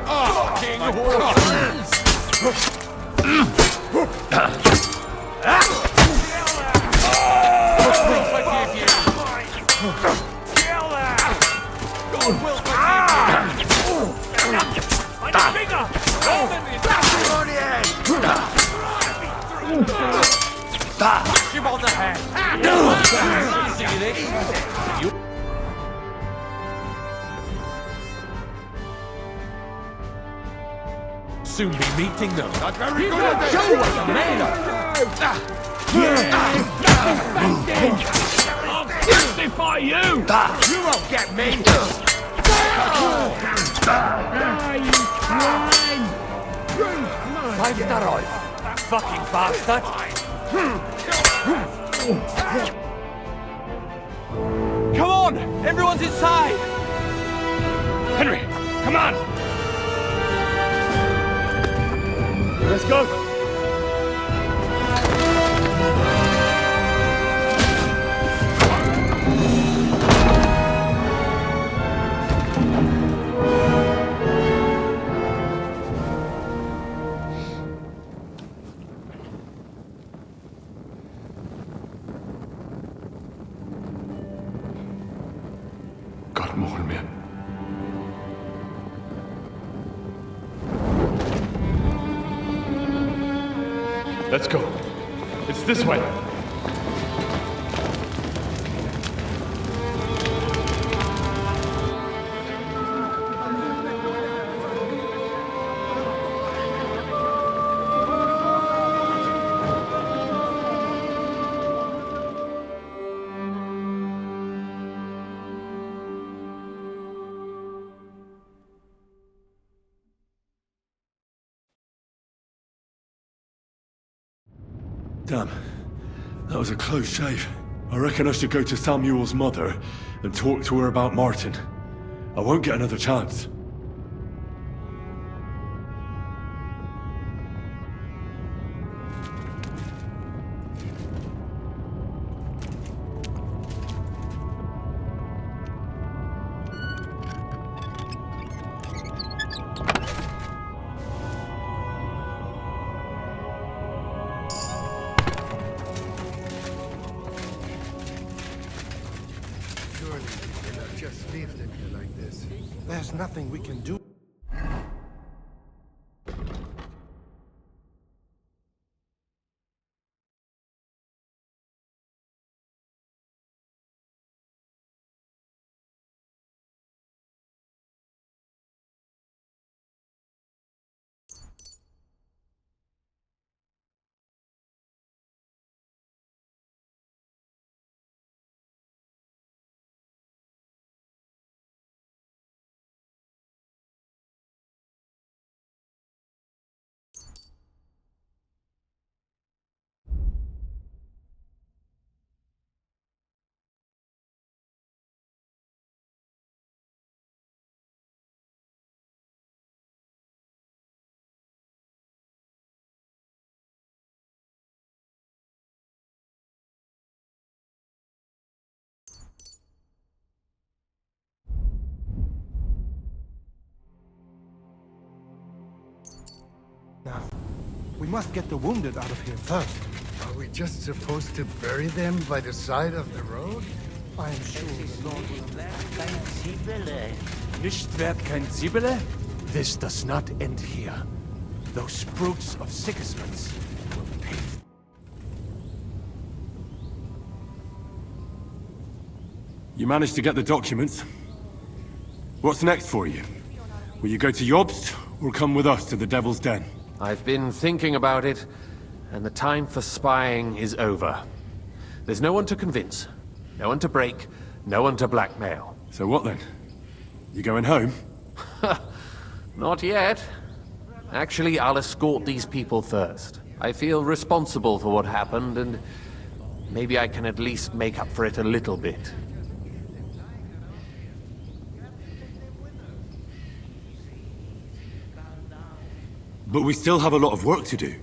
Oh, King Horses! Him on the head! Soon be meeting them. Not very good at this! Show what you're made of! I'll justify you! You won't get me! Five-star off, fucking bastard! Come on! Everyone's inside! Henry, come on! Let's go! Gott mohlen mir. Let's go. It's this way. Damn. That was a close shave. I reckon I should go to Samuel's mother and talk to her about Martin. I won't get another chance. Just leave them here like this. There's nothing we can do. Now, we must get the wounded out of here first. Are we just supposed to bury them by the side of the road? I am sure the Lord will... Nicht wert kein Zibele? This does not end here. Those brutes of Sigismund's will pay. You managed to get the documents. What's next for you? Will you go to Jobst, or come with us to the Devil's Den? I've been thinking about it, and the time for spying is over. There's no one to convince, no one to break, no one to blackmail. So what then? You going home? Not yet. Actually, I'll escort these people first. I feel responsible for what happened, and maybe I can at least make up for it a little bit. But we still have a lot of work to do.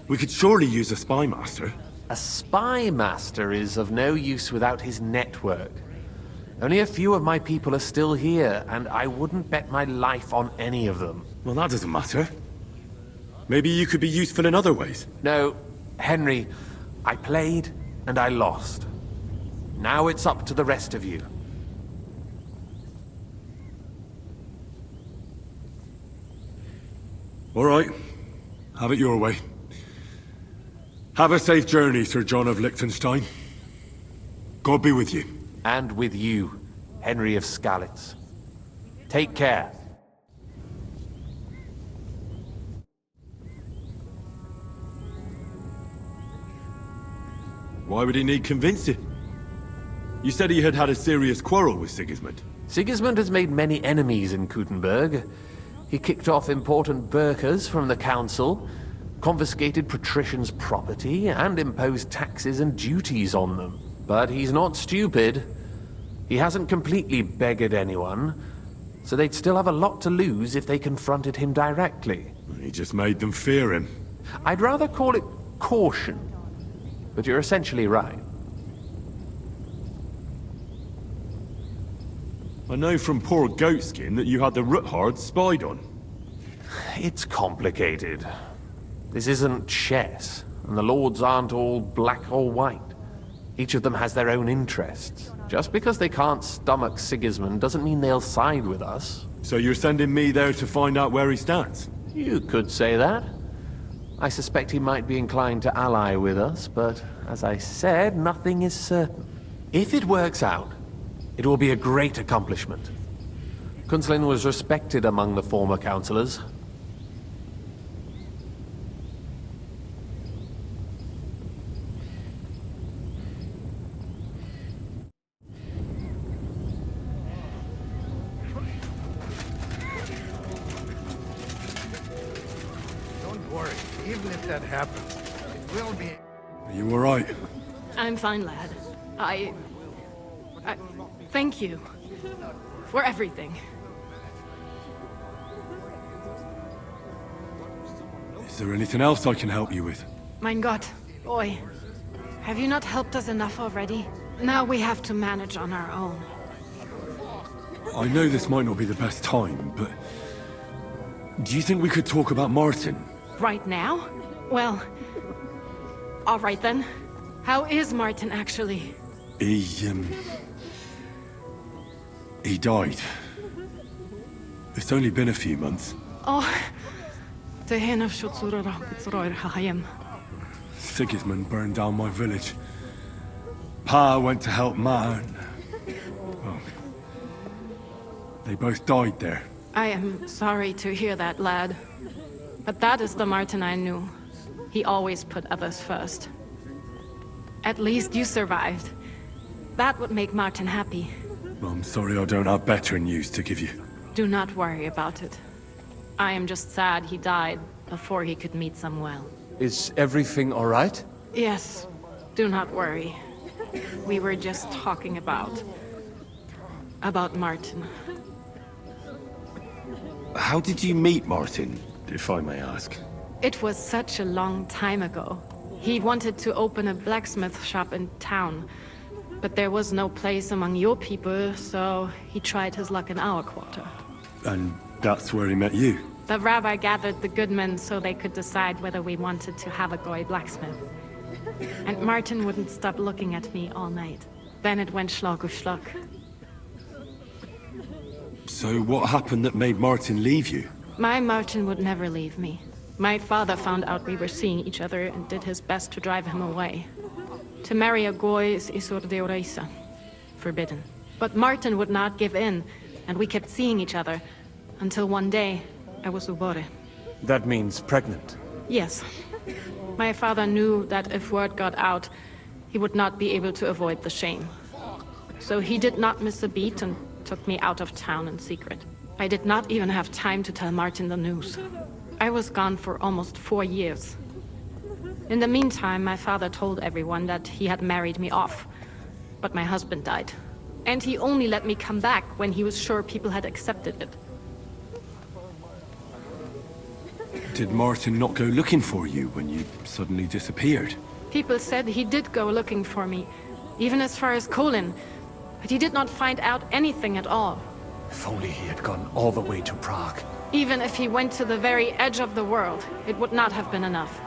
We could surely use a spy master. A spy master is of no use without his network. Only a few of my people are still here, and I wouldn't bet my life on any of them. Well, that doesn't matter. Maybe you could be useful in other ways. No, Henry, I played and I lost. Now it's up to the rest of you. All right. Have it your way. Have a safe journey, Sir John of Liechtenstein. God be with you. And with you, Henry of Skalitz. Take care. Why would he need convincing? You said he had had a serious quarrel with Sigismund. Sigismund has made many enemies in Kuttenberg. He kicked off important burghers from the council, confiscated patricians' property, and imposed taxes and duties on them. But he's not stupid. He hasn't completely beggared anyone, so they'd still have a lot to lose if they confronted him directly. He just made them fear him. I'd rather call it caution, but you're essentially right. I know from poor Goatskin that you had the Ruthards spied on. It's complicated. This isn't chess, and the lords aren't all black or white. Each of them has their own interests. Just because they can't stomach Sigismund doesn't mean they'll side with us. So you're sending me there to find out where he stands? You could say that. I suspect he might be inclined to ally with us, but as I said, nothing is certain. If it works out, it will be a great accomplishment. Kunslin was respected among the former councillors. Don't worry. Even if that happens, it will be... Are you alright? I'm fine, lad. I thank you for everything. Is there anything else I can help you with? Mein Gott, boy. Have you not helped us enough already? Now we have to manage on our own. I know this might not be the best time, but... do you think we could talk about Martin? Right now? Well, all right then. How is Martin actually? He died. It's only been a few months. Oh, Sigismund burned down my village. Pa went to help Ma, and... well, they both died there. I am sorry to hear that, lad. But that is the Martin I knew. He always put others first. At least you survived. That would make Martin happy. I'm sorry I don't have better news to give you. Do not worry about it. I am just sad he died before he could meet Samuel. Is everything all right? Yes, do not worry. We were just talking about Martin. How did you meet Martin, if I may ask? It was such a long time ago. He wanted to open a blacksmith shop in town, but there was no place among your people, so he tried his luck in our quarter. And that's where he met you? The rabbi gathered the good men so they could decide whether we wanted to have a goy blacksmith. And Martin wouldn't stop looking at me all night. Then it went schlag auf schlag. So what happened that made Martin leave you? My Martin would never leave me. My father found out we were seeing each other and did his best to drive him away. To marry a goy is isur deoraisa, forbidden. But Martin would not give in, and we kept seeing each other, until one day, I was ubore. That means pregnant. Yes. My father knew that if word got out, he would not be able to avoid the shame. So he did not miss a beat and took me out of town in secret. I did not even have time to tell Martin the news. I was gone for almost 4 years. In the meantime, my father told everyone that he had married me off. But my husband died. And he only let me come back when he was sure people had accepted it. Did Martin not go looking for you when you suddenly disappeared? People said he did go looking for me, even as far as Kolin. But he did not find out anything at all. If only he had gone all the way to Prague. Even if he went to the very edge of the world, it would not have been enough.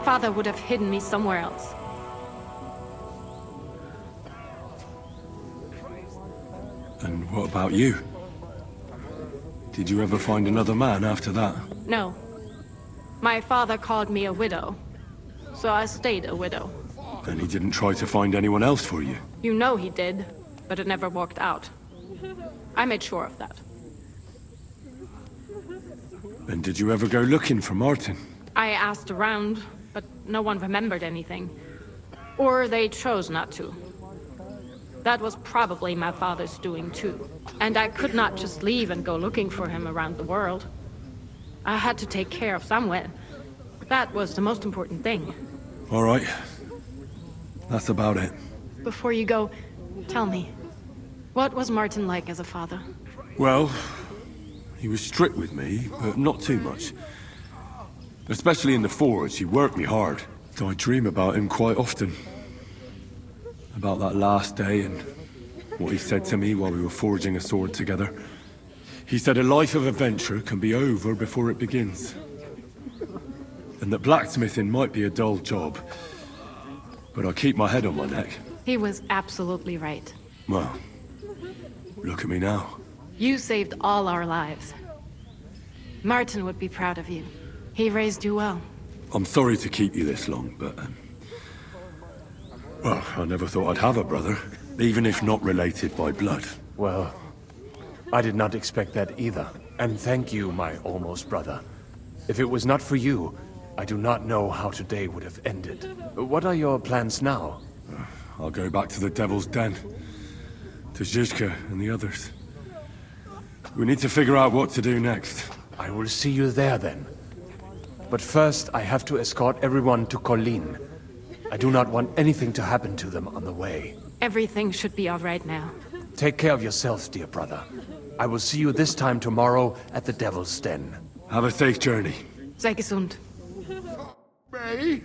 Father would have hidden me somewhere else. And what about you? Did you ever find another man after that? No, My father called me a widow, so I stayed a widow. And he didn't try to find anyone else for you? You know he did, but it never worked out. I made sure of that. And did you ever go looking for Martin? I asked around, but no one remembered anything. Or they chose not to. That was probably my father's doing too. And I could not just leave and go looking for him around the world. I had to take care of someone. That was the most important thing. All right. That's about it. Before you go, tell me, what was Martin like as a father? Well, he was strict with me, but not too much. Especially in the forge, he worked me hard. I dream about him quite often. About that last day and what he said to me while we were forging a sword together. He said a life of adventure can be over before it begins. And that blacksmithing might be a dull job, but I keep my head on my neck. He was absolutely right. Well, look at me now. You saved all our lives. Martin would be proud of you. He raised you well. I'm sorry to keep you this long, but... well, I never thought I'd have a brother, even if not related by blood. Well, I did not expect that either. And thank you, my almost brother. If it was not for you, I do not know how today would have ended. What are your plans now? I'll go back to the Devil's Den. To Zizka and the others. We need to figure out what to do next. I will see you there then. But first, I have to escort everyone to Colleen. I do not want anything to happen to them on the way. Everything should be all right now. Take care of yourself, dear brother. I will see you this time tomorrow at the Devil's Den. Have a safe journey. Sei gesund. Me?